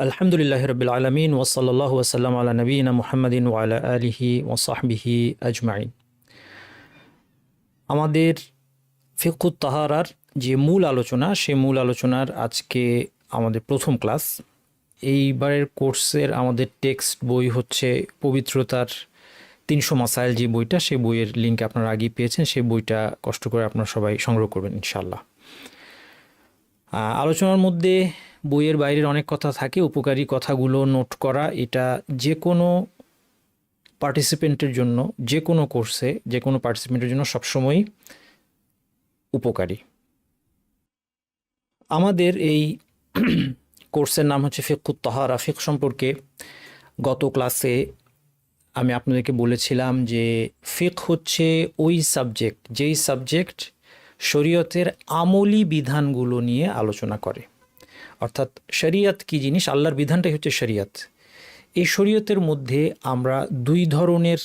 আলহামদুলিল্লাহ রবিল আলমিন ওসল্লাহ ওসাল্লাম আলা নবীনা মুহাম্মদিন ওয়ালা আলিহি ওসাহবিহি আজমাইন। আমাদের ফিকহুত তাহারার যে মূল আলোচনা, সেই মূল আলোচনার আজকে আমাদের প্রথম ক্লাস। এইবারের কোর্সের আমাদের টেক্সট বই হচ্ছে পবিত্রতার 300 মাসাইল, যে বইটা, সেই বইয়ের লিঙ্ক আপনারা আগেই পেয়েছেন। সেই বইটা কষ্ট করে আপনারা সবাই সংগ্রহ করবেন ইনশাল্লাহ। আলোচনার মধ্যে বইয়ের বাইরের অনেক কথা থাকে, উপকারী কথাগুলো নোট করা এটা যে কোনো পার্টিসিপেন্টের জন্য, যে কোনো কোর্সে যে কোনো পার্টিসিপেন্টের জন্য সবসময়ই উপকারী। আমাদের এই কোর্সের নাম হচ্ছে ফিকহুত তাহারা। ফিক সম্পর্কে গত ক্লাসে আমি আপনাদেরকে বলেছিলাম যে ফিক হচ্ছে ওই সাবজেক্ট, যেই সাবজেক্ট শরীয়তের আমলি বিধানগুলো নিয়ে আলোচনা করে। অর্থাৎ শরিয়ত কি জিনিস, আল্লাহর বিধানটাই হচ্ছে শরিয়ত। এই শরিয়তের মধ্যে আমরা দুই ধরনের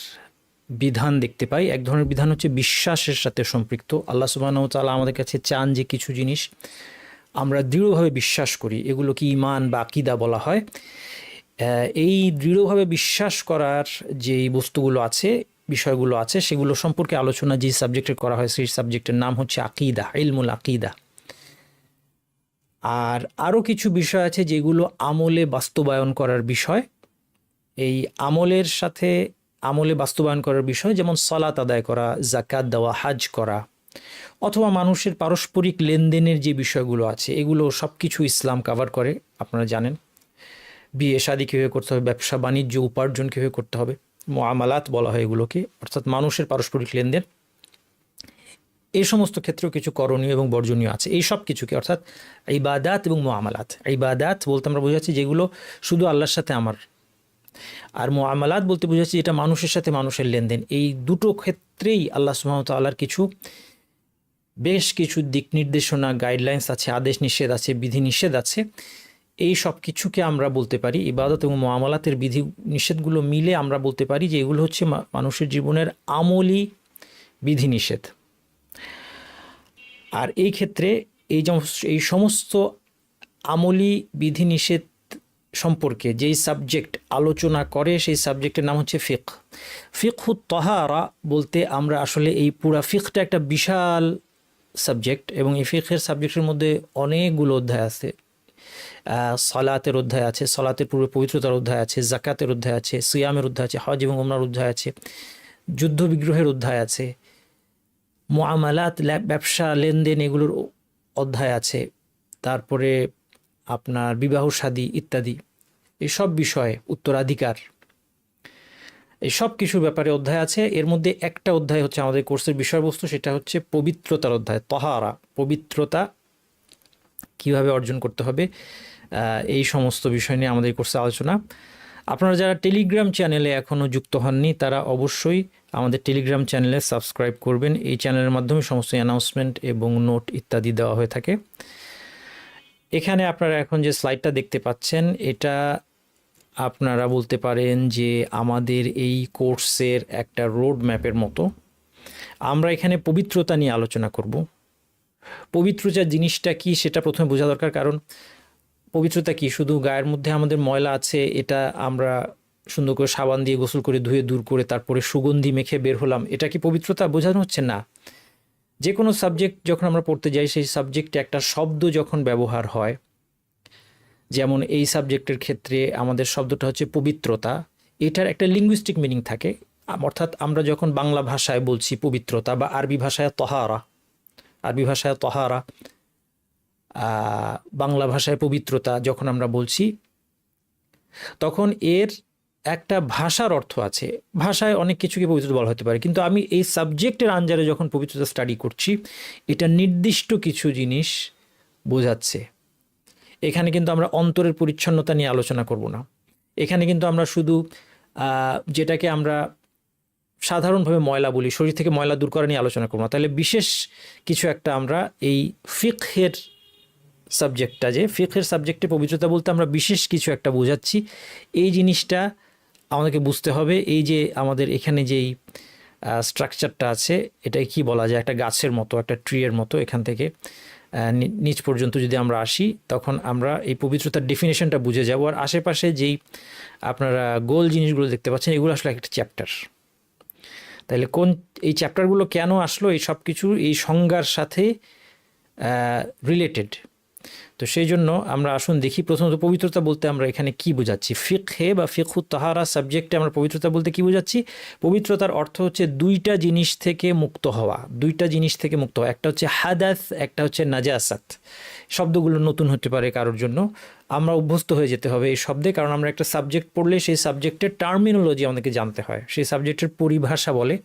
বিধান দেখতে পাই। এক ধরনের বিধান হচ্ছে বিশ্বাসের সাথে সম্পৃক্ত। আল্লাহ সুবহানাহু ওয়া তাআলা আমাদের কাছে চান যে কিছু জিনিস আমরা দৃঢ়ভাবে বিশ্বাস করি, এগুলোকে ঈমান বা আকীদা বলা হয়। এই দৃঢ়ভাবে বিশ্বাস করার যেই বস্তুগুলো আছে, বিষয়গুলো আছে, সেগুলো সম্পর্কে আলোচনা যে সাবজেক্টে করা হয়, সেই সাবজেক্টের নাম হচ্ছে আকীদা, ইলমুল আকীদা। আর আরও কিছু বিষয় আছে যেগুলো আমলে বাস্তবায়ন করার বিষয়। এই আমলের সাথে আমলে বাস্তবায়ন করার বিষয়, যেমন সালাত আদায় করা, যাকাত দেওয়া, হাজ করা, অথবা মানুষের পারস্পরিক লেনদেনের যে বিষয়গুলো আছে, এগুলো সব কিছু ইসলাম কভার করে। আপনারা জানেন বিয়ে শাদী কীভাবে করতে হবে, ব্যবসা বাণিজ্য উপার্জন কীভাবে করতে হবে, মুআমালাত বলা হয় এগুলোকে, অর্থাৎ মানুষের পারস্পরিক লেনদেন। এই সমস্ত ক্ষেত্রেও কিছু করণীয় এবং বর্জনীয় আছে। এই সব কিছুকে, অর্থাৎ ইবাদাত এবং মুআমালাত, ইবাদাত বলতে আমরা বোঝাচ্ছি যেগুলো শুধু আল্লাহর সাথে আমার, আর মুআমালাত বলতে বোঝাচ্ছি এটা মানুষের সাথে মানুষের লেনদেন। এই দুটো ক্ষেত্রেই আল্লাহ সুবহানাহু ওয়া তাআলার বেশ কিছু দিক নির্দেশনা, গাইডলাইন্স আছে, আদেশ নিষেধ আছে, বিধি নিষেধ আছে। এই সব কিছুকে আমরা বলতে পারি, ইবাদত এবং মুআমালাতের বিধি নিষেধগুলো মিলে আমরা বলতে পারি যে এগুলো হচ্ছে মানুষের জীবনের আমলি বিধি নিষেধ। আর এই ক্ষেত্রে এই সমস্ত আমলি বিধিনিষেধ সম্পর্কে যেই সাবজেক্ট আলোচনা করে, সেই সাবজেক্টের নাম হচ্ছে ফিক। ফিকহুত তাহারা বলতে আমরা আসলে এই পুরা ফিকটা একটা বিশাল সাবজেক্ট, এবং এই ফিকের সাবজেক্টের মধ্যে অনেকগুলো অধ্যায় আছে। সালাতের অধ্যায় আছে, সালাতের পূর্বে পবিত্রতার অধ্যায় আছে, জাকাতের অধ্যায় আছে, সিয়ামের অধ্যায় আছে, হজ এবং ওমরার অধ্যায় আছে, যুদ্ধ বিগ্রহের অধ্যায় আছে, মুআমালাত, ব্যবসা লেনদেন, এগুলোর অধ্যায় আছে, তারপরে আপনার বিবাহ শাদী ইত্যাদি, এইসব বিষয়ে, উত্তরাধিকার, এই সব কিছুর ব্যাপারে অধ্যায় আছে। এর মধ্যে একটা অধ্যায় হচ্ছে আমাদের কোর্সের বিষয়বস্তু, সেটা হচ্ছে পবিত্রতার অধ্যায়, তাহারা, পবিত্রতা কিভাবে অর্জন করতে হবে, এই সমস্ত বিষয় নিয়ে আমাদের কোর্সে আলোচনা। আপনারা যারা টেলিগ্রাম চ্যানেলে এখনও যুক্ত হননি, তারা অবশ্যই আমাদের টেলিগ্রাম চ্যানেলে সাবস্ক্রাইব করবেন। এই চ্যানেলের মাধ্যমে সমস্ত অ্যানাউন্সমেন্ট এবং নোট ইত্যাদি দেওয়া হয়ে থাকে। এখানে আপনারা এখন যে স্লাইডটা দেখতে পাচ্ছেন, এটা আপনারা বলতে পারেন যে আমাদের এই কোর্সের একটা রোড ম্যাপের মতো। আমরা এখানে পবিত্রতা নিয়ে আলোচনা করব। পবিত্রতা জিনিসটা কি সেটা প্রথমে বোঝা দরকার, কারণ পবিত্রতা কি, শুধু গায়ের মধ্যে আমাদের ময়লা আছে, এটা আমরা সুন্দর করে সাবান দিয়ে গোসল করে ধুয়ে দূর করে তারপরে সুগন্ধি মেখে বের হলাম, এটা কি পবিত্রতা? বোঝানো হচ্ছে না। যে কোনো সাবজেক্ট যখন আমরা পড়তে যাই, সেই সাবজেক্টে একটা শব্দ যখন ব্যবহার হয়, যেমন এই সাবজেক্টের ক্ষেত্রে আমাদের শব্দটা হচ্ছে পবিত্রতা, এটার একটা লিঙ্গুইস্টিক মিনিং থাকে। অর্থাৎ আমরা যখন বাংলা ভাষায় বলছি পবিত্রতা, বা আরবি ভাষায় তহারা, বাংলা ভাষায় পবিত্রতা যখন আমরা বলছি, তখন এর একটা ভাষার অর্থ আছে। ভাষায় অনেক কিছুকে পবিত্রতা বলা হতে পারে, কিন্তু আমি এই সাবজেক্টের আঞ্জারে যখন পবিত্রতা স্টাডি করছি, এটা নির্দিষ্ট কিছু জিনিস বোঝাচ্ছে। এখানে কিন্তু আমরা অন্তরের পরিচ্ছন্নতা নিয়ে আলোচনা করব না। এখানে কিন্তু আমরা শুধু যেটাকে আমরা সাধারণভাবে ময়লা বলি, শরীর থেকে ময়লা দূর করা নিয়ে আলোচনা করব না। তাহলে বিশেষ কিছু একটা আমরা এই ফিকহের সাবজেক্টটা, যে ফিকহের সাবজেক্টে পবিত্রতা বলতে আমরা বিশেষ কিছু একটা বোঝাচ্ছি, এই জিনিসটা আমাদেরকে বুঝতে হবে। এই যে আমাদের এখানে যেই স্ট্রাকচারটা আছে, এটাই কি বলা যায়, একটা গাছের মতো, একটা ট্রিয়ের মতো। এখান থেকে নিচ পর্যন্ত যদি আমরা আসি, তখন আমরা এই পবিত্রতার ডেফিনেশনটা বুঝে যাব। আর আশেপাশে যেই আপনারা গোল জিনিসগুলো দেখতে পাচ্ছেন, এগুলো আসলে একটা চ্যাপ্টার। তাহলে এই চ্যাপ্টারগুলো কেন আসলো, এই সব কিছু এই সংজ্ঞার সাথে রিলেটেড। তো সেই জন্য আমরা আসুন দেখি, প্রথমত পবিত্রতা বলতে আমরা এখানে কি বোঝাচ্ছি। ফিকহে বা ফিকহুত তাহারা সাবজেক্টে আমরা পবিত্রতা বলতে কি বোঝাচ্ছি। পবিত্রতার অর্থ হচ্ছে দুইটা জিনিস থেকে মুক্ত হওয়া, দুইটা জিনিস থেকে মুক্ত হওয়া। একটা হচ্ছে হাদাস, একটা হচ্ছে নাজাসাত। শব্দগুলো নতুন হতে পারে কারোর জন্য, আমরা অভ্যস্ত হয়ে যেতে হবে এই শব্দে, কারণ আমরা একটা সাবজেক্ট পড়লে সেই সাবজেক্টের টার্মিনোলজি আমাদেরকে জানতে হয়। সেই সাবজেক্টের পরিভাষা বলে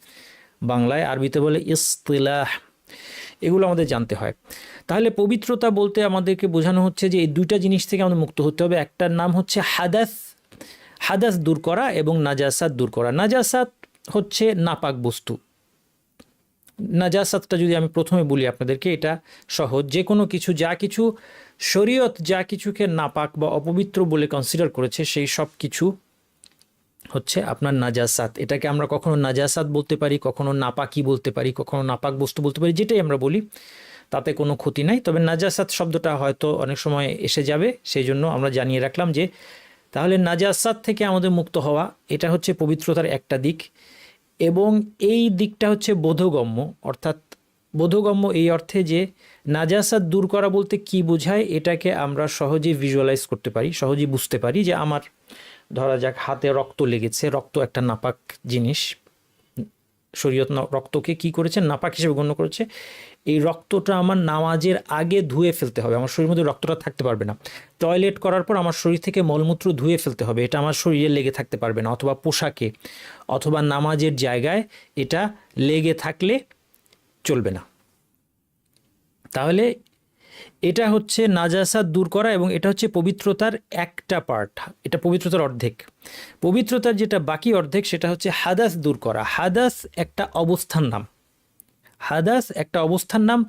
বাংলায়, আরবিতে বলে ইসতিলাহ, এগুলো আমাদের জানতে হয়। তাহলে পবিত্রতা বলতে আমাদেরকে বোঝানো হচ্ছে যে এই দুইটা জিনিস থেকে আমাদের মুক্ত হতে হবে। একটার নাম হচ্ছে হাদাস, হাদাস দূর করা, এবং নাজাসাত দূর করা। নাজাসাত হচ্ছে নাপাক বস্তু। নাজাসাতটা যদি আমি প্রথমে বলি আপনাদেরকে, এটা সহজ। যে কোনো কিছু, যা কিছু শরীয়ত যা কিছুকে নাপাক বা অপবিত্র বলে কনসিডার করেছে, সেই সব কিছু হচ্ছে আপনার নাজাসাত। এটাকে আমরা কখনো নাজাসাত বলতে পারি, কখনো নাপাকি বলতে পারি, কখনো নাপাক বস্তু বলতে পারি, যেটাই আমরা বলি তাতে কোনো ক্ষতি নাই। তবে নাজাসাত শব্দটা হয়তো অনেক সময় এসে যাবে, সেই জন্য আমরা জানিয়ে রাখলাম যে তাহলে নাজাসাত থেকে আমাদের মুক্ত হওয়া, এটা হচ্ছে পবিত্রতার একটা দিক। এবং এই দিকটা হচ্ছে বোধগম্য, অর্থাৎ বোধগম্য এই অর্থে যে নাজাসাত দূর করা বলতে কি বোঝায়, এটাকে আমরা সহজেই ভিজুয়ালাইজ করতে পারি, সহজেই বুঝতে পারি। যে আমার ধরা যাক হাতে রক্ত লেগেছে, রক্ত একটা নাপাক জিনিস, শরীয়ত রক্তকে কি করেছে, নাপাক হিসেবে গণ্য করেছে। এই রক্তটা আমার নামাজের আগে ধুয়ে ফেলতে হবে, আমার শরীরের মধ্যে রক্তটা থাকতে পারবে না। টয়লেট করার পর আমার শরীর থেকে মলমূত্র ধুয়ে ফেলতে হবে, এটা আমার শরীরে লেগে থাকতে পারবে না, অথবা পোশাকে অথবা নামাজের জায়গায় এটা লেগে থাকলে চলবে না। তাহলে এটা হচ্ছে নাজাসাত দূর করা, এবং এটা হচ্ছে পবিত্রতার একটা পার্ট, এটা পবিত্রতার অর্ধেক। পবিত্রতার যেটা বাকি অর্ধেক, সেটা হচ্ছে হাদাস দূর করা। হাদাস একটা অবস্থান নাম, হাদাস একটা অবস্থান নাম,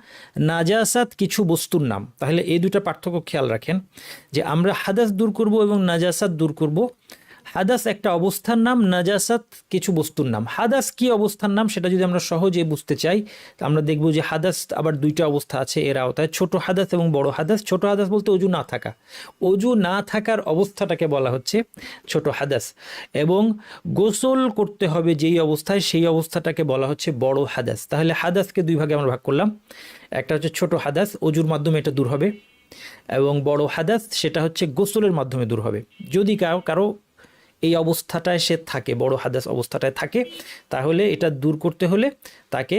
নাজাসাত কিছু বস্তুর নাম। তাহলে এই দুটা পার্থক্য খেয়াল রাখেন যে আমরা হাদাস দূর করব এবং নাজাসাত দূর করব। হাদাস একটা অবস্থার নাম, নাজাসাত কিছু বস্তুর নাম। হাদাস কি অবস্থার নাম সেটা যদি আমরা সহজে বুঝতে চাই, আমরা দেখব যে হাদাস আবার দুইটা অবস্থা আছে এর আওতায়, ছোট হাদাস এবং বড় হাদাস। ছোট হাদাস বলতে অজু না থাকা, অজু না থাকার অবস্থাটাকে বলা হচ্ছে ছোট হাদাস, এবং গোসল করতে হবে যেই অবস্থায়, সেই অবস্থাটাকে বলা হচ্ছে বড় হাদাস। তাহলে হাদাসকে দুই ভাগে আমরা ভাগ করলাম, একটা হচ্ছে ছোট হাদাস, অজুর মাধ্যমে এটা দূর হবে, এবং বড় হাদাস সেটা হচ্ছে গোসলের মাধ্যমে দূর হবে। যদি কারো এই অবস্থাটায় সে থাকে, বড় হাদাস অবস্থাটায় থাকে, তাহলে এটা দূর করতে হলে তাকে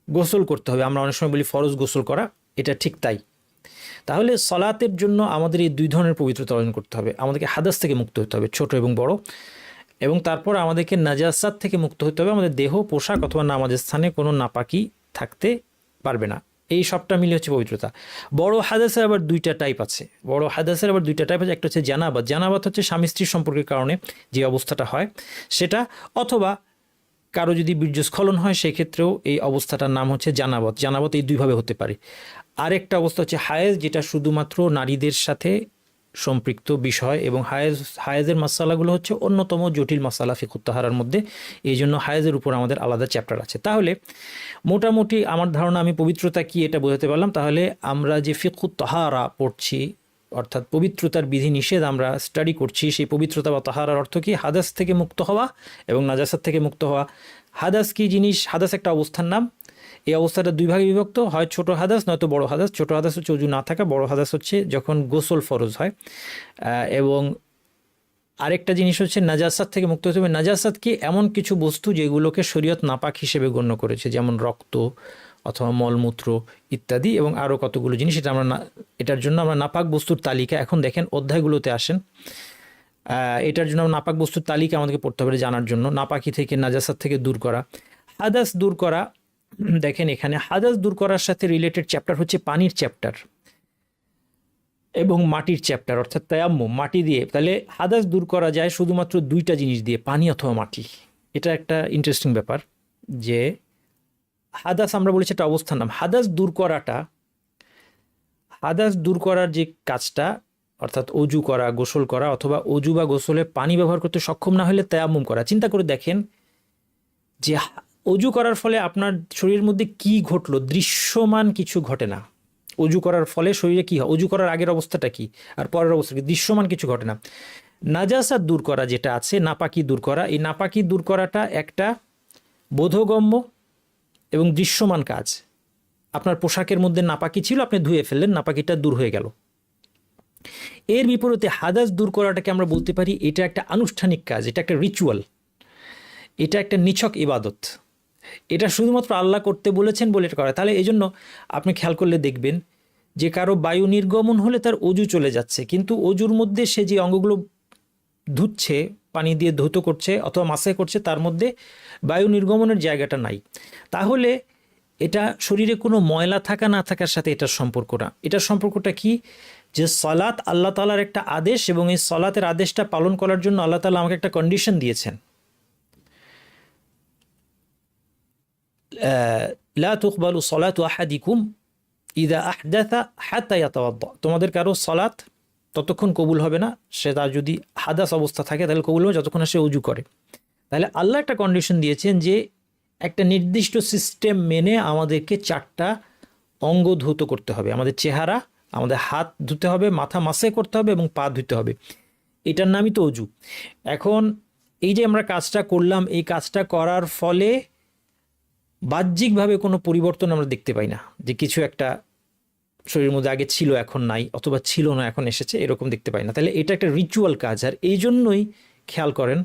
গোসল করতে হবে। আমরা অনেক সময় বলি ফরজ গোসল করা, এটা ঠিক তাই। তাহলে সলাতের জন্য আমাদের এই দুই ধরনের পবিত্রতা অর্জন করতে হবে। আমাদেরকে হাদাস থেকে মুক্ত হতে হবে, ছোট এবং বড়, এবং তারপর আমাদেরকে নাজাসাত থেকে মুক্ত হতে হবে। আমাদের দেহ, পোশাক অথবা নামাজের স্থানে কোনো নাপাকি থাকতে পারবে না। এই সবটা মিলে হচ্ছে পবিত্রতা। বড় হাদাসের আবার দুইটা টাইপ আছে, বড় হাদাসের আবার দুইটা টাইপ আছে। একটা হচ্ছে জানাবাত। জানাবাত হচ্ছে স্বামী স্ত্রীর সম্পর্কের কারণে যে অবস্থাটা হয় সেটা, অথবা কারো যদি বীর্যস্খলন হয় সেক্ষেত্রেও এই অবস্থাটার নাম হচ্ছে জানাবাত। জানাবাত এই দুইভাবে হতে পারে। আরেকটা অবস্থা হচ্ছে হায়েজ, যেটা শুধুমাত্র নারীদের সাথে সম্পৃক্ত বিষয়, এবং হায়েজের মাসালাগুলো হচ্ছে অন্যতম জটিল মাসালা ফিকহুত তাহারার মধ্যে, এই জন্য হায়েজের উপর আমাদের আলাদা চ্যাপ্টার আছে। তাহলে মোটামুটি আমার ধারণা আমি পবিত্রতা কি এটা বোঝাতে পারলাম। তাহলে আমরা যে ফিকহুত তাহারা পড়ছি, অর্থাৎ পবিত্রতার বিধি নিষেধ আমরা স্টাডি করছি, সেই পবিত্রতা বা তাহারার অর্থ কি, হাদাস থেকে মুক্ত হওয়া এবং নাজাসাত থেকে মুক্ত হওয়া। হাদাস কি জিনিস? হাদাস একটা অবস্থার নাম। এই অবস্থাটা দুই ভাগে বিভক্ত, হয় ছোট হাদাস নয়তো বড় হাদাস। ছোট হাদাস হচ্ছে অজু না থাকা, বড় হাদাস হচ্ছে যখন গোসল ফরজ হয়। এবং আরেকটা জিনিস হচ্ছে নাজাসাত থেকে মুক্ত হতে হবে। নাজাসাত কি? এমন কিছু বস্তু যেগুলোকে শরীয়ত নাপাক হিসেবে গণ্য করেছে, যেমন রক্ত অথবা মলমূত্র ইত্যাদি, এবং আরও কতগুলো জিনিস। এটা আমরা এটার জন্য আমরা নাপাক বস্তুর তালিকা, এখন দেখেন অধ্যায়গুলোতে আসেন, এটার জন্য নাপাক বস্তুর তালিকা আমাদেরকে পড়তে হবে জানার জন্য। নাপাকি থেকে, নাজাসাত থেকে দূর করা। হাদাস দূর করা, দেখেন এখানে হাদাস দূর করার সাথে রিলেটেড চ্যাপ্টার হচ্ছে পানির চ্যাপ্টার এবং মাটির চ্যাপ্টার, অর্থাৎ তায়াম্মুম, মাটি দিয়ে। তাহলে হাদাস দূর করা যায় শুধুমাত্র দুইটা জিনিস দিয়ে, পানি অথবা মাটি। এটা একটা ইন্টারেস্টিং ব্যাপার যে হাদাস আমরা বলেছি একটা অবস্থার নাম। হাদাস দূর করার যে কাজটা, অর্থাৎ অজু করা, গোসল করা, অথবা অজু বা গোসলে পানি ব্যবহার করতে সক্ষম না হলে তায়াম্মুম করা। চিন্তা করে দেখেন যে অজু করার ফলে আপনার শরীরের মধ্যে কি ঘটলো? দৃশ্যমান কিছু ঘটে না, অজু করার ফলে শরীরে কী হয়, অজু করার আগের অবস্থাটা কী আর পরের অবস্থা কী, দৃশ্যমান কিছু ঘটে না। নাজাসাত দূর করা যেটা আছে, নাপাকি দূর করা, এই নাপাকি দূর করাটা একটা বোধগম্য এবং দৃশ্যমান কাজ। আপনার পোশাকের মধ্যে নাপাকি ছিল, আপনি ধুয়ে ফেললেন, নাপাকিটা দূর হয়ে গেল। এর বিপরীতে হাদাস দূর করাটাকে আমরা বলতে পারি এটা একটা আনুষ্ঠানিক কাজ, এটা একটা রিচুয়াল, এটা একটা নিছক ইবাদত। এটা শুধুমাত্র আল্লাহ করতে বলেছেন বলে এটা করা। তাহলে এই জন্য আপনি খেয়াল করলে দেখবেন যে কারো বায়ু নির্গমন হলে তার অজু চলে যাচ্ছে, কিন্তু অজুর মধ্যে সে যে অঙ্গগুলো ধুচ্ছে, পানি দিয়ে ধৌত করছে অথবা মাসে করছে, তার মধ্যে বায়ু নির্গমনের জায়গাটা নাই। তাহলে এটা শরীরে কোনো ময়লা থাকা না থাকার সাথে এটার সম্পর্ক না। এটার সম্পর্কটা কি, যে সলাৎ আল্লাহ তাআলার একটা আদেশ, এবং এই সলাতের আদেশটা পালন করার জন্য আল্লাহ তাআলা আমাকে একটা কন্ডিশন দিয়েছেন, লা তুকবালু সলাতু আহাদিকুম ইদা আহদাথা হাত্তা ইয়াতাওয়াদ্দা। তোমাদের কারো সলাৎ ততক্ষণ কবুল হবে না, সে তার যদি হাদাস অবস্থা থাকে তাহলে কবুল হবে যতক্ষণ সে অজু করে। তাহলে আল্লাহ একটা কন্ডিশন দিয়েছেন যে একটা নির্দিষ্ট সিস্টেম মেনে আমাদেরকে 4টা অঙ্গ ধৌত করতে হবে। আমাদের চেহারা, আমাদের হাত ধুতে হবে, মাথা মাসে করতে হবে এবং পা ধুতে হবে। এটার নামই তো অজু। এখন এই যে আমরা কাজটা করলাম, এই কাজটা করার ফলে বাহ্যিকভাবে কোনো পরিবর্তন আমরা দেখতে পাই না, যে কিছু একটা শরীরের মধ্যে আগে ছিল এখন নাই, অথবা ছিল না এখন এসেছে, এরকম দেখতে পাই না। তাহলে এটা একটা রিচুয়াল কাজ, আর এই জন্যই খেয়াল করেন,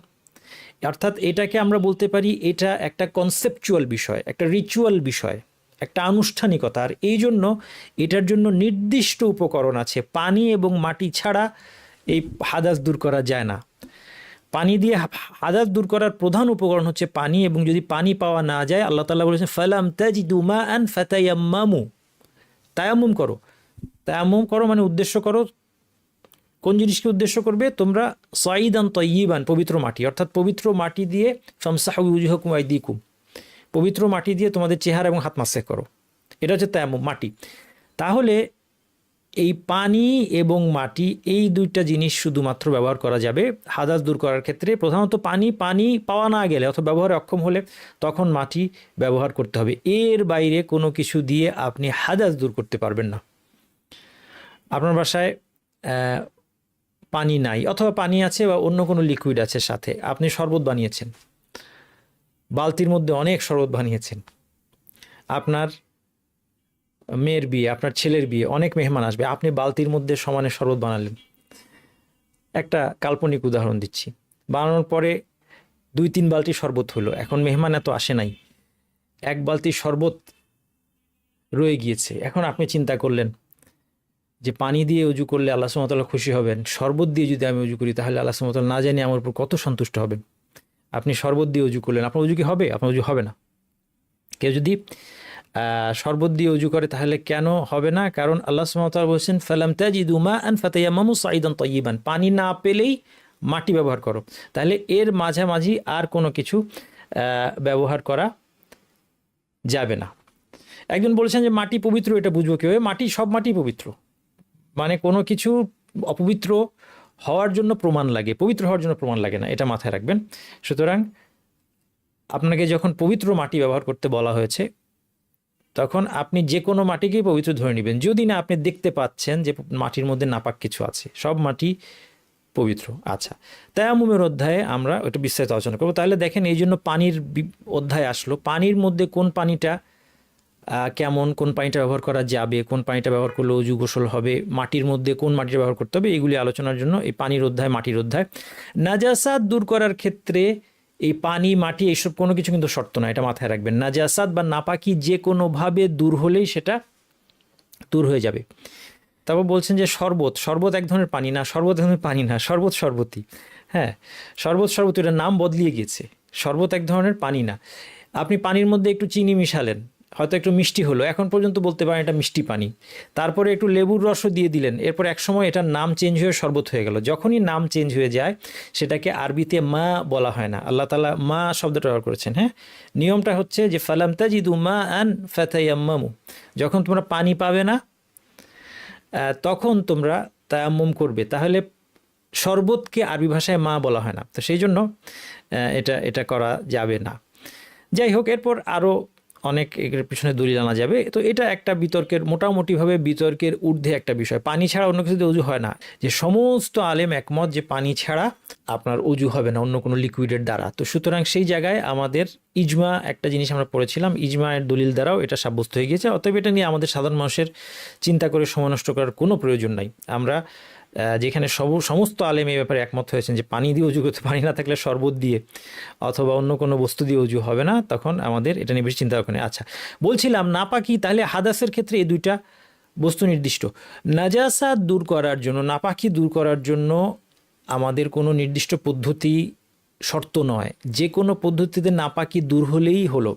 অর্থাৎ এটাকে আমরা বলতে পারি এটা একটা কনসেপচুয়াল বিষয়, একটা রিচুয়াল বিষয়, একটা আনুষ্ঠানিকতা। আর এই জন্য এটার জন্য নির্দিষ্ট উপকরণ আছে। পানি এবং মাটি ছাড়া এই হাদাস দূর করা যায় না। পানি দিয়ে হাদাস দূর করার প্রধান উপকরণ হচ্ছে পানি, এবং যদি পানি পাওয়া না যায়, আল্লাহ তাআলা বলেছেন ফালাম তাজিদু মাআন ফাতায়াম্মামু, তায়াম্মুম করো। তায়াম্মুম করো মানে উদ্দেশ্য করো, কোন জিনিসকে উদ্দেশ্য করবে তোমরা, সাইদান তাইয়িবান, পবিত্র মাটি, অর্থাৎ পবিত্র মাটি দিয়ে ফামসাহু উজুহাকুম আইদিকুম, পবিত্র মাটি দিয়ে তোমাদের চেহারা এবং হাত মাসে করো। এটা হচ্ছে তায়াম্মুম, মাটি। তাহলে এই পানি এবং মাটি, এই দুইটা জিনিস শুধুমাত্র ব্যবহার করা যাবে হাদাস দূর করার ক্ষেত্রে। প্রধানত পানি পাওয়া না গেলে অথবা ব্যবহারে অক্ষম হলে তখন মাটি ব্যবহার করতে হবে। এর বাইরে কোনো কিছু দিয়ে আপনি হাদাস দূর করতে পারবেন না। আপনার বাসায় পানি নাই, অথবা পানি আছে বা অন্য কোনো লিকুইড আছে সাথে, আপনি শরবত বানিয়েছেন, বালতির মধ্যে অনেক শরবত বানিয়েছেন, আপনার মেয়ের বিয়ে, আপনার ছেলের বিয়ে, অনেক মেহমান আসবে, আপনি বালতির মধ্যে সমানে শরবত বানালেন। একটা কাল্পনিক উদাহরণ দিচ্ছি। বানানোর পরে 2-3 বালতি শরবত হলো, এখন মেহমান এত আসে নাই, 1 বালতি শরবত রয়ে গিয়েছে। এখন আপনি চিন্তা করলেন যে পানি দিয়ে উজু করলে আল্লাহ সুবহানাহু ওয়া তাআলা খুশি হবেন, শরবত দিয়ে যদি আমি উজু করি তাহলে আল্লাহ সুবহানাহু ওয়া তাআলা না জানি আমার উপর কত সন্তুষ্ট হবেন। আপনি শরবত দিয়ে উজু করলেন, আপনার উজু কি হবে? আপনার উজু হবে না। কেউ যদি শরবত দিয়ে উজু করে তাহলে কেন হবে না? কারণ আল্লাহ সুবহানাহু ওয়া তাআলা বলেছেন ফালাম তাজিদু মাআন ফাতায়াম্মামু সাইদান তাইয়িবান, পানি না পেলেই মাটি ব্যবহার করো। তাহলে এর মাঝামাঝি আর কোনো কিছু ব্যবহার করা যাবে না। একজন বলেছেন যে মাটি পবিত্র, এটা বুঝবো কীভাবে? মাটি, সব মাটি পবিত্র, মানে কোনো কিছু অপবিত্র হওয়ার জন্য প্রমাণ লাগে, পবিত্র হওয়ার জন্য প্রমাণ লাগে না, এটা মাথায় রাখবেন। সুতরাং আপনাকে যখন পবিত্র মাটি ব্যবহার করতে বলা হয়েছে, তখন আপনি যে কোনো মাটিকেই পবিত্র ধরে নেবেন, যদি না আপনি দেখতে পাচ্ছেন যে মাটির মধ্যে নাপাক কিছু আছে। সব মাটি পবিত্র। আচ্ছা, তায়াম্মুমের অধ্যায়ে আমরা ওটা বিস্তারিত আলোচনা করবো। তাহলে দেখেন, এই জন্য পানির অধ্যায় আসলো। পানির মধ্যে কোন পানিটা কেমন, কোন পানিটা ব্যবহার করা যাবে, কোন পানিটা ব্যবহার করলে অজু গোসল হবে, মাটির মধ্যে কোন মাটিটা ব্যবহার করতে হবে, এগুলি আলোচনার জন্য এই পানির অধ্যায়, মাটির অধ্যায়। নাজাসাত দূর করার ক্ষেত্রে এই পানি, মাটি, এইসব কোনো কিছু কিন্তু শর্ত না, এটা মাথায় রাখবেন। নাজাসাত বা নাপাকি যে কোনোভাবে দূর হলেই সেটা দূর হয়ে যাবে। তারপর বলছেন যে শরবত এক ধরনের পানি না, শরবত এক ধরনের পানি না, শরবতই। হ্যাঁ, শরবত, এটার নাম বদলিয়ে গিয়েছে। শরবত এক ধরনের পানি না। আপনি পানির মধ্যে একটু চিনি মিশালেন, হয়তো একটু মিষ্টি হলো, এখন পর্যন্ত বলতে পারেন এটা মিষ্টি পানি। তারপরে একটু লেবুর রসও দিয়ে দিলেন, এরপর এক সময় এটার নাম চেঞ্জ হয়ে শরবত হয়ে গেল। যখনই নাম চেঞ্জ হয়ে যায় সেটাকে আরবিতে মা বলা হয় না। আল্লাহ তাআলা মা শব্দটা ব্যবহার করেছেন। হ্যাঁ, নিয়মটা হচ্ছে যে ফালাম তাজিদু মাআন ফাতায়াম্মামু, যখন তোমরা পানি পাবে না তখন তোমরা তায়াম্মুম করবে। তাহলে শরবতকে আরবি ভাষায় মা বলা হয় না, তো সেই জন্য এটা করা যাবে না। যাই হোক, এরপর আরও অনেক এর পিছনে দলিল আনা যাবে। তো এটা একটা বিতর্কের, মোটামুটিভাবে বিতর্কের ঊর্ধ্বে একটা বিষয়। পানি ছাড়া অন্য কিছুতে অজু হয় না, যে সমস্ত আলেম একমত যে পানি ছাড়া আপনার অজু হবে না অন্য কোনো লিকুইডের দ্বারা। তো সুতরাং সেই জায়গায় আমাদের ইজমা একটা জিনিস আমরা পড়েছিলাম, ইজমায়ের দলিল দ্বারাও এটা সাব্যস্ত হয়ে গিয়েছে। অতএব এটা নিয়ে আমাদের সাধারণ মানুষের চিন্তা করে সময় নষ্ট করার কোনো প্রয়োজন নাই। আমরা যেখানে সমস্ত আলেম এই ব্যাপারে একমত হয়েছেন যে পানি দিয়ে অজু করতে, পানি না থাকলে শরবত দিয়ে অথবা অন্য কোনো বস্তু দিয়ে অজু হবে না, তখন আমাদের এটা নিয়ে বেশি চিন্তা করতে। আচ্ছা, বলছিলাম নাপাকি, তাহলে হাদাসের ক্ষেত্রে এই দুইটা বস্তু নির্দিষ্ট। নাজাসাত দূর করার জন্য, নাপাকি দূর করার জন্য আমাদের কোনো নির্দিষ্ট পদ্ধতি শর্ত নয়, যে কোনো পদ্ধতিতে নাপাকি দূর হলেই হলো।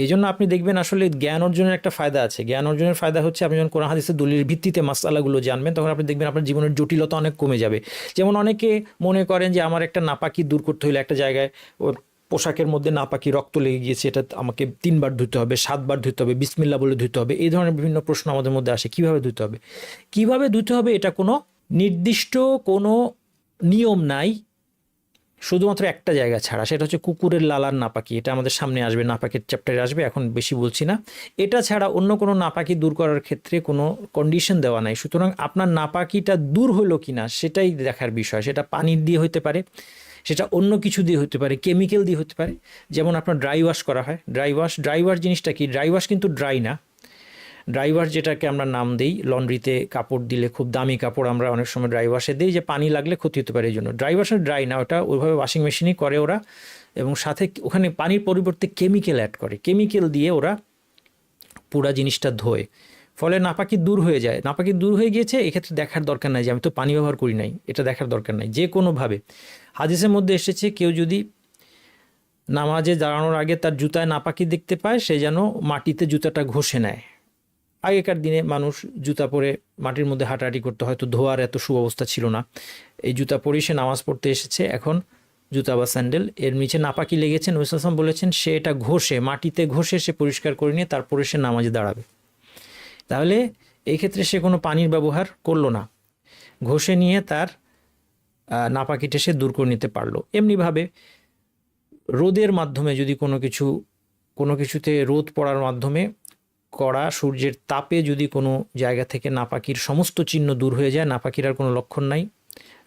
এই জন্য আপনি দেখবেন আসলে জ্ঞান অর্জনের একটা ফায়দা আছে। জ্ঞান অর্জনের ফায়দা হচ্ছে আপনি যখন কোরআন হাদিসের দলিলের ভিত্তিতে মাসআলাগুলো জানবেন, তখন আপনি দেখবেন আপনার জীবনের জটিলতা অনেক কমে যাবে। যেমন অনেকে মনে করেন যে আমার একটা নাপাকি দূর করতে হলে একটা জায়গায় ওর পোশাকের মধ্যে নাপাকি রক্ত লেগে গিয়েছে, এটা আমাকে 3 বার ধুতে হবে, 7 বার ধুতে হবে, বিসমিল্লাহ বলে ধুতে হবে। এই ধরনের বিভিন্ন প্রশ্ন আমাদের মধ্যে আসে। কিভাবে ধুতে হবে, কিভাবে ধুতে হবে, এটা কোনো নির্দিষ্ট কোনো নিয়ম নাই, শুধুমাত্র একটা জায়গা ছাড়া, সেটা হচ্ছে কুকুরের লালার নাপাকি। এটা আমাদের সামনে আসবে, নাপাকির চ্যাপ্টারে আসবে, এখন বেশি বলছি না। এটা ছাড়া অন্য কোনো নাপাকি দূর করার ক্ষেত্রে কোনো কন্ডিশন দেওয়া নাই। সুতরাং আপনার নাপাকিটা দূর হলো কিনা সেটাই দেখার বিষয়। সেটা পানির দিয়ে হতে পারে, সেটা অন্য কিছু দিয়ে হতে পারে, কেমিক্যাল দিয়ে হতে পারে। যেমন আপনার ড্রাই ওয়াশ করা হয়, ড্রাই ওয়াশ জিনিসটা কি? ড্রাই ওয়াশ কিন্তু ড্রাই না। ড্রাই ওয়াশ যেটাকে আমরা নাম দিই, লন্ড্রিতে কাপড় দিলে, খুব দামি কাপড় আমরা অনেক সময় ড্রাই ওয়াশে দিই, যে পানি লাগলে ক্ষতি হতে পারে, এই জন্য ড্রাই ওয়াশে ড্রাই না, ওটা ওইভাবে ওয়াশিং মেশিনই করে ওরা, এবং সাথে ওখানে পানির পরিবর্তে কেমিক্যাল অ্যাড করে, কেমিক্যাল দিয়ে ওরা পুরা জিনিসটা ধোয়, ফলে নাপাকি দূর হয়ে যায়। নাপাকি দূর হয়ে গিয়েছে, এক্ষেত্রে দেখার দরকার নাই যে আমি তো পানি ব্যবহার করি নাই, এটা দেখার দরকার নাই। যে কোনোভাবে হাদিসের মধ্যে এসেছে, কেউ যদি নামাজে দাঁড়ানোর আগে তার জুতায় নাপাকি দেখতে পায়, সে যেন মাটিতে জুতাটা ঘষে নেয়। আগেকার দিনে মানুষ জুতা পরে মাটির মধ্যে হাঁটাহাঁটি করতে, হয়তো ধোয়ার এত সুব্যবস্থা ছিল না, এই জুতা পরেই সে নামাজ পড়তে এসেছে। এখন জুতা বা স্যান্ডেল, এর নিচে নাপাকি লেগেছে, নবী সাল্লাল্লাহু আলাইহি ওয়াসাল্লাম বলেছেন সে এটা ঘষে, মাটিতে ঘষে সে পরিষ্কার করে নিয়ে তারপরে সে নামাজে দাঁড়াবে। তাহলে এই ক্ষেত্রে সে কোনো পানির ব্যবহার করলো না, ঘষে নিয়ে তার নাপাকিটা সে দূর করে নিতে পারলো। এমনিভাবে রোদের মাধ্যমে যদি কোনো কিছুতে রোদ পড়ার মাধ্যমে, কড়া সূর্যের তাপে যদি কোনো জায়গা থেকে নাপাকির সমস্ত চিহ্ন দূর হয়ে যায়, নাপাকির আর কোনো লক্ষণ নাই,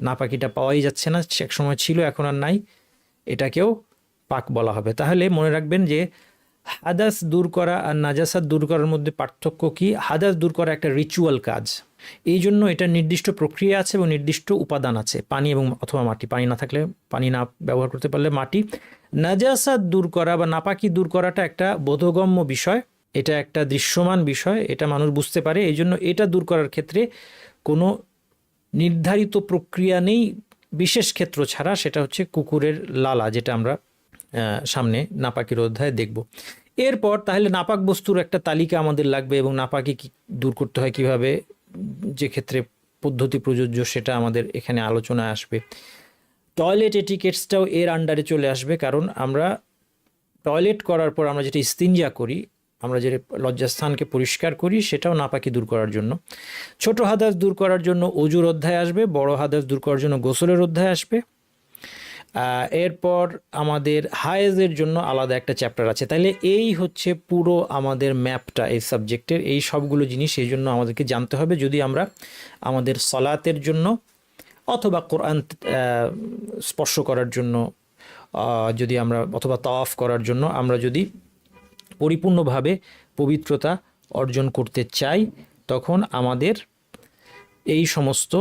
নাপাকিটা পাওয়াই যাচ্ছে না, এক সময় ছিল এখন আর নাই, এটাকেও পাক বলা হবে। তাহলে মনে রাখবেন যে হাদাস দূর করা আর নাজাসাত দূর করার মধ্যে পার্থক্য কি? হাদাস দূর করা একটা রিচুয়াল কাজ, এই জন্য এটা নির্দিষ্ট প্রক্রিয়া আছে এবং নির্দিষ্ট উপাদান আছে, পানি এবং অথবা মাটি। পানি না থাকলে, পানি না ব্যবহার করতে পারলে মাটি। নাজাসাত দূর করা বা নাপাকি দূর করাটা একটা বোধগম্য বিষয়, এটা একটা দৃশ্যমান বিষয়, এটা মানুষ বুঝতে পারে। এই জন্য এটা দূর করার ক্ষেত্রে কোনো নির্ধারিত প্রক্রিয়া নেই, বিশেষ ক্ষেত্র ছাড়া। সেটা হচ্ছে কুকুরের লালা, যেটা আমরা সামনে নাপাকির অধ্যায়ে দেখব। এরপর তাহলে নাপাক বস্তুর একটা তালিকা আমাদের লাগবে, এবং নাপাকি দূর করতে হয় কিভাবে, যে ক্ষেত্রে পদ্ধতি প্রযোজ্য সেটা আমাদের এখানে আলোচনায় আসবে। টয়লেট এটিকেটসটাও এর আন্ডারে চলে আসবে, কারণ আমরা টয়লেট করার পর আমরা যেটা ইস্তিনজা করি, আমরা যে লজ্জাস্থানকে পরিষ্কার করি, সেটাও নাপাকি দূর করার জন্য। ছোট হাদাস দূর করার জন্য অজুর অধ্যায় আসবে, বড় হাদাস দূর করার জন্য গোসলের অধ্যায় আসবে। এরপর আমাদের হায়েজের জন্য আলাদা একটা চ্যাপ্টার আছে। তাহলে এই হচ্ছে পুরো আমাদের ম্যাপটা এই সাবজেক্টের, এই সবগুলো জিনিস এই জন্য আমাদেরকে জানতে হবে, যদি আমরা আমাদের সলাতের জন্য অথবা কোরআন স্পর্শ করার জন্য, যদি আমরা অথবা তাওয়াফ করার জন্য আমরা যদি পরিপূর্ণভাবে পবিত্রতা অর্জন করতে চাই, তখন আমাদের এই সমস্ত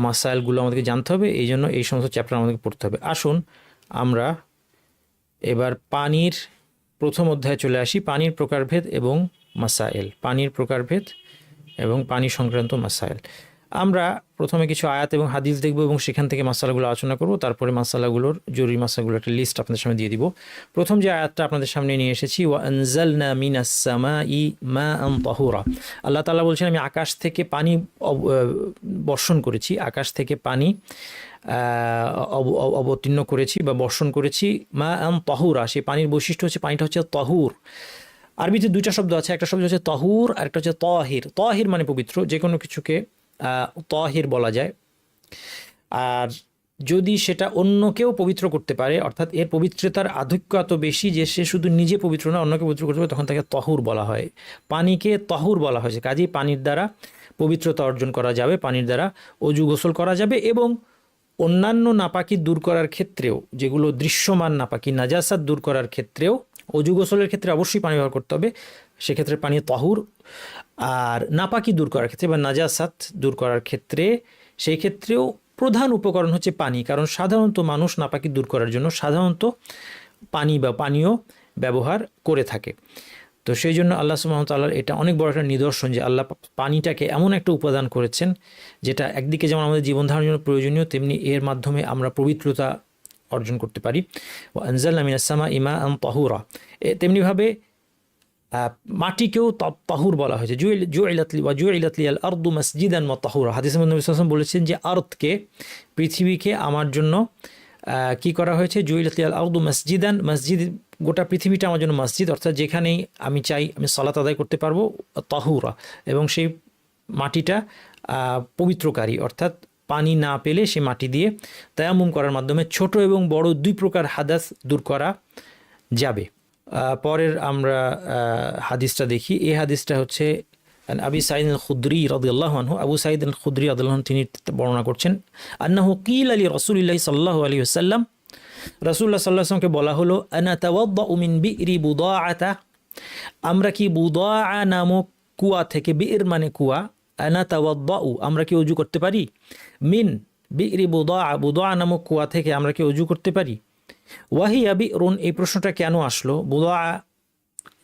মাসাইলগুলো আমাদেরকে জানতে হবে। এই জন্য এই সমস্ত চ্যাপ্টার আমাদেরকে পড়তে হবে। আসুন আমরা এবার পানির প্রথম অধ্যায়ে চলে আসি, পানির প্রকারভেদ এবং মাসাইল। পানির প্রকারভেদ এবং পানি সংক্রান্ত মাসাইল। আমরা প্রথমে কিছু আয়াত এবং হাদিস দেখব এবং সেখান থেকে মাসালাগুলো আলোচনা করব, তারপরে মাসালাগুলোর জরুরি মাসালাগুলোর একটা লিস্ট আপনাদের সামনে দিয়ে দিব। প্রথম যে আয়াতটা আপনাদের সামনে নিয়ে এসেছি, ওয়া আনজালনা মিনাস সামাই মাআন তাহুরা। আল্লাহ তাআলা বলছেন আমি আকাশ থেকে পানি বর্ষণ করেছি, আকাশ থেকে পানি অবতীর্ণ করেছি বা বর্ষণ করেছি, মাআন তাহুরা। সেই পানির বৈশিষ্ট্য হচ্ছে পানিটা হচ্ছে তাহুর। আরবিতে দুইটা শব্দ আছে, একটা শব্দ হচ্ছে তাহুর আর একটা হচ্ছে তাহির। তাহির মানে পবিত্র, যে কোনো কিছুকে তাহির বলা যায়। আর যদি সেটা অন্যকেও পবিত্র করতে পারে, অর্থাৎ এর পবিত্রতার আধিক্য এত বেশি যে সে শুধু নিজে পবিত্র না অন্যকে পবিত্র করতে পারে, তখন তাকে তহুর বলা হয়। পানিকে তহুর বলা হয়েছে, কাজেই পানির দ্বারা পবিত্রতা অর্জন করা যাবে, পানির দ্বারা অজু গোসল করা যাবে এবং অন্যান্য নাপাকি দূর করার ক্ষেত্রেও, যেগুলো দৃশ্যমান নাপাকি নাজাসাত দূর করার ক্ষেত্রেও, অজু গোসলের ক্ষেত্রে অবশ্যই পানি ব্যবহার করতে হবে, সেক্ষেত্রে পানি তহুর। আর নাপাকি দূর করার ক্ষেত্রে বা নাজাসাত দূর করার ক্ষেত্রে, সেই ক্ষেত্রেও প্রধান উপকরণ হচ্ছে পানি, কারণ সাধারণত মানুষ নাপাকি দূর করার জন্য সাধারণত পানি বা পানীয় ব্যবহার করে থাকে। তো সেই জন্য আল্লাহ সুবহানাহু ওয়া তাআলার এটা অনেক বড় একটা নিদর্শন যে আল্লাহ পানিটাকে এমন একটা উপাদান করেছেন যেটা একদিকে যেমন আমাদের জীবন ধারণের জন্য প্রয়োজনীয়, তেমনি এর মাধ্যমে আমরা পবিত্রতা অর্জন করতে পারি। ওয়া আনজালনা মিনাস সামাই মাআন তাহুরা, তেমনিভাবে মাটিকেও তাহুর বলা হয়েছে। জুইলাত লিয়াল আরদু মাসজিদান ওয়া তাহুরা, হাদিসে নবী সাল্লাল্লাহু আলাইহি ওয়াসাল্লাম বলেছেন যে আরদকে, পৃথিবীকে আমার জন্য কি করা হয়েছে, জুইলাত লিয়াল আরদু মাসজিদান, মসজিদ, গোটা পৃথিবীটা আমার জন্য মসজিদ, অর্থাৎ যেখানেই আমি চাই আমি সালাত আদায় করতে পারবো, তাহুরা, এবং সেই মাটিটা পবিত্রকারী, অর্থাৎ পানি না পেলে সে মাটি দিয়ে তায়াম্মুম করার মাধ্যমে ছোট এবং বড় দুই প্রকার হাদাস দূর করা যাবে। পরের আমরা হাদিসটা দেখি। এই হাদিসটা হচ্ছে আবি সাঈদ আল খুদরি রাদিয়াল্লাহু আনহু, আবু সাঈদ আল খুদরি রাদিয়াল্লাহু আনহু তিনি বর্ণনা করছেন, আন্নাহু কিলা লি রাসূলিল্লাহি সাল্লাল্লাহু আলাইহি ওয়াসাল্লাম, রাসূলুল্লাহ সাল্লাল্লাহু আলাইহি ওয়াসাল্লামকে বলা হলো, আনা তাওয়াদ্দাউ মিন বি'রি বুদাআতা, আমরা কি বুদাআ নামক কুয়া থেকে, বি'র মানে কুয়া, আনা তাওয়াদ্দাউ আমরা কি ওযু করতে পারি, মিন বি'রি বুদাআ, বুদাআ নামক কুয়া থেকে আমরা কি ওযু করতে পারি। ওয়াহিয়া বি'রুন, এই প্রশ্নটা কেন আসলো, বুদাআ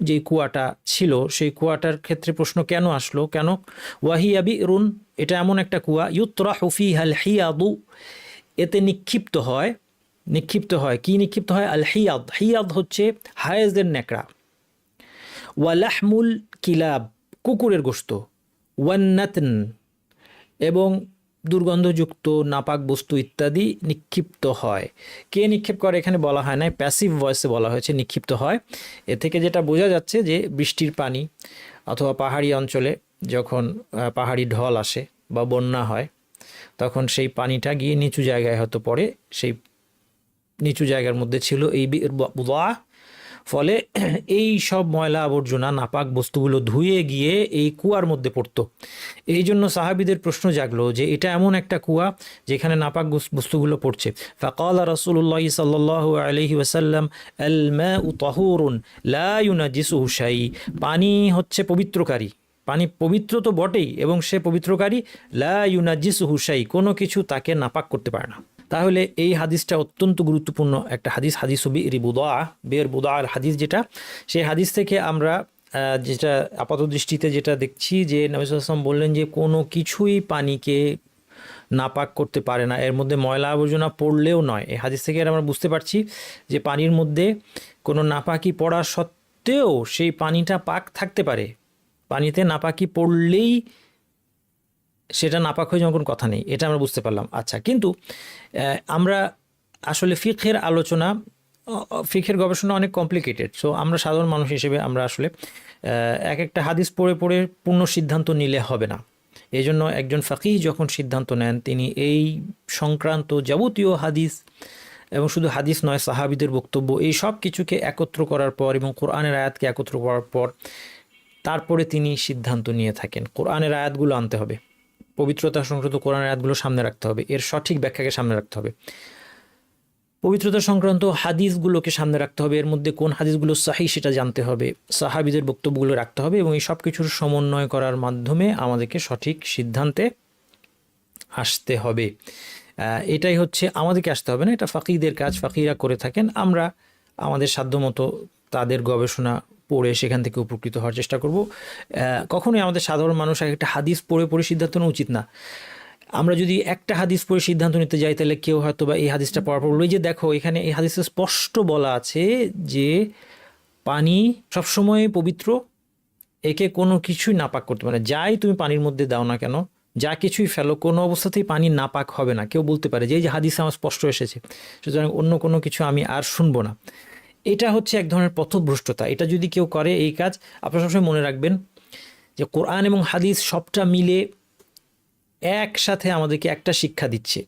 যে কুয়াটা ছিল সেই কুয়াটার ক্ষেত্রে প্রশ্ন কেন আসলো, কেন ওয়াহিয়া বি'রুন, এটা এমন একটা কুয়া, ইউতরাহু ফিহাল হিয়াদু, এতে নিক্ষিপ্ত হয় কি নিক্ষিপ্ত হয়, আল হিয়াদ, হিয়াদ হচ্ছে হায়েজের ন্যাকড়া, ওয়ালাহমুল কিলাব, কুকুরের গোশত, ওয়ান্নাতন, এবং দুর্গন্ধযুক্ত নাপাক বস্তু ইত্যাদি নিক্ষিপ্ত হয়। কে নিক্ষেপ করে এখানে বলা হয় না, প্যাসিভ ভয়েসে বলা হয়েছে নিক্ষিপ্ত হয়। এ থেকে যেটা বোঝা যাচ্ছে যে বৃষ্টির পানি অথবা পাহাড়ি অঞ্চলে যখন পাহাড়ি ঢল আসে বা বন্যা হয়, তখন সেই পানিটা গিয়ে নিচু জায়গায় হয়তো পড়ে, সেই নিচু জায়গার মধ্যে ছিল এই বুদা, ফলে এই সব ময়লা আবর্জনা নাপাক বস্তুগুলো ধুয়ে গিয়ে এই কুয়ার মধ্যে পড়তো। এই জন্য সাহাবীদের প্রশ্ন জাগলো যে এটা এমন একটা কুয়া যেখানে নাপাক বস্তুগুলো পড়ছে। ফাকালা রাসূলুল্লাহ সাল্লাল্লাহু আলাইহি ওয়াসাল্লাম, আল মাউ তাহুরুন লা ইউনাজিসুহু শাই, পানি হচ্ছে পবিত্রকারী, পানি পবিত্র তো বটেই এবং সে পবিত্রকারী, লা ইউনাজিসুহু শাই, কোনো কিছু তাকে নাপাক করতে পারে না। তাহলে এই হাদিসটা অত্যন্ত গুরুত্বপূর্ণ একটা হাদিস, হাদিস বি'রি বুদা, বের বুদার হাদিস যেটা, সেই হাদিস থেকে আমরা যেটা আপাত দৃষ্টিতে যেটা দেখছি যে নবী সাল্লাল্লাহু আলাইহি ওয়াসাল্লাম বললেন যে কোনো কিছুই পানিকে নাপাক করতে পারে না, এর মধ্যে ময়লা আবর্জনা পড়লেও নয়। এই হাদিস থেকে আমরা বুঝতে পারছি যে পানির মধ্যে কোনো নাপাকি পড়া সত্ত্বেও সেই পানিটা পাক থাকতে পারে, পানিতে নাপাকি পড়লেই সেটা নাপাক হয়ে যাওয়ার কোনো কথা নেই, এটা আমরা বুঝতে পারলাম। আচ্ছা, কিন্তু আমরা আসলে ফিকহের আলোচনা, ফিকহের গবেষণা অনেক কমপ্লিকেটেড। সো আমরা সাধারণ মানুষ হিসেবে আমরা আসলে এক একটা হাদিস পড়ে পড়ে পূর্ণ সিদ্ধান্ত নিলে হবে না। এই জন্য একজন ফাকিহ যখন সিদ্ধান্ত নেন, তিনি এই সংক্রান্ত যাবতীয় হাদিস এবং শুধু হাদিস নয়, সাহাবীদের বক্তব্য, এই সব কিছুকে একত্র করার পর এবং কোরআনের আয়াতকে একত্র করার পর তারপরে তিনি সিদ্ধান্ত নিয়ে থাকেন। কোরআনের আয়াতগুলো আনতে হবে, পবিত্রতা সংক্রান্ত কোরআনের আয়াতগুলো সামনে রাখতে হবে, এর সঠিক ব্যাখ্যাকে সামনে রাখতে হবে, পবিত্রতা সংক্রান্ত হাদিসগুলোকে সামনে রাখতে হবে, এর মধ্যে কোন হাদিসগুলো সহিহ সেটা জানতে হবে, সাহাবীদের বক্তব্যগুলো রাখতে হবে এবং এই সব কিছুর সমন্বয় করার মাধ্যমে আমাদেরকে সঠিক সিদ্ধান্তে আসতে হবে। এটাই হচ্ছে, আমাদেরকে আসতে হবে না, এটা ফাকিহদের কাজ, ফাকিহরা করে থাকেন। আমরা আমাদের সাধ্যমতো তাদের গবেষণা পড়ে সেখান থেকে উপকৃত হওয়ার চেষ্টা করব। কখনোই আমাদের সাধারণ মানুষ একটা হাদিস পড়ে পড়ে সিদ্ধান্ত নেওয়া উচিত না। আমরা যদি একটা হাদিস পড়ে সিদ্ধান্ত নিতে যাই, তাহলে কেউ হয়তো বা এই হাদিসটা পড়ার পর বলবে যে দেখো এখানে এই হাদিসে স্পষ্ট বলা আছে যে পানি সবসময় পবিত্র, একে কোনো কিছুই নাপাক করতে পারে না, যাই তুমি পানির মধ্যে দাও না কেন, যা কিছুই ফেলো, কোনো অবস্থাতেই পানি নাপাক হবে না। কেউ বলতে পারে যে এই যে হাদিসে আমার স্পষ্ট এসেছে, সুতরাং অন্য কোনো কিছু আমি আর শুনবো না। এটা হচ্ছে এক ধরনের পথভ্রষ্টতা। এটা যদি কেউ করে এই কাজ, আপনারা সবসময় মনে রাখবেন যে কোরআন এবং হাদিস সবটা মিলে একসাথে আমাদেরকে একটা শিক্ষা দিচ্ছে,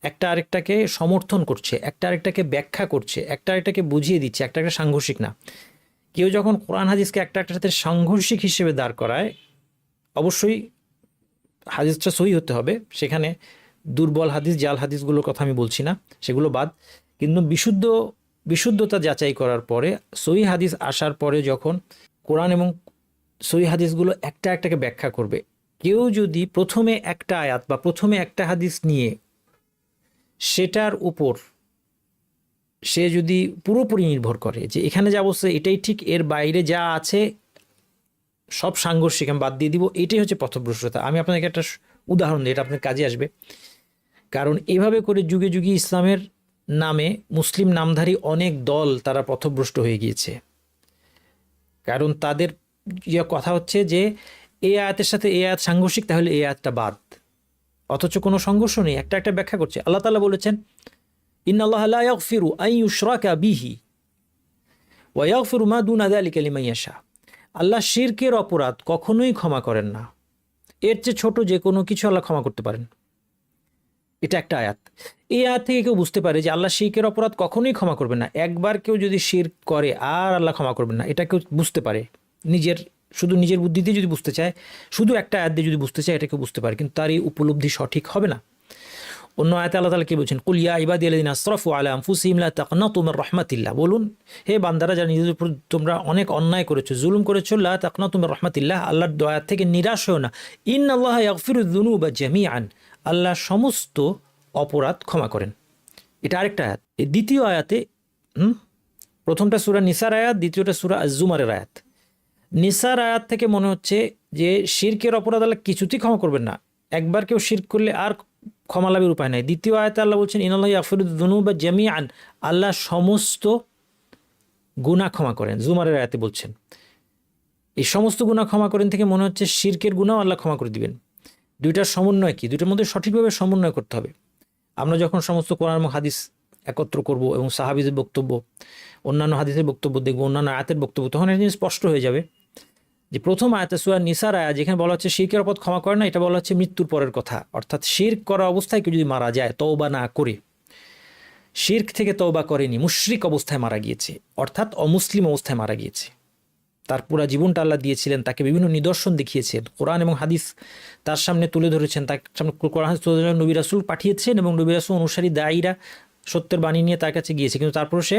একটা আরেকটাকে সমর্থন করছে, একটা আরেকটাকে ব্যাখ্যা করছে, একটা আরেকটাকে বুঝিয়ে দিচ্ছে, একটা একটা সাংঘর্ষিক না। কেউ যখন কোরআন হাদিসকে একটা একটার সাথে সাংঘর্ষিক হিসেবে দাঁড় করায়, অবশ্যই হাদিসটা সহি হতে হবে, সেখানে দুর্বল হাদিস, জাল হাদিসগুলোর কথা আমি বলছি না, সেগুলো বাদ। কিন্তু বিশুদ্ধতা যাচাই করার পরে সহি হাদিস আসার পরে যখন কোরআন এবং সহি হাদিসগুলো একটা একটাকে ব্যাখ্যা করবে, কেউ যদি প্রথমে একটা আয়াত বা প্রথমে একটা হাদিস নিয়ে সেটার উপর সে যদি পুরোপুরি নির্ভর করে যে এখানে যা অবস্থা এটাই ঠিক, এর বাইরে যা আছে সব সাংঘর্ষিক আমি বাদ দিয়ে দিব, এটাই হচ্ছে পথভ্রষ্টতা। আমি আপনাকে একটা উদাহরণ দিই, এটা আপনার কাজে আসবে। কারণ এভাবে করে যুগে যুগে ইসলামের নামে মুসলিম নামধারী অনেক দল তারা পথভ্রষ্ট হয়ে গিয়েছে। কারণ তাদের কথা হচ্ছে যে এই আয়াতের সাথে এই আয়াত সাংঘর্ষিক, তাহলে এই আয়াতটা বাদ, অথচ কোনো সংঘর্ষ নেই, একটা একটা ব্যাখ্যা করছে। আল্লাহ তাআলা বলেছেন, ইন্নাল্লাহ লা ইয়াগফিরু আন ইউশরাকা বিহি ওয়া ইয়াগফিরু মা দুনা যালিকা লিমান ইয়াশা। আল্লাহ শিরকের অপরাধ কখনোই ক্ষমা করেন না, এর চেয়ে ছোট যে কোনো কিছু আল্লাহ ক্ষমা করতে পারেন। এটা একটা আয়াত। এই আয়াত থেকে কেউ বুঝতে পারে যে আল্লাহ শিরকের অপরাধ কখনোই ক্ষমা করবেন না। একবার কেউ যদি শিরক করে আর আল্লাহ ক্ষমা করবেন না, এটা কেউ বুঝতে পারে শুধু নিজের বুদ্ধিতে যদি বুঝতে চায়, শুধু একটা আয়াত দিয়ে যদি বুঝতে চায়, এটা কেউ বুঝতে পারে, কিন্তু তার এই উপলব্ধি সঠিক হবে না। অন্য আয়াতে আল্লাহ তাআলা কি বলছেন, কুল ইয়া ইবাদিয়াল্লাযিনা আসরাফু আলা আনফুসিহিম লা তাকনাতু মির রাহমাতিল্লাহ, বলুন হে বান্দারা যারা নিজেদের উপর তোমরা অনেক অন্যায় করেছো, জুলুম করেছো, লা তাকনাতু মির রাহমাতিল্লাহ, আল্লাহর দয়া থেকে নিরাশ হও না। ইন্নাল্লাহা ইয়াগফিরুয যুনুবা জামিআন, আল্লাহ সমস্ত অপরাধ ক্ষমা করেন। এটা আরেকটা আয়াত। এই দ্বিতীয় আয়াতে প্রথমটা সূরা নিসার আয়াত, দ্বিতীয়টা সূরা আজ-জুমারের আয়াত। নিসার আয়াত থেকে মনে হচ্ছে যে শিরকের অপরাধ আল্লাহ কিছুতেই ক্ষমা করবেন না, একবার কেউ শিরক করলে আর ক্ষমা লাভের উপায় নাই। দ্বিতীয় আয়াতে আল্লাহ বলছেন, ইন্নাল্লাহা ইয়াগফিরুয যুনুবা জামিআন, আল্লাহ সমস্ত গুনাহ ক্ষমা করেন। জুমারের আয়াতে বলছেন এই সমস্ত গুনাহ ক্ষমা করেন থেকে মনে হচ্ছে শিরকের গুনাহও আল্লাহ ক্ষমা করে দিবেন। দুইটার সমন্বয় কি? দুইটার মধ্যে সঠিকভাবে সমন্বয় করতে হবে। আমরা যখন সমস্ত কোরআন এবং হাদিস একত্র করব এবং সাহাবীদের বক্তব্য, অন্যান্য হাদিসের বক্তব্য দেখব, অন্যান্য আয়াতের বক্তব্য, তখন একটা জিনিস স্পষ্ট হয়ে যাবে যে প্রথম আয়াতে সূরা নিসার আয়াত যেখানে বলা হচ্ছে শিরকের অপরাধ ক্ষমা করে না, এটা বলা হচ্ছে মৃত্যুর পরের কথা। অর্থাৎ শিরক করা অবস্থায় কেউ যদি মারা যায়, তওবা না করে, শিরক থেকে তওবা করেনি, মুশরিক অবস্থায় মারা গিয়েছে, অর্থাৎ অমুসলিম অবস্থায় মারা গিয়েছে, তার পুরা জীবনটা আল্লাহ দিয়েছিলেন, তাকে বিভিন্ন নিদর্শন দেখিয়েছেন, কোরআন এবং হাদিস তার সামনে তুলে ধরেছেন, তার সামনে কোরআন হাদিস তুলে ধরে নবী রাসূল পাঠিয়েছেন এবং নবী রাসূল অনুসারী দায়ীরা সত্যের বাণী নিয়ে তার কাছে গিয়েছে, কিন্তু তারপর সে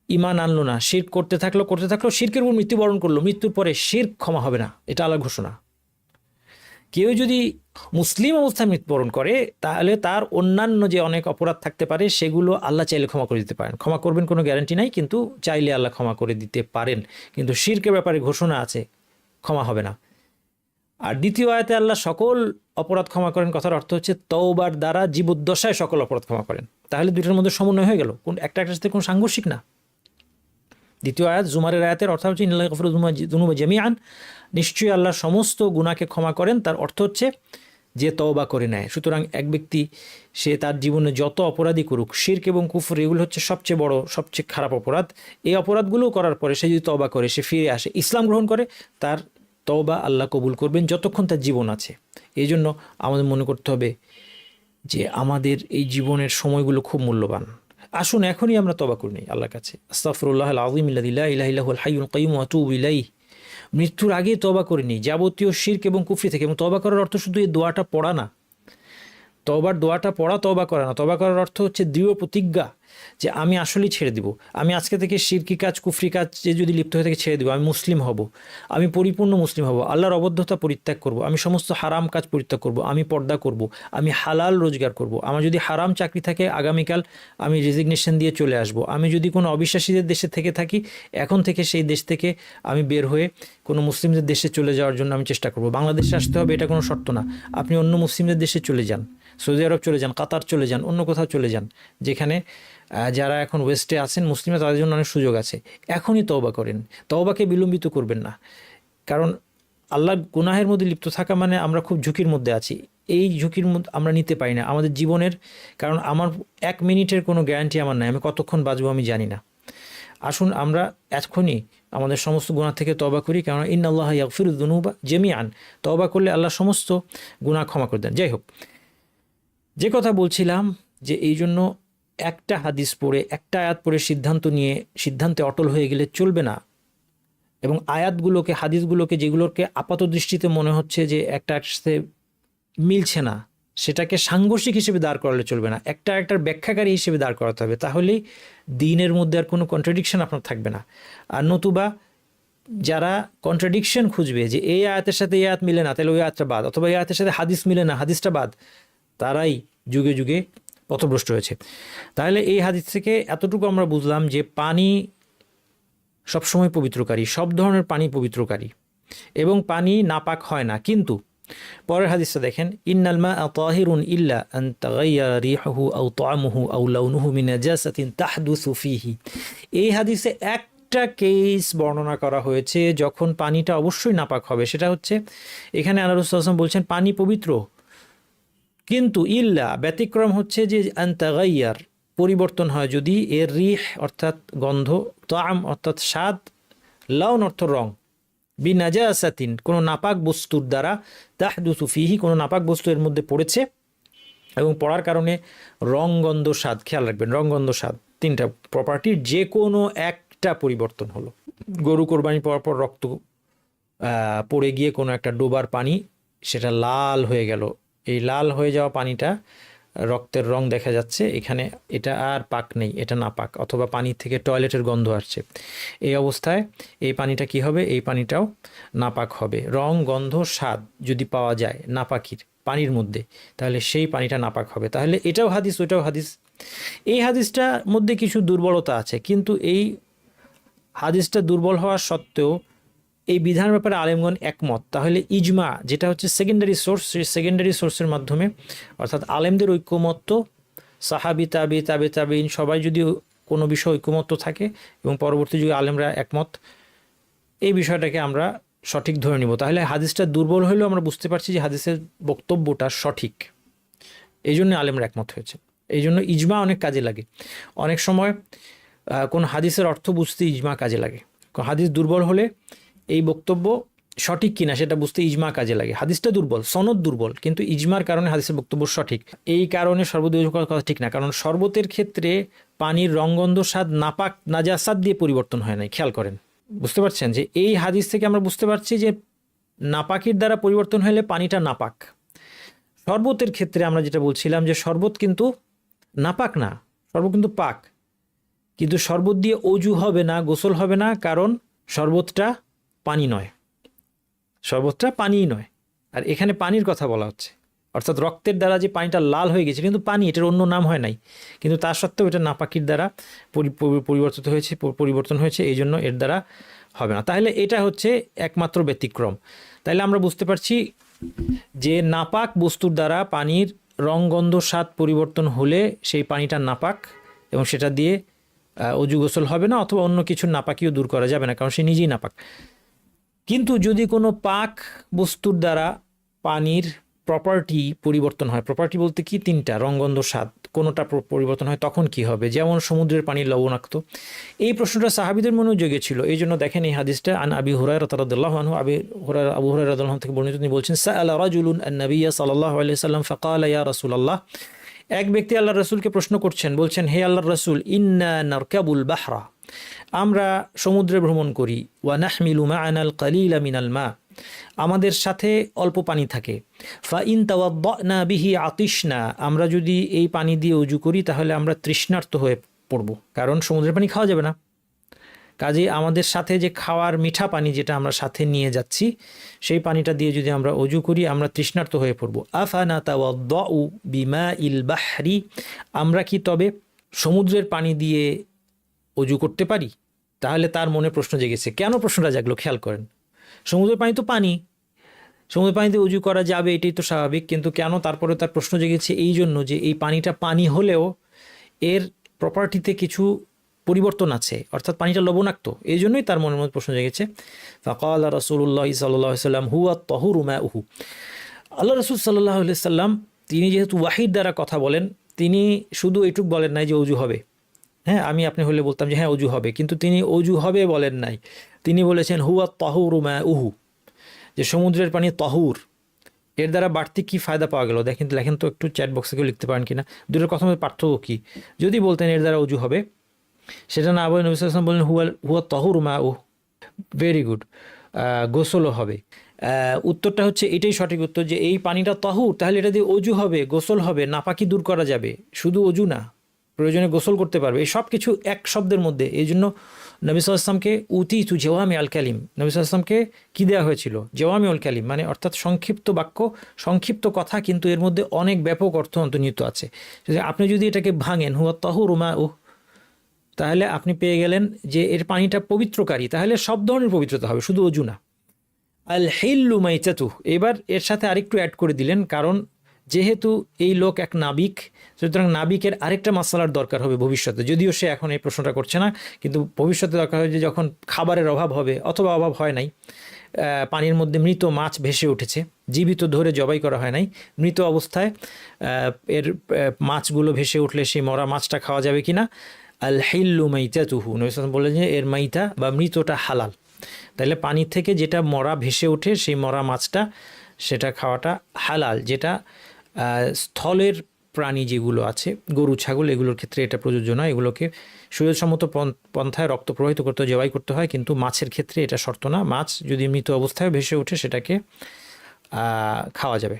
ঈমান আনলো না, শিরক করতে থাকলো, শিরকের উপর মৃত্যুবরণ করলো। মৃত্যুর পরে শিরক ক্ষমা হবে না, এটা আল্লাহর ঘোষণা। কেউ যদি মুসলিম অবস্থায় মৃত্যুবরণ করে, তাহলে তার অন্যান্য যে অনেক অপরাধ থাকতে পারে সেগুলো আল্লাহ চাইলে ক্ষমা করে দিতে পারেন। ক্ষমা করবেন কোনো গ্যারান্টি নাই, কিন্তু চাইলে আল্লাহ ক্ষমা করে দিতে পারেন। কিন্তু শিরকের ব্যাপারে ঘোষণা আছে, ক্ষমা হবে না। আর দ্বিতীয় আয়াতে আল্লাহ সকল অপরাধ ক্ষমা করেন, কথার অর্থ হচ্ছে তওবার দ্বারা জীবদ্দশায় সকল অপরাধ ক্ষমা করেন। তাহলে দুইটার মধ্যে সমন্বয় হয়ে গেল, কোন একটা একটার সাথে কোনো সাংঘর্ষিক না। দ্বিতীয় আয়াত জুমারের আয়াতের অর্থ হচ্ছে ইন্নাল্লাহা ইয়াগফিরু যুনুবা জামিআন, নিশ্চয়ই আল্লাহ সমস্ত গুনাহকে ক্ষমা করেন, তার অর্থ হচ্ছে যে তওবা করে নেয়। সুতরাং এক ব্যক্তি সে তার জীবনে যত অপরাধী করুক, শিরক এবং কুফর এগুলো হচ্ছে সবচেয়ে বড়, সবচেয়ে খারাপ অপরাধ। এই অপরাধগুলো করার পরে সে যদি তওবা করে, সে ফিরে আসে, ইসলাম গ্রহণ করে, তার তওবা আল্লাহ কবুল করবেন যতক্ষণ তার জীবন আছে। এই জন্য আমাদের মনে করতে হবে যে আমাদের এই জীবনের সময়গুলো খুব মূল্যবান। আসুন এখনই আমরা তওবা করে নিই আল্লাহর কাছে। আস্তাগফিরুল্লাহাল আযীম আল্লাযী লা ইলাহা ইল্লা হুয়াল হাইয়ুল কাইয়্যুম ওয়া আতুবু ইলাইহি। মৃত্যুর আগে তওবা করে নিই যাবতীয় শিরক এবং কুফরি থেকে। এবং তওবা করার অর্থ শুধু এই দোয়াটা পড়া না, তওবার দোয়াটা পড়া তওবা করা না। তওবা করার অর্থ হচ্ছে দৃঢ় প্রতিজ্ঞা যে আমি আসলেই ছেড়ে দিব, আমি আজকে থেকে শিরকি কাজ, কুফরি কাজ যদি লিপ্ত হয়ে থেকে ছেড়ে দিব, আমি মুসলিম হব, আমি পরিপূর্ণ মুসলিম হব, আল্লাহর অবদ্ধতা পরিত্যাগ করব, আমি সমস্ত হারাম কাজ পরিত্যাগ করব, আমি পর্দা করব, আমি হালাল রোজগার করব। আমার যদি হারাম চাকরি থাকে আগামীকাল আমি রেজিগনেশন দিয়ে চলে আসব। আমি যদি কোনো অবিশ্বাসীদের দেশে থেকে থাকি, এখন থেকে সেই দেশ থেকে আমি বের হয়ে কোনো মুসলিমদের দেশে চলে যাওয়ার জন্য আমি চেষ্টা করব। বাংলাদেশে আসতে হবে এটা কোনো শর্ত না, আপনি অন্য মুসলিমদের দেশে চলে যান, সৌদি আরব চলে যান, কাতার চলে যান, অন্য কোথাও চলে যান, যেখানে যারা এখন ওয়েস্টে আছেন মুসলিমরা, তাদের জন্য অনেক সুযোগ আছে। এখনই তওবা করেন, তওবাকে বিলম্বিত করবেন না। কারণ আল্লাহর গুনাহের মধ্যে লিপ্ত থাকা মানে আমরা খুব ঝুঁকির মধ্যে আছি। এই ঝুঁকির মধ্যে আমরা নিতে পারি না আমাদের জীবনের, কারণ আমার 1 মিনিটের কোনো গ্যারান্টি আমার নাই, আমি কতক্ষণ বাঁচবো আমি জানি না। আসুন আমরা এখনই আমাদের সমস্ত গুনাহ থেকে তওবা করি, কারণ ইন্নাল্লাহা ইয়াগফিরু যুনুবা জামিআন, তওবা করলে আল্লাহ সমস্ত গুনাহ ক্ষমা করে দেন। যাই হোক, যে কথা বলছিলাম যে এই জন্য একটা হাদিস পড়ে একটা আয়াত পড়ে সিদ্ধান্তে অটল হয়ে গেলে চলবে না, এবং আয়াতগুলোকে হাদিসগুলোকে যেগুলোকে আপাত দৃষ্টিতে মনে হচ্ছে যে একটা সাথে মিলছে না, সেটাকে সাংঘর্ষিক হিসেবে দাঁড় করালে চলবে না, একটার ব্যাখ্যাকারী হিসেবে দাঁড় করাতে হবে। তাহলেই দ্বীনের মধ্যে আর কোনো কন্ট্রাডিকশন আপনার থাকবে না। আর নতুবা যারা কন্ট্রাডিকশন খুঁজবে যে এই আয়াতের সাথে এই আয়াত মিলে না, তাহলে ওই আয়াতটা বাদ, অথবা এই আয়াতের সাথে হাদিস মিলে না, হাদিসটা বাদ, তারাই যুগে যুগে পথভ্রষ্ট হয়েছে। তাহলে এই হাদিস থেকে এতটুকু আমরা বুঝলাম যে পানি সবসময় পবিত্রকারী, সব ধরনের পানি পবিত্রকারী, এবং পানি নাপাক হয় না। কিন্তু পরের হাদিসটা দেখেন, ইন্নাল মা'a তাহিরুন ইল্লা আন তাগায়্যারা রিহুহু আও তা'আমুহু আও লাউনুহু মিন নাজাসাতিন তাহদুসু ফীহি। এই হাদিসে একটা কেস বর্ণনা করা হয়েছে যখন পানিটা অবশ্যই নাপাক হবে, সেটা হচ্ছে এখানে আল্লাহ রাসূল সাল্লাল্লাহু আলাইহি ওয়াসাল্লাম বলছেন পানি পবিত্র, কিন্তু ইল্লা ব্যতিক্রম হচ্ছে যে আন তাগায়্যার পরিবর্তন হয় যদি, এর রিহ অর্থাৎ গন্ধ, তা'আম অর্থাৎ স্বাদ, লাউন অর্থ রং, বিনাজাসাতিন কোনো নাপাক বস্তুর দ্বারা, তাহদুসু ফীহি কোনো নাপাক বস্তু এর মধ্যে পড়েছে এবং পড়ার কারণে রং, গন্ধ, স্বাদ, খেয়াল রাখবেন রং, গন্ধ, স্বাদ তিনটা প্রপার্টির যে কোনো একটা পরিবর্তন হলো। গরু কোরবানি পাওয়ার পর রক্ত পড়ে গিয়ে কোনো একটা ডোবার পানি সেটা লাল হয়ে গেল, এই লাল হয়ে যাওয়া পানিটা রক্তের রং দেখা যাচ্ছে, এখানে এটা আর পাক নেই, এটা নাপাক, অথবা পানি থেকে টয়লেটের গন্ধ আসছে, এই অবস্থায় এই পানিটা কি হবে? এই পানিটাও নাপাক হবে। রং, গন্ধ, স্বাদ যদি পাওয়া যায় নাপাকির পানির মধ্যে, তাহলে সেই পানিটা নাপাক হবে। তাহলে এটাও হাদিস, ওইটাও হাদিস। এই হাদিসটার মধ্যে কিছু দুর্বলতা আছে, কিন্তু এই হাদিসটা দুর্বল হওয়ার সত্ত্বেও এই বিধানের ব্যাপারে আলেমগণ একমত। তাহলে ইজমা যেটা হচ্ছে সেকেন্ডারি সোর্স, সেই সেকেন্ডারি সোর্সের মাধ্যমে অর্থাৎ আলেমদের ঐক্যমত্য, সাহাবি, তাবেঈন সবাই যদি কোনো বিষয় ঐক্যমত্য থাকে এবং পরবর্তী যুগে আলেমরা একমত, এই বিষয়টাকে আমরা সঠিক ধরে নিব। তাহলে হাদিসটা দুর্বল হলেও আমরা বুঝতে পারছি যে হাদিসের বক্তব্যটা সঠিক, এই জন্য আলেমরা একমত হয়েছে। এই জন্য ইজমা অনেক কাজে লাগে। অনেক সময় কোন হাদিসের অর্থ বুঝতে ইজমা কাজে লাগে। হাদিস দুর্বল হলে এই বক্তব্য সঠিক কিনা সেটা বুঝতে ইজমা কাজে লাগে। হাদিসটা দুর্বল, সনদ দুর্বল, কিন্তু ইজমার কারণে হাদিসের বক্তব্য সঠিক। এই কারণে শরবত করার কথা ঠিক না, কারণ শরবতের ক্ষেত্রে পানির রংগন্ধ, স্বাদ নাপাক নাজাসাত দিয়ে পরিবর্তন হয় নাই। খেয়াল করেন, বুঝতে পারছেন যে এই হাদিস থেকে আমরা বুঝতে পারছি যে নাপাকির দ্বারা পরিবর্তন হলে পানিটা নাপাক। শরবতের ক্ষেত্রে আমরা যেটা বলছিলাম যে শরবত কিন্তু নাপাক না, শরবত কিন্তু পাক, কিন্তু শরবত দিয়ে অজু হবে না, গোসল হবে না, কারণ শরবতটা পানি নয়, শরবতটা পানিই নয়। আর এখানে পানির কথা বলা হচ্ছে, অর্থাৎ রক্তের দ্বারা যে পানিটা লাল হয়ে গেছে, কিন্তু পানি, এটার অন্য নাম হয় নাই, কিন্তু তার সত্ত্বেও এটা নাপাকির দ্বারা পরিবর্তন হয়েছে, এই জন্য এর দ্বারা হবে না। তাহলে এটা হচ্ছে একমাত্র ব্যতিক্রম। তাহলে আমরা বুঝতে পারছি যে নাপাক বস্তুর দ্বারা পানির রং, গন্ধ, স্বাদ পরিবর্তন হলে সেই পানিটা নাপাক এবং সেটা দিয়ে অজু গোসল হবে না, অথবা অন্য কিছুর নাপাকিও দূর করা যাবে না, কারণ সে নিজেই নাপাক। কিন্তু যদি কোনো পাক বস্তুর দ্বারা পানির প্রপার্টি পরিবর্তন হয়, প্রপার্টি বলতে কি? তিনটা, রং, গন্ধ, স্বাদ, কোনোটা পরিবর্তন হয়, তখন কি হবে? যেমন সমুদ্রের পানি লবণাক্ত। এই প্রশ্নটা সাহাবীদের মনেও জেগেছিল। এই জন্য দেখেন এই হাদিসটা আন আবি হুরায়রা রাদিয়াল্লাহু আনহু, আবু হুরায়রা রাদিয়াল্লাহু আনহু থেকে বর্ণিত, তিনি বলছেন সাআলা রাজুলুন আন-নবিয়্য সাল্লাল্লাহু আলাইহি ওয়াসাল্লাম ফাকালা ইয়া রাসূলুল্লাহ। এক ব্যক্তি আল্লাহর রাসূলকে প্রশ্ন করছেন, বলছেন হে আল্লাহর রাসূল, ইন্না নারকাবুল বাহরা, আমরা সমুদ্রে ভ্রমণ করি, ওয়া নাহমিলু মা'ানাল কালিলা মিনাল মা, আমাদের সাথে অল্প পানি থাকে, ফা ইন তাওয়াদ্দানা বিহি আতিশনা, আমরা যদি এই পানি দিয়ে ওযু করি তাহলে আমরা তৃষ্ণার্ত হয়ে পড়ব, কারণ সমুদ্রের পানি খাওয়া যাবে না। কাজে আমাদের সাথে যে খাওয়ার মিঠা পানি যেটা আমরা সাথে নিয়ে যাচ্ছি, সেই পানিটা দিয়ে যদি আমরা ওযু করি আমরা তৃষ্ণার্ত হয়ে পড়ব। আফানা তাওয়াদ্দাউ বিমাইল বাহরি, আমরা কি তবে সমুদ্রের পানি দিয়ে ওযু করতে পারি? তাহলে তার মনে প্রশ্ন জেগেছে। কেন প্রশ্নটা জাগলো? খেয়াল করেন, সমুদ্রের পানি তো পানি, সমুদ্রের পানিতে উজু করা যাবে, এটাই তো স্বাভাবিক, কিন্তু কেন তারপরে তার প্রশ্ন জেগেছে? এই জন্য যে এই পানিটা পানি হলেও এর প্রপার্টিতে কিছু পরিবর্তন আছে, অর্থাৎ পানিটা লবণাক্ত, এই জন্যই তার মনের মধ্যে প্রশ্ন জেগেছে। ফাকালা রাসূলুল্লাহ সাল্লাল্লাহু আলাইহি ওয়াসাল্লাম হুয়া তাহুরু মাউহু, আল্লাহ রাসূল সাল্লাল্লাহু আলাইহি ওয়াসাল্লাম তিনি যেহেতু ওয়াহির দ্বারা কথা বলেন, তিনি শুধু এইটুক বলেন নাই যে অজু হবে। হ্যাঁ, আমি আপনি হলে বলতাম যে হ্যাঁ অজু হবে, কিন্তু তিনি অজু হবে বলেন নাই, তিনি বলেছেন হুয়া তাহুরু মাউহু, যে সমুদ্রের পানি তাহুর, এর দ্বারা বাড়তি কি ফায়দা পাওয়া গেল লেখেন তো একটু, চ্যাট বক্সে কেউ লিখতে পারেন কিনা, দুটোর কথা মধ্যে পার্থক্য কী? যদি বলতেন এর দ্বারা অজু হবে, সেটা না বলে নবী সাল্লাল্লাহু আলাইহি ওয়াসাল্লাম বললেন হুয়া তাহুরু মাউ, ভেরি গুড, গোসলও হবে। উত্তরটা হচ্ছে এটাই সঠিক উত্তর, যে এই পানিটা তাহুর, তাহলে এটা দিয়ে অজু হবে, গোসল হবে, নাপাকি দূর করা যাবে, শুধু অজু না, প্রয়োজনে গোসল করতে পারবে, এই সব কিছু এক শব্দের মধ্যে। এই জন্য নবী সাল্লাল্লাহু আলাইহি ওয়াসাল্লামকে উতিতু জাওয়ামি আল কালিম, নবী সাল্লাল্লাহু আলাইহি ওয়াসাল্লামকে কী দেওয়া হয়েছিল? জাওয়ামি আল কালিম, মানে অর্থাৎ সংক্ষিপ্ত বাক্য, সংক্ষিপ্ত কথা, কিন্তু এর মধ্যে অনেক ব্যাপক অর্থ অন্তর্নিহিত আছে। আপনি যদি এটাকে ভাঙেন হুয়া তাহুরু মাউ, তাহলে আপনি পেয়ে গেলেন যে এর পানিটা পবিত্রকারী, তাহলে সব ধরনের পবিত্রতা হবে, শুধু অজু না। আল হিল্লু মাইতাতু, এবার এর সাথে আরেকটু অ্যাড করে দিলেন, কারণ যেহেতু এই লোক এক নাবিক, সুতরাং নাবিকের আরেকটা মাসালার দরকার হবে ভবিষ্যতে, যদিও সে এখন এই প্রশ্নটা করছে না, কিন্তু ভবিষ্যতে দরকার হবে যে যখন খাবারের অভাব হবে, অথবা অভাব হয় নাই, পানির মধ্যে মৃত মাছ ভেসে উঠেছে, জীবিত ধরে জবাই করা হয় নাই, মৃত অবস্থায় এর মাছগুলো ভেসে উঠলে সেই মরা মাছটা খাওয়া যাবে কিনা। আল হিল্লু মাইতাতুহু, নবী সাল্লাল্লাহু আলাইহি ওয়াসাল্লাম বললেন যে এর মাইতা বা মৃতটা হালাল, তাহলে পানি থেকে যেটা মরা ভেসে ওঠে সেই মরা মাছটা, সেটা খাওয়াটা হালাল। যেটা স্থলের প্রাণী যেগুলো আছে, গরু ছাগল, এগুলোর ক্ষেত্রে এটা প্রযোজ্য নয়, এগুলোকে শরীরসম্মত পন্থায় রক্ত প্রবাহিত করতে, জবাই করতে হয়, কিন্তু মাছের ক্ষেত্রে এটা শর্ত না। মাছ যদি মৃত অবস্থায় ভেসে ওঠে সেটাকে খাওয়া যাবে।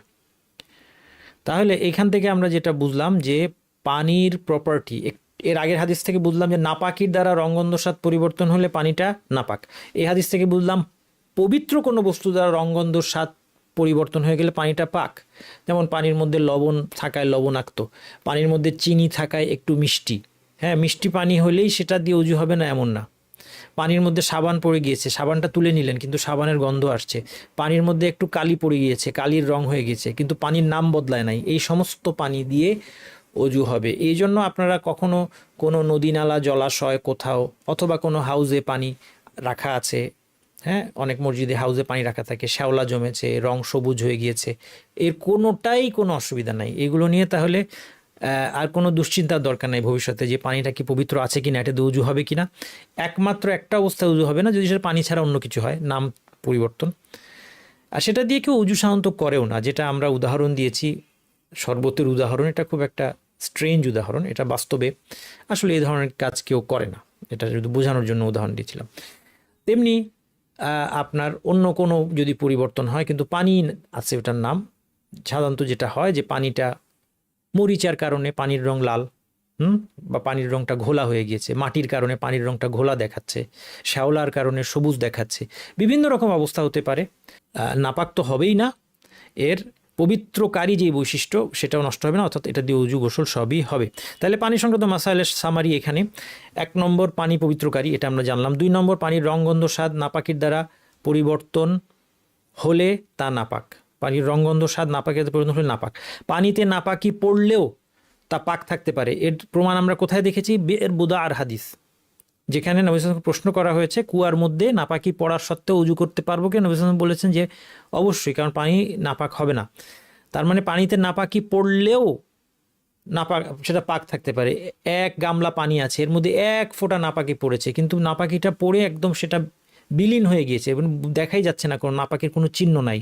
তাহলে এখান থেকে আমরা যেটা বুঝলাম যে পানির প্রপার্টি, এর আগের হাদিস থেকে বুঝলাম যে নাপাকির দ্বারা রঙ্গন্ধ স্বাদ পরিবর্তন হলে পানিটা নাপাক। এই হাদিস থেকে বুঝলাম পবিত্র কোনো বস্তু দ্বারা রঙ্গন্ধ স্বাদ পরিবর্তন হয়ে গেলে পানিটা পাক। যেমন পানির মধ্যে লবণ থাকায় লবণাক্ত, পানির মধ্যে চিনি থাকায় একটু মিষ্টি। হ্যাঁ, মিষ্টি পানি হলেই সেটা দিয়ে অজু হবে না এমন না। পানির মধ্যে সাবান পড়ে গিয়েছে, সাবানটা তুলে নিলেন কিন্তু সাবানের গন্ধ আসছে। পানির মধ্যে একটু কালি পড়ে গিয়েছে, কালির রং হয়ে গেছে, কিন্তু পানির নাম বদলায় নাই। এই সমস্ত পানি দিয়ে অজু হবে। এই জন্য আপনারা কখনো কোনো নদী নালা জলাশয় কোথাও, অথবা কোনো হাউজে পানি রাখা আছে, হ্যাঁ, অনেক মসজিদে হাউজে পানি রাখা থাকে, শ্যাওলা জমেছে, রং সবুজ হয়ে গিয়েছে, এর কোনোটাই কোনো অসুবিধা নাই। এগুলো নিয়ে তাহলে আর কোনো দুশ্চিন্তার দরকার নাই ভবিষ্যতে, যে পানিটা কি পবিত্র আছে কিনা, এটা দিয়ে উজু হবে কিনা। একমাত্র একটা অবস্থায় উজু হবে না, যদি সেটা পানি ছাড়া অন্য কিছু হয়, নাম পরিবর্তন। আর সেটা দিয়ে কেউ উজু সাধারণত করেও না। যেটা আমরা উদাহরণ দিয়েছি, শরবতের উদাহরণ, এটা খুব একটা স্ট্রেঞ্জ উদাহরণ, এটা বাস্তবে আসলে এই ধরনের কাজ কেউ করে না, এটা শুধু বোঝানোর জন্য উদাহরণ দিয়েছিলাম। তেমনি আপনার অন্য কোনো যদি পরিবর্তন হয়, কিন্তু পানি আছে ওটার নাম, সাধারণত যেটা হয় যে পানিটা মরিচার কারণে পানির রং লাল, বা পানির রংটা ঘোলা হয়ে গিয়েছে, মাটির কারণে পানির রংটা ঘোলা দেখাচ্ছে, শ্যাওলার কারণে সবুজ দেখাচ্ছে, বিভিন্ন রকম অবস্থা হতে পারে। নাপাক তো হবেই না, এর পবিত্রকারী যে বৈশিষ্ট্য সেটাও নষ্ট হবে না, অর্থাৎ এটা দিয়ে উজু গোসল সবই হবে। তাহলে পানি সংক্রান্ত মাসাইলের সামারি এখানে: 1 নম্বর, পানি পবিত্রকারী, এটা আমরা জানলাম। 2 নম্বর, পানির রং গন্ধ স্বাদ নাপাকির দ্বারা পরিবর্তন হলে তা নাপাক। পানির রং গন্ধ স্বাদ নাপাকের পরিবর্তন হলে নাপাক। পানিতে নাপাকি পড়লেও তা পাক থাকতে পারে। এর প্রমাণ আমরা কোথায় দেখেছি? বের বুদা আর হাদিস, যেখানে নবী সাল্লাল্লাহু আলাইহি ওয়াসাল্লাম প্রশ্ন করা হয়েছে কুয়ার মধ্যে নাপাকি পড়ার সত্ত্বেও উজু করতে পারবো কি? নবী সাল্লাল্লাহু আলাইহি ওয়াসাল্লাম বলেছেন যে অবশ্যই, কারণ পানি নাপাক হবে না। তার মানে পানিতে নাপাকি পড়লেও নাপাক, সেটা পাক থাকতে পারে। 1 গামলা পানি আছে, এর মধ্যে 1 ফোঁটা নাপাকি পড়েছে, কিন্তু নাপাকিটা পড়ে একদম সেটা বিলীন হয়ে গিয়েছে এবং দেখাই যাচ্ছে না, কোনো নাপাকির কোনো চিহ্ন নাই,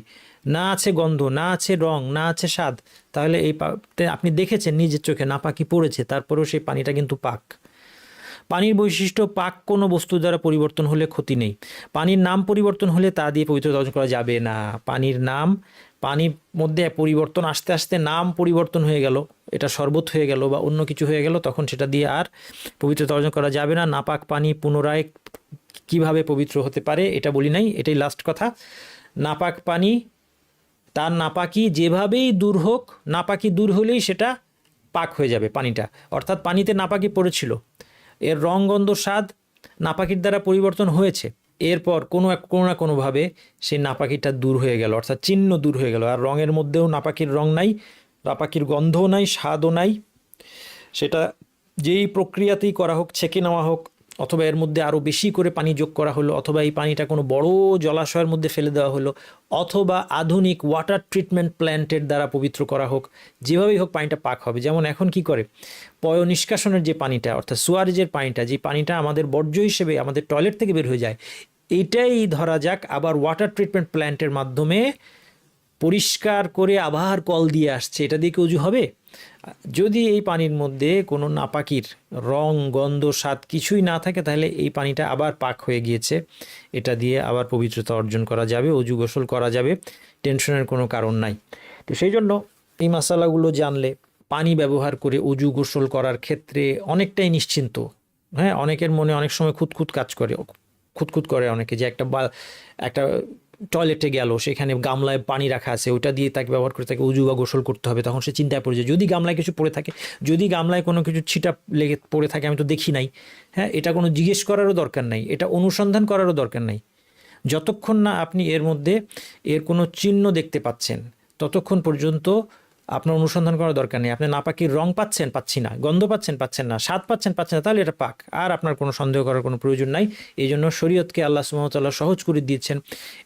না আছে গন্ধ, না আছে রং, না আছে স্বাদ। তাহলে এই আপনি দেখেছেন নিজের চোখে নাপাকি পড়েছে, তারপরেও সেই পানিটা কিন্তু পাক। পানির বৈশিষ্ট্য: পাক কোনো বস্তু দ্বারা পরিবর্তন হলে ক্ষতি নেই। পানির নাম পরিবর্তন হলে তা দিয়ে পবিত্রতা অর্জন করা যাবে না। পানির নাম, পানির মধ্যে পরিবর্তন আস্তে আস্তে নাম পরিবর্তন হয়ে গেল, এটা শরবত হয়ে গেল বা অন্য কিছু হয়ে গেল, তখন সেটা দিয়ে আর পবিত্রতা অর্জন করা যাবে না। নাপাক পানি পুনরায় কিভাবে পবিত্র হতে পারে এটা বলি নাই, এটাই লাস্ট কথা। নাপাক পানি তার নাপাকি যেভাবেই দূর হোক, নাপাকি দূর হলেই সেটা পাক হয়ে যাবে পানিটা। অর্থাৎ পানিতে নাপাকি পড়েছিল, এর রং গন্ধ স্বাদ নাপাকির দ্বারা পরিবর্তন হয়েছে, এরপর কোনো না কোনোভাবে সেই নাপাকিটা দূর হয়ে গেল, অর্থাৎ চিহ্ন দূর হয়ে গেল। আর রঙের মধ্যেও নাপাকির রং নাই, নাপাকির গন্ধও নাই, স্বাদও নাই। সেটা যেই প্রক্রিয়াতেই করা হোক, ছেঁকে নেওয়া হোক, অথবা এর মধ্যে আরও বেশি করে পানি যোগ করা হলো, অথবা এই পানিটা কোনো বড় জলাশয়ের মধ্যে ফেলে দেওয়া হলো, অথবা আধুনিক ওয়াটার ট্রিটমেন্ট প্ল্যান্টের দ্বারা পবিত্র করা হোক, যেভাবেই হোক পানিটা পাক হবে। যেমন এখন কি করে, পয় নিষ্কাশনের যে পানিটা, অর্থাৎ সুয়ারেজের পানিটা, যে পানিটা আমাদের বর্জ্য হিসেবে আমাদের টয়লেট থেকে বের হয়ে যায়, এইটাই ধরা যাক আবার ওয়াটার ট্রিটমেন্ট প্ল্যান্টের মাধ্যমে পরিষ্কার করে আবার কল দিয়ে আসছে, এটা দিয়ে কি অজু হবে? যদি এই পানির মধ্যে কোনো নাপাকির রং, গন্ধ, স্বাদ কিছুই না থাকে, তাহলে এই পানিটা আবার পাক হয়ে গিয়েছে, এটা দিয়ে আবার পবিত্রতা অর্জন করা যাবে, অজু গোসল করা যাবে, টেনশনের কোনো কারণ নাই। তো সেই জন্য এই মশালাগুলো জানলে পানি ব্যবহার করে অজু গোসল করার ক্ষেত্রে অনেকটাই নিশ্চিন্ত। হ্যাঁ, অনেকের মনে অনেক সময় খুঁতখুত করে অনেকে, যে একটা টয়লেটে গেল, সেখানে গামলায় পানি রাখা আছে, ওটা দিয়ে তাকে ব্যবহার করে তাকে উজু বা গোসল করতে হবে। তখন সে চিন্তায় পড়ে যায়, যদি গামলায় কিছু পড়ে থাকে, যদি গামলায় কোনো কিছু ছিটা লেগে পড়ে থাকে, আমি তো দেখি নাই। হ্যাঁ, এটা কোনো জিজ্ঞেস করারও দরকার নাই, এটা অনুসন্ধান করারও দরকার নাই। যতক্ষণ না আপনি এর কোনো চিহ্ন দেখতে পাচ্ছেন, ততক্ষণ পর্যন্ত আপনার অনুসন্ধান করার দরকার নেই। আপনি নাপাকির রং পাচ্ছি না, গন্ধ পাচ্ছেন না, স্বাদ পাচ্ছেন না, তাহলে এটা পাক, আর আপনার কোনো সন্দেহ করার কোনো প্রয়োজন নাই। এই জন্য শরীয়তকে আল্লাহ সুবহানাহু ওয়া তাআলা সহজ করে দিয়েছেন।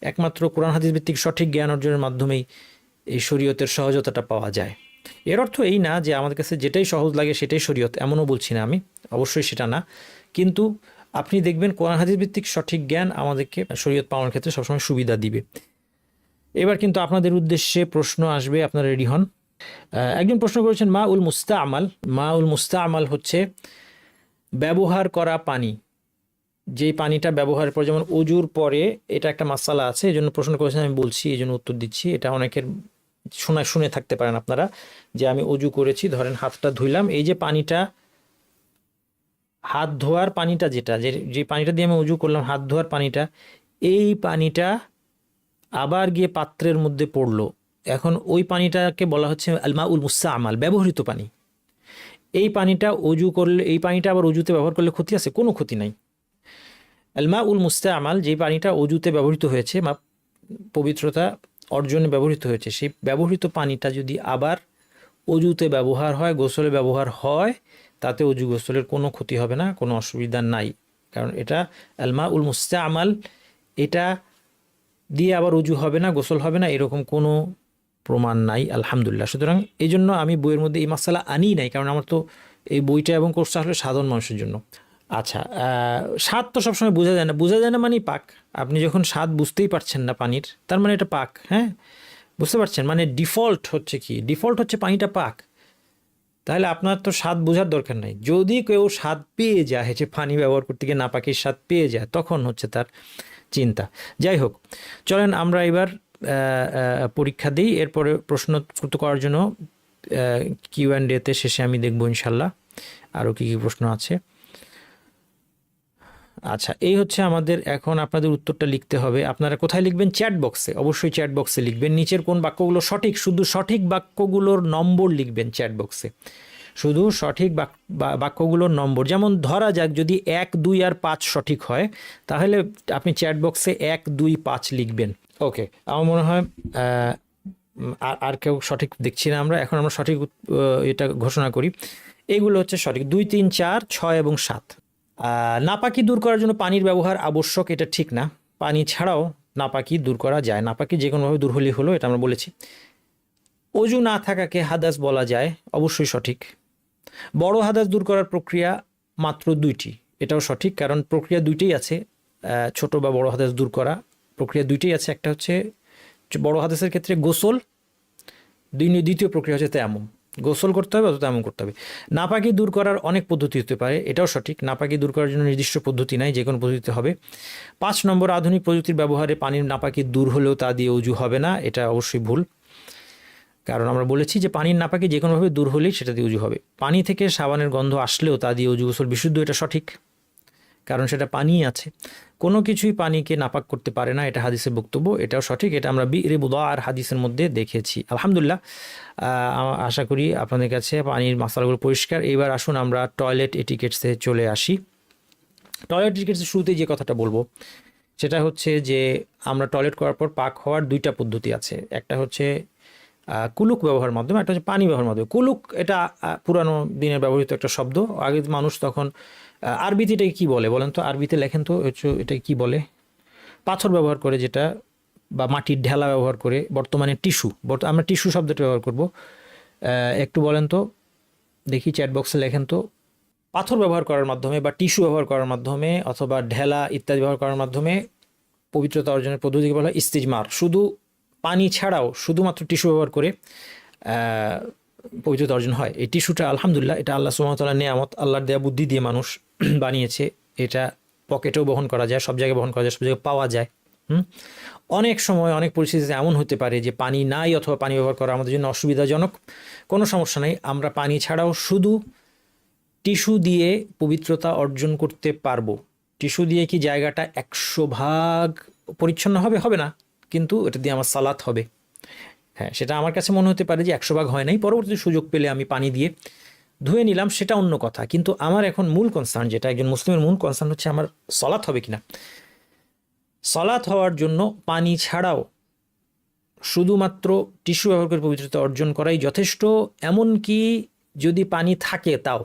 একমাত্র কোরআন হাদিস ভিত্তিক সঠিক জ্ঞান অর্জনের মাধ্যমেই এই শরীয়তের সহজতাটা পাওয়া যায়। এর অর্থ এই না যে আমাদের কাছে যেটাই সহজ লাগে সেটাই শরীয়ত, এমনও বলছি না আমি, অবশ্যই সেটা না। কিন্তু আপনি দেখবেন কোরআন হাদিস ভিত্তিক সঠিক জ্ঞান আমাদেরকে শরীয়ত পাওয়ার ক্ষেত্রে সবসময় সুবিধা দিবে। এবার কিন্তু আপনাদের উদ্দেশ্যে প্রশ্ন আসবে, আপনারা রেডি হন। একজন প্রশ্ন করেছেন মা উল মুস্তামাল হচ্ছে ব্যবহার করা পানি, যেই পানিটা ব্যবহারের পর, যেমন অজুর পরে, এটা একটা মাসালা আছে, এই জন্য প্রশ্ন করেছেন, আমি বলছি, এই জন্য উত্তর দিচ্ছি। এটা অনেকের শুনে থাকতে পারেন আপনারা, যে আমি অজু করেছি, ধরেন হাতটা ধুইলাম, এই যে পানিটা, হাত ধোয়ার পানিটা, যে পানিটা দিয়ে আমি অজু করলাম, হাত ধোয়ার পানিটা, এই পানিটা আবার গিয়ে পাত্রের মধ্যে পড়লো। এখন ওই পানিটাকে বলা হচ্ছে আল মাউল মুস্তামাল, ব্যবহৃত পানি। এই পানিটা অজু করলে, এই পানিটা আবার অজুতে ব্যবহার করলে ক্ষতি আছে? কোনো ক্ষতি নাই। আল মাউল মুস্তামাল, যে পানিটা অজুতে ব্যবহৃত হয়েছে, পবিত্রতা অর্জনে ব্যবহৃত হয়েছে, সেই ব্যবহৃত পানিটা যদি আবার অজুতে ব্যবহার হয়, গোসলে ব্যবহার হয়, তাতে অজু গোসলের কোনো ক্ষতি হবে না, কোনো অসুবিধা নাই। কারণ এটা আল মাউল মুস্তামাল, এটা দিয়ে আবার অজু হবে না, গোসল হবে না, এরকম কোনো প্রমাণ নাই, আলহামদুলিল্লাহ। সুতরাং এই জন্য আমি বইয়ের মধ্যে এই মাসালা আনি নাই, কারণ আমার তো এই বইটা এবং কোর্সটা আসলে সাধারণ মানুষের জন্য। আচ্ছা, স্বাদ তো সবসময় বোঝা যায় না মানেই পাক। আপনি যখন স্বাদ বুঝতেই পারছেন না পানির, তার মানে এটা পাক। হ্যাঁ, বুঝতে পারছেন? মানে ডিফল্ট হচ্ছে পানিটা পাক। তাহলে আপনার তো স্বাদ বোঝার দরকার নাই। যদি কেউ স্বাদ পেয়ে যায়, যে পানি ব্যবহার করতে গিয়ে নাপাকির স্বাদ পেয়ে যায়, তখন হচ্ছে তার চিন্তা। যাই হোক, চলেন আমরা এবার পরীক্ষা দিই, এরপরে প্রশ্ন করার জন্য Q&A-তে শেষে আমি দেখব ইনশাল্লাহ আরও কী কী প্রশ্ন আছে। আচ্ছা, এই হচ্ছে আমাদের, এখন আপনাদের উত্তরটা লিখতে হবে। আপনারা কোথায় লিখবেন? চ্যাট বক্সে, অবশ্যই চ্যাট বক্সে লিখবেন। নিচের কোন বাক্যগুলো সঠিক, শুধু সঠিক বাক্যগুলোর নম্বর লিখবেন চ্যাট বক্সে, শুধু সঠিক বাক্যগুলোর নম্বর। যেমন ধরা যাক যদি 1, 2 আর 5 সঠিক হয়, তাহলে আপনি চ্যাট বক্সে 1, 2, 5 লিখবেন। ওকে, আমার মনে হয় আর কেউ সঠিক দেখছি না আমরা। এখন আমরা সঠিক এটা ঘোষণা করি। এইগুলো হচ্ছে সঠিক: 2, 3, 4, 6 এবং 7। নাপাকি দূর করার জন্য পানির ব্যবহার আবশ্যক, এটা ঠিক না। পানি ছাড়াও নাপাকি দূর করা যায়, নাপাকি যে কোনোভাবে দূর হলেই হলো, এটা আমরা বলেছি। অজু না থাকাকে হাদাস বলা যায়, অবশ্যই সঠিক। বড় হাদাস দূর করার প্রক্রিয়া মাত্র 2টি, এটাও সঠিক, কারণ প্রক্রিয়া 2টিই আছে। ছোট বা বড় হাদাস দূর করা প্রক্রিয়া 2টিই আছে। একটা হচ্ছে বড় হাদাসের ক্ষেত্রে গোসল, দ্বিতীয় প্রক্রিয়া হচ্ছে তায়াম্মুম। গোসল করতে হবে অথবা তায়াম্মুম করতে হবে। নাপাকি দূর করার অনেক পদ্ধতি হতে পারে, এটাও সঠিক। নাপাকি দূর করার জন্য নির্দিষ্ট পদ্ধতি নাই, যে কোনো পদ্ধতিতে হবে। 5 নম্বর, আধুনিক প্রযুক্তির ব্যবহারে পানির নাপাকি দূর হলেও তা দিয়ে অজু হবে না, এটা অবশ্যই ভুল। কারণ আমরা বলেছি যে পানির নাপাকি যে কোনোভাবে দূর হলেই সেটা দিয়ে অজু হবে। পানি থেকে সাবানের গন্ধ আসলেও তা দিয়ে অজু গোসল বিশুদ্ধ, এটা সঠিক, কারণ সেটা পানিই আছে। কোনো কিছুই পানিকে নাপাক করতে পারে না, এটা হাদিসের বক্তব্য, এটাও সঠিক। এটা আমরা বি'রে বুদার হাদিসের মধ্যে দেখেছি। আলহামদুলিল্লাহ, আশা করি আপনাদের কাছে পানির মশালাগুলো পরিষ্কার। এবার আসুন আমরা টয়লেট এটিকেটসে চলে আসি। টয়লেট এটিকেটসের শুরুতে যে কথাটা বলবো সেটা হচ্ছে যে আমরা টয়লেট করার পর পাক হওয়ার 2টা পদ্ধতি আছে। একটা হচ্ছে কুলুক ব্যবহারের মাধ্যমে, একটা হচ্ছে পানি ব্যবহারের মাধ্যমে। কুলুক এটা পুরানো দিনের ব্যবহৃত একটা শব্দ। আগে মানুষ তখন, আরবিতে এটাকে কী বলে বলেন তো? আরবিতে লেখেন তো, এটাকে কী বলে? পাথর ব্যবহার করে যেটা, বা মাটির ঢেলা ব্যবহার করে। বর্তমানে টিস্যু, আমরা টিস্যু শব্দটা ব্যবহার করব। একটু বলেন তো দেখি, চ্যাট বক্সে লেখেন তো। পাথর ব্যবহার করার মাধ্যমে বা টিস্যু ব্যবহার করার মাধ্যমে অথবা ঢেলা ইত্যাদি ব্যবহার করার মাধ্যমে পবিত্রতা অর্জনের পদ্ধতিকে বলা হয় ইস্তিজমার। শুধু পানি ছাড়াও শুধুমাত্র টিস্যু ব্যবহার করে পবিত্রতা অর্জন হয়। এই টিস্যুটা আলহামদুলিল্লাহ এটা আল্লাহ সুবহানাহু ওয়া তাআলার নেয়ামত, আল্লাহর দেয়া বুদ্ধি দিয়ে মানুষ বানিয়েছে। এটা পকেটেও বহন করা যায়, সব জায়গায় বহন করা যায়, সব জায়গায় পাওয়া যায়। অনেক সময় অনেক পরিস্থিতিতে এমন হতে পারে যে পানি নাই অথবা পানি ব্যবহার করা আমাদের জন্য অসুবিধাজনক, কোনো সমস্যা নেই, আমরা পানি ছাড়াও শুধু টিস্যু দিয়ে পবিত্রতা অর্জন করতে পারবো। টিস্যু দিয়ে কি জায়গাটা 100% পরিচ্ছন্ন হবে? হবে না, কিন্তু এটা দিয়ে আমার সালাত হবে। হ্যাঁ, সেটা আমার কাছে মনে হতে পারে যে 100% হয় নাই, পরবর্তী সুযোগ পেলে আমি পানি দিয়ে ধুয়ে নিলাম, সেটা অন্য কথা। কিন্তু আমার এখন মূল কনসার্ন, যেটা একজন মুসলিমের মূল কনসার্ন, হচ্ছে আমার সালাত হবে কিনা। সালাত হওয়ার জন্য পানি ছাড়াও শুধুমাত্র টিস্যু ব্যবহার করে পবিত্রতা অর্জন করাই যথেষ্ট। এমনকি যদি পানি থাকে, তাও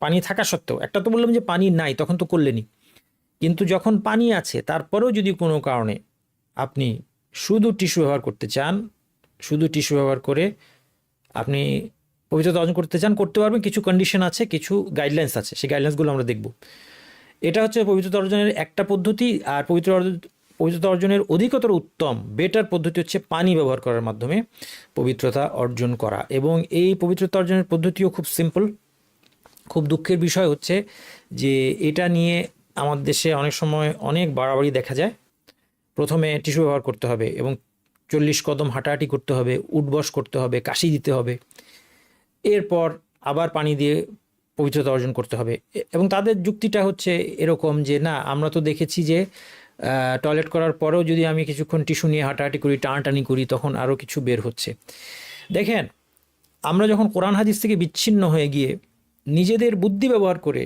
পানি থাকা সত্ত্বেও, একটা তো বললাম যে পানি নাই, তখন তো করলেনি, কিন্তু যখন পানি আছে তারপরেও যদি কোনো কারণে আপনি শুধু টিস্যু ব্যবহার করতে চান, শুধু টিস্যু ব্যবহার করে আপনি পবিত্রতা অর্জন করতে চান, করতে পারবেন। কিছু কন্ডিশন আছে, কিছু গাইডলাইন্স আছে, সেই গাইডলাইন্সগুলো আমরা দেখব। এটা হচ্ছে পবিত্রতা অর্জনের একটা পদ্ধতি। আর পবিত্রতা অর্জনের অধিকতর উত্তম বেটার পদ্ধতি হচ্ছে পানি ব্যবহার করার মাধ্যমে পবিত্রতা অর্জন করা। এবং এই পবিত্রতা অর্জনের পদ্ধতিও খুব সিম্পল। খুব দুঃখের বিষয় হচ্ছে যে এটা নিয়ে আমাদের দেশে অনেক সময় অনেক বাড়াবাড়ি দেখা যায়। প্রথমে টিস্যু ব্যবহার করতে হবে এবং 40 কদম হাঁটাহাঁটি করতে হবে, উঠবস করতে হবে, কাশি দিতে হবে, এরপর আবার পানি দিয়ে পবিত্রতা অর্জন করতে হবে। এবং তাদের যুক্তিটা হচ্ছে এরকম যে না, আমরা তো দেখেছি যে টয়লেট করার পরেও যদি আমি কিছুক্ষণ টিস্যু নিয়ে হাঁটাহাঁটি করি, টানাটানি করি, তখন আরও কিছু বের হচ্ছে। দেখেন, আমরা যখন কোরআন হাদিস থেকে বিচ্ছিন্ন হয়ে গিয়ে নিজেদের বুদ্ধি ব্যবহার করে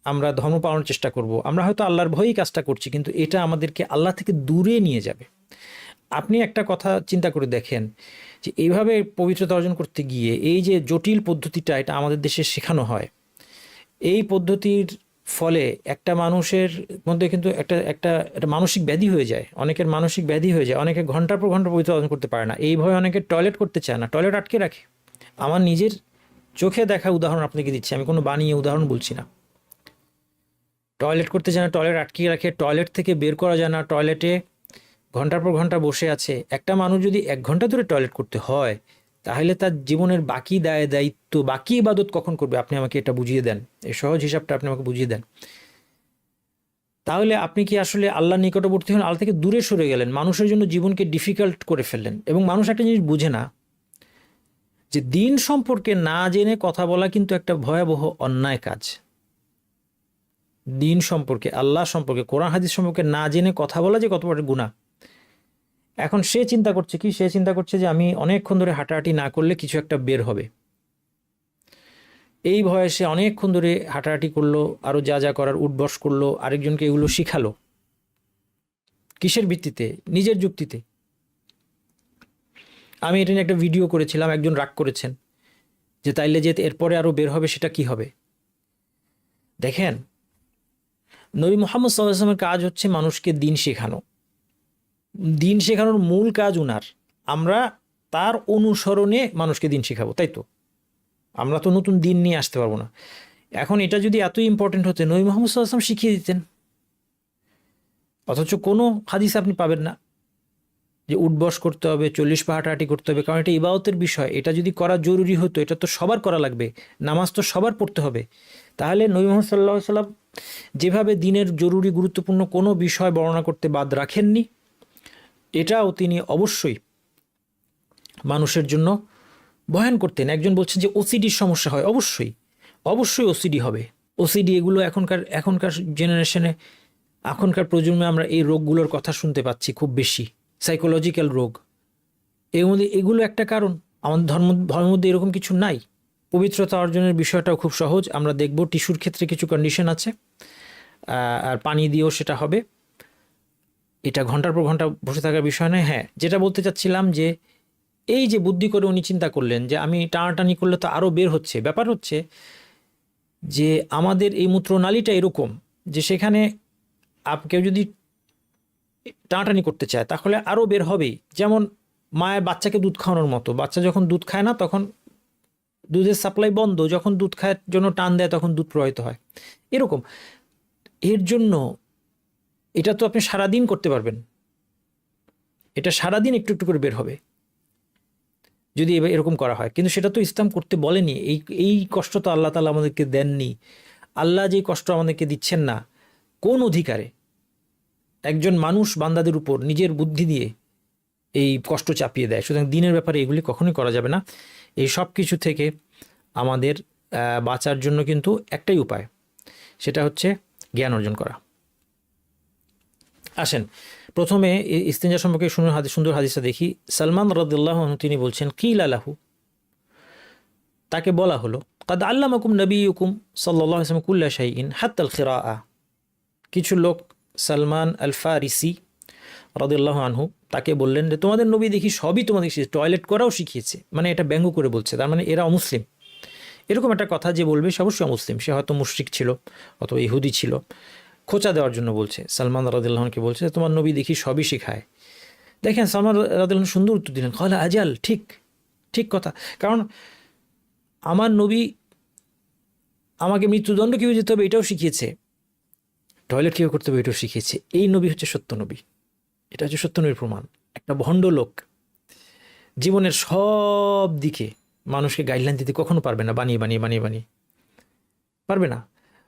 আমরা ধর্ম পালনের চেষ্টা করব, আমরা হয়তো আল্লাহর ভয়েই কাজটা করছি, কিন্তু এটা আমাদেরকে আল্লাহ থেকে দূরে নিয়ে যাবে। আপনি একটা কথা চিন্তা করে দেখেন যে এইভাবে পবিত্রতা অর্জন করতে গিয়ে এই যে জটিল পদ্ধতিটা, এটা আমাদের দেশে শেখানো হয়। এই পদ্ধতির ফলে একটা মানুষের মধ্যে কিন্তু একটা মানসিক ব্যাধি হয়ে যায়, অনেকের মানসিক ব্যাধি হয়ে যায়, অনেকে ঘন্টার পর ঘন্টা পবিত্রতা অর্জন করতে পারে না। এই ভয়ে অনেকে টয়লেট করতে চায় না, টয়লেট আটকে রাখে। আমার নিজের চোখে দেখা উদাহরণ আপনাকে দিচ্ছি, আমি কোনো বানিয়ে উদাহরণ বলছি না। টয়লেট করতে চায় না, টয়লেট আটকে রাখে, টয়লেট থেকে বের করা যায় না, টয়লেটে ঘন্টার পর ঘন্টা বসে আছে। একটা মানুষ যদি 1 ঘন্টা ধরে টয়লেট করতে হয়, তাহলে তার জীবনের বাকি দায় দায়িত্ব, বাকি ইবাদত কখন করবে? আপনি আমাকে এটা বুঝিয়ে দেন, এই সহজ হিসাবটা আপনি আমাকে বুঝিয়ে দেন। তাহলে আপনি কি আসলে আল্লাহর নিকটবর্তী হন, আল্লাহ থেকে দূরে সরে গেলেন, মানুষের জন্য জীবনকে ডিফিকাল্ট করে ফেললেন। এবং মানুষ একটা জিনিস বুঝে না, যে দিন সম্পর্কে না জেনে কথা বলা কিন্তু একটা ভয়াবহ অন্যায় কাজ। দিন সম্পর্কে, আল্লাহ সম্পর্কে, কোরআন হাদিস সম্পর্কে না জেনে কথা বলা যে কত বড় গুনাহ। এখন সে চিন্তা করছে কি? সে চিন্তা করছে যে আমি অনেকক্ষণ ধরে হাঁটাহাঁটি না করলে কিছু একটা বের হবে। এই ভয়ে সে অনেকক্ষণ ধরে হাঁটাহাঁটি করলো, আরও যা যা করার উঠবস করলো, আরেকজনকে এগুলো শিখালো। কিসের ভিত্তিতে? নিজের যুক্তিতে। আমি এটা নিয়ে একটা ভিডিও করেছিলাম, একজন রাগ করেছেন যে তাইলে যে এরপরে আরও বের হবে, সেটা কি হবে? দেখেন, নবী মুহাম্মদ সাল্লাল্লাহু আলাইহি ওয়াসাল্লামের কাজ হচ্ছে মানুষকে দিন শেখানো। দিন শেখানোর মূল কাজ উনার, আমরা তার অনুসরণে মানুষকে দিন শেখাবো, তাই তো? আমরা তো নতুন দিন নিয়ে আসতে পারবো না। এখন এটা যদি এতই ইম্পর্টেন্ট হতে, নবী মুহাম্মদ সাল্লাল্লাহু আলাইহি ওয়াসাল্লাম শিখিয়ে দিতেন। অথচ কোনো হাদিস আপনি পাবেন না যে উঠবস করতে হবে, 40 পা হাঁটাহাঁটি করতে হবে, কারণ এটা ইবাদতের বিষয়। এটা যদি করা জরুরি হতো, এটা তো সবার করা লাগবে, নামাজ তো সবার পড়তে হবে। তাহলে নবী মুহাম্মদ সাল্লাল্লাহু আলাইহি ওয়াসাল্লাম যেভাবে দিনের জরুরি গুরুত্বপূর্ণ কোনো বিষয় বর্ণনা করতে বাদ রাখেননি, এটাও তিনি অবশ্যই মানুষের জন্য বয়ান করতেন। একজন বলছেন যে ওসিডির সমস্যা হয়, অবশ্যই অবশ্যই ওসিডি হবে। ওসিডি এগুলো এখনকার জেনারেশনে, এখনকার প্রজন্মে আমরা এই রোগগুলোর কথা শুনতে পাচ্ছি খুব বেশি, সাইকোলজিক্যাল রোগ। এর মধ্যে এগুলো একটা কারণ। আমাদের ধর্মের মধ্যে এরকম কিছু নাই। পবিত্রতা অর্জনের বিষয়টাও খুব সহজ, আমরা দেখব। টিস্যুর ক্ষেত্রে কিছু কন্ডিশন আছে, আর পানি দিয়েও সেটা হবে। এটা ঘন্টার পর ঘন্টা বসে থাকার বিষয় নয়। হ্যাঁ, যেটা বলতে চাচ্ছিলাম যে এই যে বুদ্ধি করে উনি চিন্তা করলেন যে আমি টানাটানি করলে তো আরও বের হচ্ছে। ব্যাপার হচ্ছে যে আমাদের এই মূত্রনালীটা এরকম যে সেখানে কেউ যদি টানাটানি করতে চায় তাহলে আরও বের হবেই। যেমন মায়ের বাচ্চাকে দুধ খাওয়ানোর মতো, বাচ্চা যখন দুধ খায় না তখন দুধের সাপ্লাই বন্ধ, যখন দুধ খাওয়ার জন্য টান দেয় তখন দুধ প্রবাহিত হয়। এরকম এর জন্য এটা তো আপনি সারাদিন করতে পারবেন, এটা সারাদিন একটু একটু করে বের হবে যদি এরকম করা হয়। কিন্তু সেটা তো ইসলাম করতে বলেনি। এই কষ্ট তো আল্লাহ তাআলা আমাদেরকে দেননি। আল্লাহ যে কষ্ট আমাদেরকে দিচ্ছেন না, কোন অধিকারে একজন মানুষ বান্দাদের উপর নিজের বুদ্ধি দিয়ে এই কষ্ট চাপিয়ে দেয়? সুতরাং দিনের ব্যাপারে এগুলি কখনোই করা যাবে না। এই সব কিছু থেকে আমাদের বাঁচার জন্য কিন্তু একটাই উপায়, সেটা হচ্ছে জ্ঞান অর্জন করা। আসেন প্রথমে ইস্তিনজা সম্পর্কে সুন্দর হাদিসটা দেখি। সালমান রাদিয়াল্লাহু আনহু তিনি বলছেন, কিলা লাহু, তাকে বলা হলো, কাদ আল্লামাকুম নবিয়ুকুম সাল্লাল্লাহু আলাইহি ওয়াসাল্লাম কুল্লা শাইইন হাত্তাল খিরাআ। কিছু লোক সালমান আল ফারিসি রাদিয়াল্লাহু আনহু তাকে বললেন যে তোমাদের নবী দেখি সবই তোমাদের শিখিয়েছে, টয়লেট করাও শিখিয়েছে। মানে এটা ব্যঙ্গ করে বলছে, তার মানে এরা অমুসলিম। এরকম একটা কথা যে বলবে সে অবশ্যই অমুসলিম, সে হয়তো মুশরিক ছিল অথবা ইহুদি ছিল। খোঁচা দেওয়ার জন্য বলছে, সালমান রাদিয়াল্লাহু আনহুকে বলছে তোমার নবী দেখি সবই শেখায়। দেখেন সালমান রাদিয়াল্লাহু আনহু সুন্দর উত্তর দিলেন, ক্বালা আজাল, ঠিক ঠিক কথা। কারণ আমার নবী আমাকে মৃত্যুদণ্ড কীভাবে যেতে হবে এটাও শিখিয়েছে, টয়লেট কীভাবে করতে হবে এটাও শিখিয়েছে। এই নবী হচ্ছে সত্য নবী, এটা হচ্ছে সত্য নবীর প্রমাণ। একটা ভণ্ড লোক জীবনের সব দিকে মানুষকে গাইডলাইন দিতে কখনো পারবে না, বানিয়ে বানিয়ে বানিয়ে বানিয়ে পারবে না।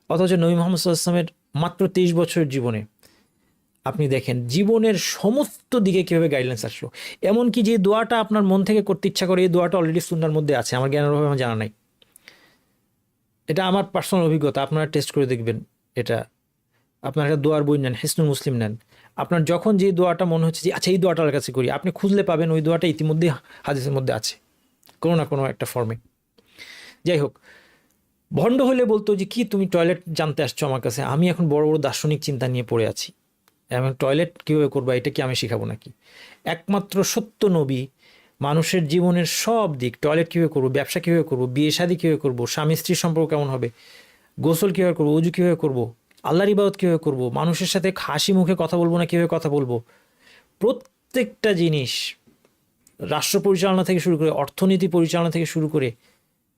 অথচ নবী মুহাম্মদ সাল্লাল্লাহু আলাইহি ওয়াসাল্লামের মাত্র 23 বছরের জীবনে আপনি দেখেন জীবনের সমস্ত দিকে কীভাবে গাইডলাইন্স আসলো। এমনকি যে দোয়াটা আপনার মন থেকে করতে ইচ্ছা করে, এই দোয়াটা অলরেডি সুন্নাহর মধ্যে আছে, আমার জ্ঞানের অভাবে আমার জানা নাই। এটা আমার পার্সোনাল অভিজ্ঞতা, আপনারা টেস্ট করে দেখবেন। এটা আপনার একটা দোয়ার বই নেন, হিসনুল মুসলিম নেন, আপনার যখন যে দোয়াটা মনে হচ্ছে যে আচ্ছা এই দোয়াটার কাছে করি, আপনি খুঁজলে পাবেন ওই দোয়াটা ইতিমধ্যে হাদিসের মধ্যে আছে কোনো না কোনো একটা ফর্মে। যাই হোক, ভণ্ড হলে বলতো যে কি তুমি টয়লেট জানতে আসছো আমার কাছে, আমি এখন বড় বড় দার্শনিক চিন্তা নিয়ে পড়ে আছি, এবং টয়লেট কীভাবে করবা এটা কি আমি শেখাবো নাকি? একমাত্র সত্য নবী মানুষের জীবনের সব দিক, টয়লেট কীভাবে করবো, ব্যবসা কীভাবে করবো, বিয়ে শাদী কীভাবে করবো, স্বামী স্ত্রীর সম্পর্ক কেমন হবে, গোসল কীভাবে করবো, উজু কীভাবে করবো, আল্লাহর ইবাদত কীভাবে করবো, মানুষের সাথে হাসি মুখে কথা বলবো না কীভাবে কথা বলবো, প্রত্যেকটা জিনিস, রাষ্ট্র পরিচালনা থেকে শুরু করে অর্থনীতি পরিচালনা থেকে শুরু করে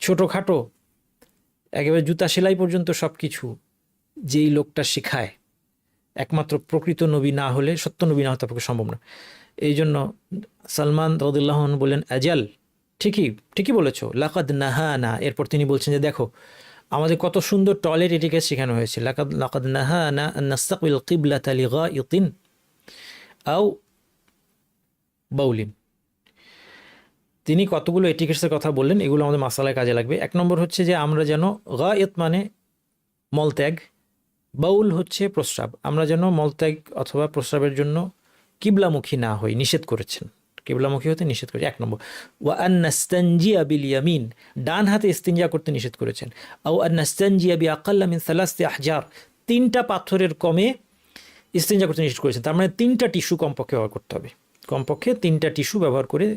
ছোটোখাটো একেবারে জুতা সেলাই পর্যন্ত সব কিছু যেই লোকটা শেখায়, একমাত্র প্রকৃত নবী না হলে, সত্য নবী না হলে তার পক্ষে সম্ভব না। এই জন্য সালমান রাদিয়াল্লাহু আনহু বলেন আজাল, ঠিকই ঠিকই বলেছো, লাকাদ নাহানা। এরপর তিনি বলছেন যে দেখো আমাদের কত সুন্দর টয়লেট এটিকে শেখানো হয়েছে, লাকাদ নাহানা আন নাস্তাকবিল কিবলাতা লিগাইতিন আও বাউলিন। তিনি কতগুলো এটিকেটসের কথা বললেন, এগুলো আমাদের মাসালায় কাজে লাগবে। এক নম্বর হচ্ছে যে আমরা যেন, গায়েত মানে মলত্যাগ, বাউল হচ্ছে প্রস্রাব, আমরা যেন মলত্যাগ অথবা প্রস্রাবের জন্য কিবলামুখী না হই, নিষেধ করেছেন, কিবলামুখী হতে নিষেধ করেছেন। এক নম্বর। ওয়া আন নাস্তানজিয়া বিল ইয়ামিন, ডান হাতে ইস্তিনজা করতে নিষেধ করেছেন। আও আন নাস্তানজিয়া বি আকাল্লা মিন সালাসতি আহজার, 3টা পাথরের কমে ইস্তিনজা করতে নিষেধ করেছেন। তার মানে 3টা টিস্যু কমপক্ষে ব্যবহার করতে হবে, কমপক্ষে 3টা টিস্যু ব্যবহার করে,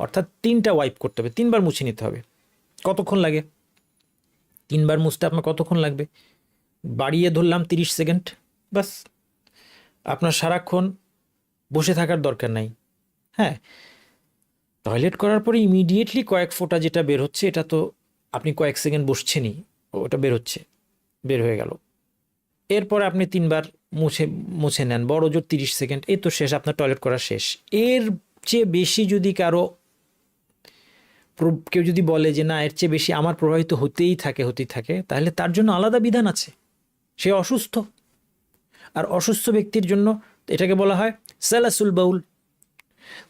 অর্থাৎ 3টা ওয়াইপ করতে হবে, 3বার মুছে নিতে হবে। কতক্ষণ লাগে 3বার মুছতে? আপনার কতক্ষণ লাগবে? বাড়িয়ে ধরলাম 30 সেকেন্ড, বাস। আপনার সারাক্ষণ বসে থাকার দরকার নাই। হ্যাঁ, টয়লেট করার পরে ইমিডিয়েটলি কয়েক ফোঁটা যেটা বের হচ্ছে, এটা তো আপনি কয়েক সেকেন্ড বসছেনই, ওটা বের হচ্ছে, বের হয়ে গেল। এরপরে আপনি 3বার মুছে নেন, বড় জোর 30 সেকেন্ড, এই তো শেষ, আপনার টয়লেট করা শেষ। এর চেয়ে বেশি যদি কেউ যদি বলে যে না এর চেয়ে বেশি আমার প্রবাহিত হতেই থাকে, তাহলে তার জন্য আলাদা বিধান আছে, সে অসুস্থ। আর অসুস্থ ব্যক্তির জন্য এটাকে বলা হয় সালাসুল বাউল,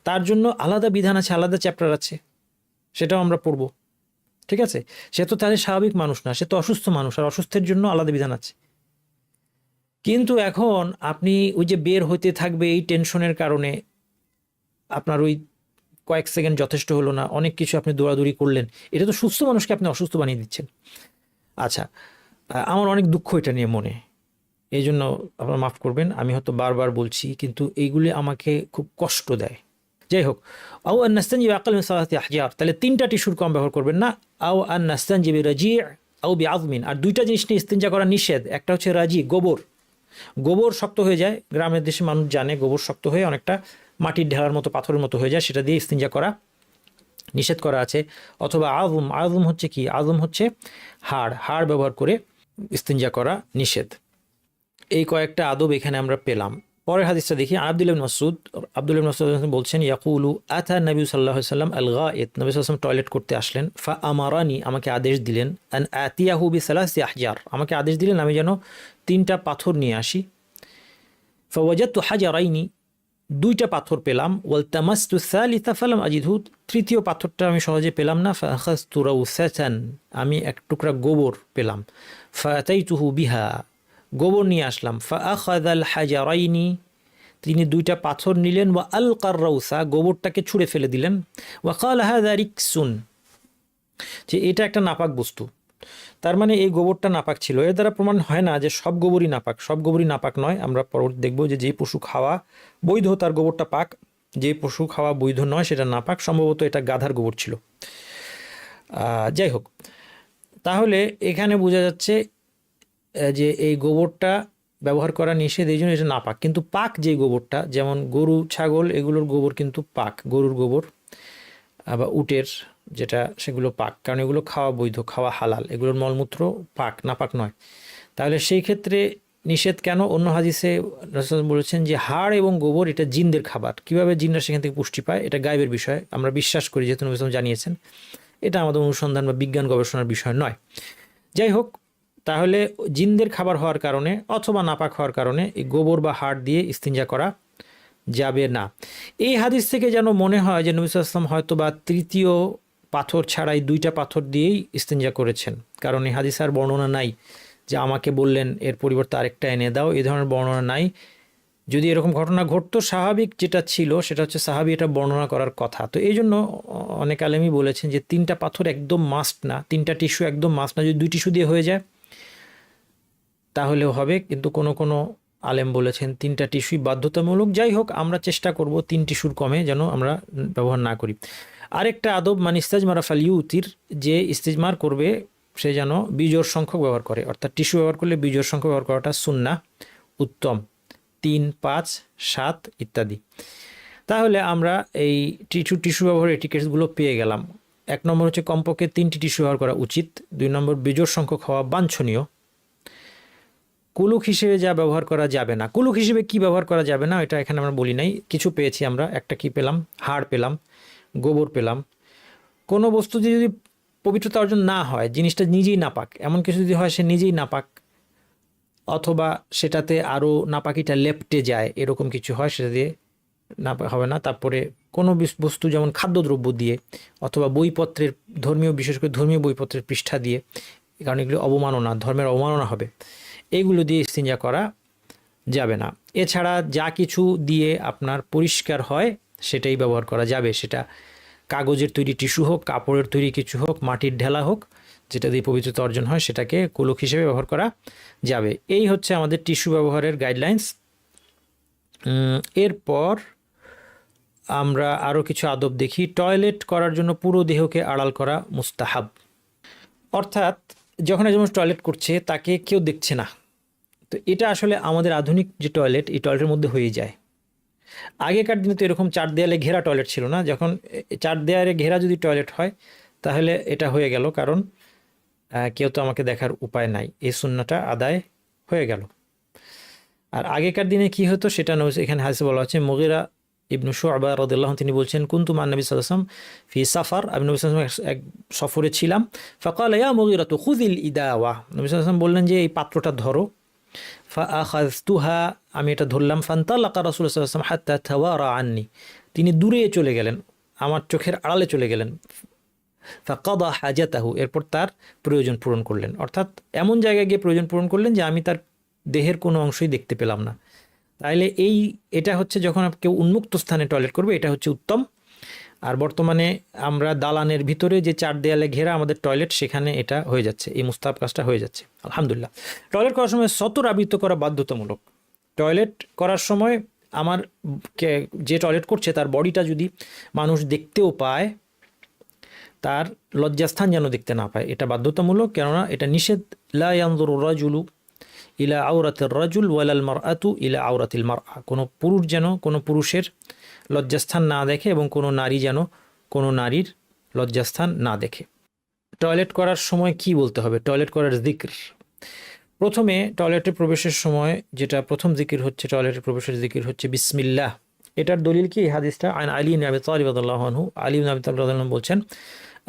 তার জন্য আলাদা বিধান আছে, আলাদা চ্যাপ্টার আছে, সেটাও আমরা পড়ব। ঠিক আছে, সে তো তাহলে স্বাভাবিক মানুষ না, সে তো অসুস্থ মানুষ, আর অসুস্থের জন্য আলাদা বিধান আছে। কিন্তু এখন আপনি ওই যে বের হতে থাকবে এই টেনশনের কারণে আপনার ওই কয়েক সেকেন্ড যথেষ্ট হলো না, অনেক কিছু আপনি দৌড়াদৌড়ি করলেন, এটা তো সুস্থ মানুষকে আপনি অসুস্থ বানিয়ে দিচ্ছেন। আচ্ছা, আমার অনেক দুঃখ এটা নিয়ে মনে, এই জন্য আপনারা মাফ করবেন, আমি হয়তো বারবার বলছি, কিন্তু এইগুলি আমাকে খুব কষ্ট দেয়। যাই হোক, আও আন নাস্তানজি বিআকাল মিন সালাসতি আহজার, তাহলে 3টা টিস্যুর কম ব্যবহার করবেন না। আও আন নাস্তানজি বিরাজি' আও বিআযমিন, আর 2টা জিনিস নিয়ে ইস্তিনজা করা নিষেধ। একটা হচ্ছে রাজি, গোবর শক্ত হয়ে যায়, গ্রামের দেশে মানুষ জানে গোবর শক্ত হয়ে অনেকটা মাটির ঢেলার মতো, পাথরের মতো হয়ে যায়, সেটা দিয়ে ইস্তিনজা করা নিষেধ করা আছে। অথবা আযম হচ্ছে কি? আযম হচ্ছে হাড় ব্যবহার করে ইস্তিনজা করা নিষেধ। এই কয়েকটা আদব এখানে আমরা পেলাম। পরের হাদিসটা দেখি। আব্দুল্লাহ ইবনে মাসউদ, আব্দুল্লাহ ইবনে মাসউদ বলছেন, ইয়াকুলু আতা নবী সাল্লাল্লাহু আলাইহি ওয়াসাল্লাম আল গায়েত, নবী সাল্লাল্লাহু আলাইহি ওয়াসাল্লাম টয়লেট করতে আসলেন, ফা আমারানি, আমাকে আদেশ দিলেন, আন আতিয়াহু বিসালাসি আহজার, আমাকে আদেশ দিলেন আমি যেন 3টা পাথর নিয়ে আসি। ফাওয়াজাদতু হাজারাইনি, 2টা পাথর পেলাম, ওয়ালতামাসতু সালিসা ফালাম আজিদহু, 3য় পাথরটা আমি সহজে পেলাম না, ফাআখাযতু রাউসাতান, আমি এক টুকরা গোবর পেলাম, ফাআতাইতুহু বিহা, গোবর নিয়ে আসলাম, ফাআখাযাল হাজারাইনি, তিনি 2টা পাথর নিলেন, ওয়া আলকার রাউসা, গোবরটাকে ছুঁড়ে ফেলে দিলেন, ওয়া ক্বালা হাযা রিকসুন, যে এটা একটা নাপাক বস্তু। তার মানে এই গোবরটা নাপাক ছিল। এর দ্বারা প্রমাণ হয় না যে সব গোবরই নাপাক, সব গোবরই নাপাক নয়। আমরা পরবর্তী দেখব যে যে পশু খাওয়া বৈধ তার গোবরটা পাক, যে পশু খাওয়া বৈধ নয় সেটা নাপাক। সম্ভবত এটা গাধার গোবর ছিল। যাই হোক, তাহলে এখানে বোঝা যাচ্ছে যে এই গোবরটা ব্যবহার করা নিষেধ, এই জন্য এটা নাপাক। কিন্তু পাক যে গোবরটা, যেমন গরু ছাগল এগুলোর গোবর কিন্তু পাক, গরুর গোবর বা উটের যেটা, সেগুলো পাক, কারণ এগুলো খাওয়া বৈধ, খাওয়া হালাল, এগুলোর মলমূত্র পাক, নাপাক নয়। তাহলে সেই ক্ষেত্রে নিষেধ কেন? অন্য হাদিসে রাসূল বলেছেন যে হাড় এবং গোবর এটা জিনদের খাবার। কিভাবে জিনরা সেখান থেকে পুষ্টি পায় এটা গায়েবের বিষয়, আমরা বিশ্বাস করি, যেহেতু নবী সাল্লাল্লাহু আলাইহি ওয়াসাল্লাম জানিয়েছেন, এটা আমাদের অনুসন্ধান বা বিজ্ঞান গবেষণার বিষয় নয়। যাই হোক, তাহলে জিনদের খাবার হওয়ার কারণে অথবা নাপাক হওয়ার কারণে এই গোবর বা হাড় দিয়ে ইস্তিনজা করা যাবে না। এই হাদিস থেকে যেন মনে হয় যে নবী সাল্লাল্লাহু আলাইহি ওয়াসাল্লাম হয়তো বা 3য় পাথর ছাড়াই 2টা পাথর দিয়েই ইস্তিনজা করেছেন, কারণ এই হাদিস আর বর্ণনা নাই যে আমাকে বললেন এর পরিবর্তে আরেকটা এনে দাও, এই ধরনের বর্ণনা নাই। যদি এরকম ঘটনা ঘটতো, স্বাভাবিক যেটা ছিল সেটা হচ্ছে সাহাবী এটা বর্ণনা করার কথা। তো এই জন্য অনেক আলেমই বলেছেন যে 3টা পাথর একদম মাস্ট না, 3টা টিস্যু একদম মাস্ট না। যদি 2 টিস্যু দিয়ে হয়ে যায় তাহলেও হবে, কিন্তু কোনো আলেম বলেছেন 3টা টিস্যুই বাধ্যতামূলক। যাই হোক, আমরা চেষ্টা করব 3 টিস্যুর কমে যেন আমরা ব্যবহার না করি। আরেকটা আদব, মানে ইস্তেজমার ফালিউতির, যে ইস্তেজমার করবে সে যেন বিজোড় সংখ্যক ব্যবহার করে, অর্থাৎ টিস্যু ব্যবহার করলে বিজোড় সংখ্যক ব্যবহার করাটা সুন্নাহ, উত্তম, 3, 5, 7 ইত্যাদি। তাহলে আমরা এই টিস্যু ব্যবহারের এটিকেটসগুলো পেয়ে গেলাম। 1 নম্বর হচ্ছে কমপক্ষে 3টি টিস্যু ব্যবহার করা উচিত। 2 নম্বর বিজোড় সংখ্যক হওয়া বাঞ্ছনীয়। কুলুক হিসেবে যা ব্যবহার করা যাবে না, কুলুক হিসেবে কি ব্যবহার করা যাবে না এটা এখানে আমরা বলি নাই। কিছু পেয়েছি আমরা, একটা কি পেলাম, হাড় পেলাম, গোবর পেলাম। কোনো বস্তু যদি পবিত্রতা অর্জন না হয়, জিনিসটা নিজেই নাপাক, এমন কিছু যদি হয় সে নিজেই নাপাক, অথবা সেটাতে আরও নাপাকিটা লেপটে যায়, এরকম কিছু হয়, সেটা দিয়ে নাপাক হবে না। তারপরে কোনো বস্তু যেমন খাদ্যদ্রব্য দিয়ে অথবা বইপত্রের, বিশেষ করে ধর্মীয় বইপত্রের পৃষ্ঠা দিয়ে, কারণ এগুলো অবমাননা, ধর্মের অবমাননা হবে, এইগুলো দিয়ে ইস্তিনজা করা যাবে না। এছাড়া যা কিছু দিয়ে আপনার পরিষ্কার হয় সেটাই ব্যবহার করা যাবে, সেটা কাগজের তৈরি টিস্যু হোক, কাপড়ের তৈরি কিছু হোক, মাটির ঢেলা হোক, যেটা দিয়ে পবিত্রতা অর্জন হয় সেটাকে কুলুক হিসেবে ব্যবহার করা যাবে। এই হচ্ছে আমাদের টিস্যু ব্যবহারের গাইডলাইন্স। এরপর আমরা আরও কিছু আদব দেখি। টয়লেট করার জন্য পুরো দেহকে আড়াল করা মুস্তাহাব, অর্থাৎ যখন একজন টয়লেট করছে তাকে কেউ দেখছে না। তো এটা আসলে আমাদের আধুনিক যে টয়লেট, এই টয়লেটের মধ্যে হয়ে যায়। আগেকার দিনে তো এরকম 4 দেয়ালে ঘেরা টয়লেট ছিল না। যখন 4 দেয়ালে ঘেরা যদি টয়লেট হয় তাহলে এটা হয়ে গেল, কারণ কেউ তো আমাকে দেখার উপায় নাই, এই সুন্নাহটা আদায় হয়ে গেল। আর আগেকার দিনে কি হতো সেটা এখানে হাদিসে বলা হচ্ছে। মুগীরা ইবনু শুআবা রাদিয়াল্লাহু আনহু তিনি বলছেন, কুনতু মা নবী সাল্লাল্লাহু আলাইহি ওয়াসাল্লাম ফি সাফার, আমি নবী সাল্লাল্লাহু আলাইহি ওয়াসাল্লাম এক সফরে ছিলাম। ফাকালা ইয়া মুগীরা খুযিল ইদাওয়া, নবী সাল্লাল্লাহু আলাইহি ওয়াসাল্লাম বললেন যে এই পাত্রটা ধরো। ফাআখাযতুহা, আমি এটা ধরলাম। ফান্তালাকা রাসূলুল্লাহ সাল্লাল্লাহু আলাইহি ওয়াসাল্লাম হাত্তা তাওয়ারা আন্নি, তিনি দূরে চলে গেলেন, আমার চোখের আড়ালে চলে গেলেন। ফাকাদা হাজাতাহু, এরপর তার প্রয়োজন পূরণ করলেন, অর্থাৎ এমন জায়গায় গিয়ে প্রয়োজন পূরণ করলেন যে আমি তার দেহের কোনো অংশই দেখতে পেলাম না। তাইলে এটা হচ্ছে যখন কেউ উন্মুক্ত স্থানে টয়লেট করবে, এটা হচ্ছে উত্তম। আর বর্তমানে আমরা দালানের ভিতরে যে 4 দেয়ালে ঘেরা আমাদের টয়লেট, সেখানে এটা হয়ে যাচ্ছে, এই মুস্তাহাব কাজটা হয়ে যাচ্ছে, আলহামদুলিল্লাহ। টয়লেট করার সময় সতর আবৃত করা বাধ্যতামূলক। টয়লেট করার সময় আমার যে টয়লেট করছে তার বডিটা যদি মানুষ দেখতেও পায়, তার লজ্জাস্থান যেন দেখতে না পায়, এটা বাধ্যতামূলক। কেননা এটা নিষেধ, লা ইয়ানজুরু রাজুলু ইলা আওরাতির রাজুল ওয়ালাল মারআতু ইলা আওরাতিল মারআ, কোনো পুরুষ যেন কোনো পুরুষের লজ্জাস্থান না দেখে এবং কোনো নারী যেন কোনো নারীর লজ্জাস্থান না দেখে। টয়লেট করার সময় কি বলতে হবে? টয়লেট করার যিকর, প্রথমে টয়লেটে প্রবেশের সময় যেটা প্রথম জিকির হচ্ছে, টয়লেটে প্রবেশের জিকির হচ্ছে বিসমিল্লাহ। এটার দলিল কি? এই হাদিসটা আন আলী ইবনে আবি তালিব রাদিয়াল্লাহু আনহু, আলী ইবনে আবি তালিব রাদিয়াল্লাহু আনহু বলছেন,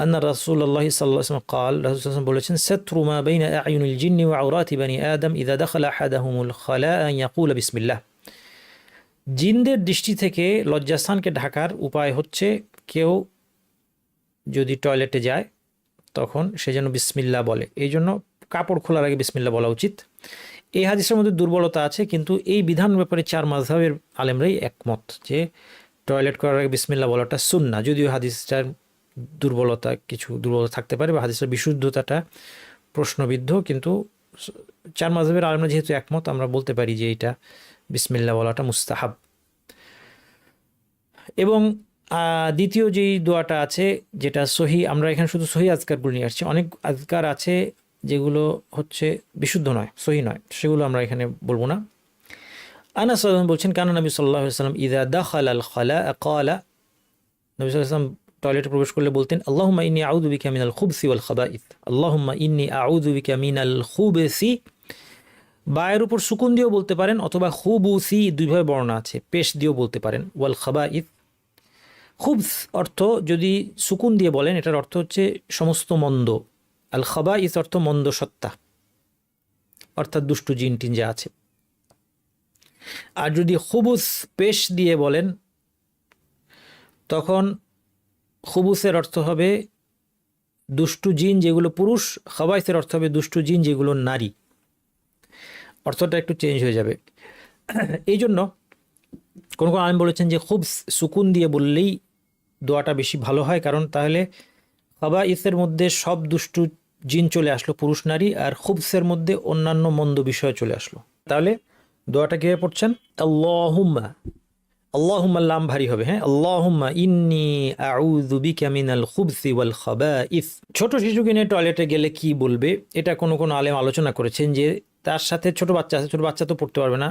আন্না রাসূলুল্লাহ সাল্লাল্লাহু আলাইহি ওয়াসাল্লাম قال, রাসূল সাল্লাল্লাহু আলাইহি ওয়াসাল্লাম বলেছেন, সাতরু মা বাইনা আ'য়ুনিল জিন্নি ওয়া আওরাতি বানি আদম ইযা দাখালা আহাদাহুমুল খালা আন ইয়াকুলা বিসমিল্লাহ। জিনদের দৃষ্টি থেকে লজ্জাস্থানকে ঢাকার উপায় হচ্ছে কেউ যদি টয়লেটে যায় তখন সে যেন বিসমিল্লাহ বলে। এই জন্য কাপড় খোলার আগে বিসমিল্লাহ বলা উচিত। এই হাদিসের মধ্যে দুর্বলতা আছে, কিন্তু এই বিধান ব্যাপারে চার মাযহাবের আলেমরাই একমত যে টয়লেট করার আগে বিসমিল্লাহ বলাটা সুন্নাহ। যদিও হাদিসটার কিছু দুর্বলতা থাকতে পারে বা হাদিসের বিশুদ্ধতাটা প্রশ্নবিদ্ধ, কিন্তু চার মাযহাবের আলেমরা যেহেতু একমত, আমরা বলতে পারি যে এটা বিসমিল্লাহ বলাটা মুস্তাহাব। এবং দ্বিতীয় যেই দোয়াটা আছে যেটা সহি, আমরা এখানে শুধু সহি আজকারগুলো নিয়ে আসছি, অনেক আজকার আছে যেগুলো হচ্ছে বিশুদ্ধ নয়, সহি নয়, সেগুলো আমরা এখানে বলবো না। আনাস রাদিয়াল্লাহু বলছেন, কানা নবী সাল্লাল্লাহু আলাইহি ওয়াসাল্লাম ইযা দাখালাল খালা ক্বালা, নবী সাল্লাল্লাহু আলাইহি ওয়াসাল্লাম টয়লেটে প্রবেশ করলে বলতেন, আল্লাহুম্মা ইন্নী আউযু বিকা মিনাল খুবসি ওয়াল খাবাইস, আল্লাহুম্মা ইন্নী আউযু বিকা মিনাল খুবসি। বায়ের উপর সুকুন দিয়েও বলতে পারেন, অথবা খুবুসি, দুইভাবে বর্ণনা আছে, পেশ দিয়েও বলতে পারেন। ওয়াল খাবাইস, খুবস অর্থ যদি সুকুন দিয়ে বলেন এটার অর্থ হচ্ছে সমস্ত মন্দ। আল খাবাইস অর্থ মন্দ সত্তা, অর্থাৎ দুষ্টু জিন টিন যা আছে। আর যদি খুবুস পেশ দিয়ে বলেন তখন খুবুসের অর্থ হবে দুষ্টু জিন যেগুলো পুরুষ, খাবাইসের অর্থ হবে দুষ্টু জিন যেগুলো নারী। অর্থটা একটু চেঞ্জ হয়ে যাবে। এই জন্য কোনো কোনো আলেম বলেছেন যে খুব সুকুন দিয়ে বললেই দোয়াটা বেশি ভালো হয়, কারণ তাহলে খাবাইসের মধ্যে সব দুষ্টু জিন চলে আসলো, পুরুষ নারী, আর খুবসের মধ্যে অন্যান্য মন্দ বিষয় চলে আসলো। তাহলে দোয়াটা কিভাবে পড়ছেন? আল্লাহুম্মা, আল্লাহুম্মা লাম ভারী হবে, হ্যাঁ, আল্লাহুম্মা ইন্নী আউযু বিকা মিনাল খুবসি ওয়াল খাবাইস। ছোট শিশুকে নিয়ে টয়লেটে গেলে কি বলবে, এটা কোনো কোনো আলেম আলোচনা করেছেন যে তার সাথে ছোট বাচ্চা আছে, ছোট বাচ্চা তো পড়তে পারবে না,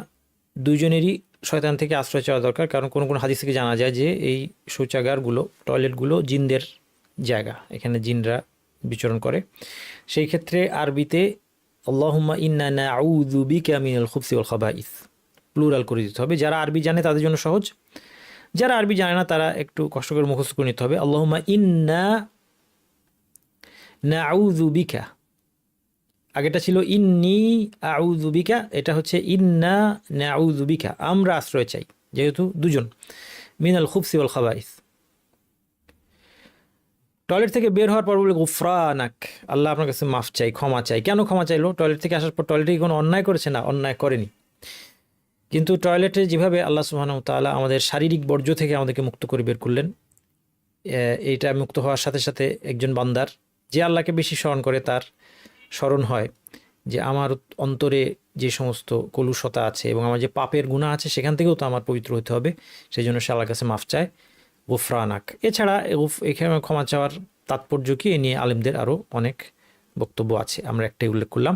দুইজনেরই শয়তান থেকে আশ্রয় চাওয়া দরকার। কারণ কোনো কোনো হাদিস থেকে জানা যায় যে এই শৌচাগারগুলো, টয়লেটগুলো জিনদের জায়গা, এখানে জিনরা বিচরণ করে। সেই ক্ষেত্রে আরবিতে আল্লাহুম্মা ইন্না নাউযু বিকা মিনাল খুবসি ওয়াল খাবাইস প্লুরাল করে দিতে হবে। যারা আরবি জানে তাদের জন্য সহজ, যারা আরবি জানে না তারা একটু কষ্ট করে মুখস্থ করে নিতে হবে। আল্লাহুম্মা ইন্না নাউযু বিকা, আগেটা ছিল ইন্নী আউযু বিকা, এটা হচ্ছে ইন্না নাউযু বিকা, আমরা আশ্রয় চাই, যেহেতু দুজন, মিনাল খুবসি ওয়াল খাবাইস। টয়লেট থেকে বের হওয়ার পর বলে গুফরানাক, আল্লাহ আপনার কাছে মাফ চাই, ক্ষমা চাই। কেন ক্ষমা চাইলো? টয়লেট থেকে আসার পর টয়লেটে কি কোনো অন্যায় করেছে? না, অন্যায় করেনি। কিন্তু টয়লেটে যেভাবে আল্লাহ সুবহানাহু ওয়া তাআলা আমাদের শারীরিক বর্জ্য থেকে আমাদেরকে মুক্ত করে বের করলেন, এইটা মুক্ত হওয়ার সাথে সাথে একজন বান্দার যে আল্লাহকে বেশি স্মরণ করে তার স্মরণ হয় যে আমার অন্তরে যে সমস্ত কলুষতা আছে এবং আমার যে পাপের গুনাহ আছে সেখান থেকেও তো আমার পবিত্র হতে হবে, সেই জন্য সে আল্লাহর কাছে মাফ চায়, গুফরানাক। এছাড়া এখানে ক্ষমা চাওয়ার তাৎপর্য কি, এ নিয়ে আলেমদের আরও অনেক বক্তব্য আছে, আমরা একটাই উল্লেখ করলাম।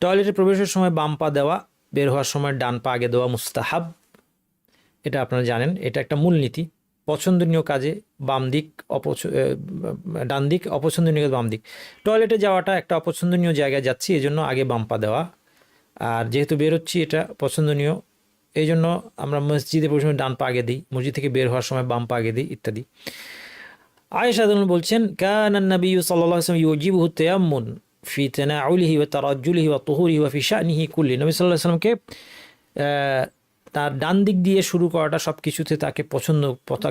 টয়লেটে প্রবেশের সময় বাম পা দেওয়া, বের হওয়ার সময় ডান পা আগে দেওয়া মুস্তাহাব, এটা আপনারা জানেন, এটা একটা মূলনীতি। পছন্দনীয় কাজে বাম দিক, ডান দিক, অপছন্দনীয় বাম দিক। টয়লেটে যাওয়াটা একটা অপছন্দনীয় জায়গায় যাচ্ছি, এই জন্য আগে বাম পা দেওয়া, আর যেহেতু বেরোচ্ছি এটা পছন্দনীয়, এই জন্য আমরা মসজিদে প্রবেশ সময় ডান পা আগে দিই, মসজিদ থেকে বের হওয়ার সময় বাম পা আগে দিই, ইত্যাদি। আয়েশা রাদিয়াল্লাহু বলছেন, কানা নবী সাল্লাল্লাহু আলাইহি ওয়াসাল্লাম ইউজিবুহু তায়াম্মুন ফি তানাউলিহি ওয়া তারাজ্জুলিহি ওয়া তুহুরিহি ওয়া ফি শানিহি কুল্লি। নবী সাল্লাল্লাহু আলাইহি ওয়াসাল্লামকে তার ডান দিক দিয়ে শুরু করাটা সব কিছুতে তার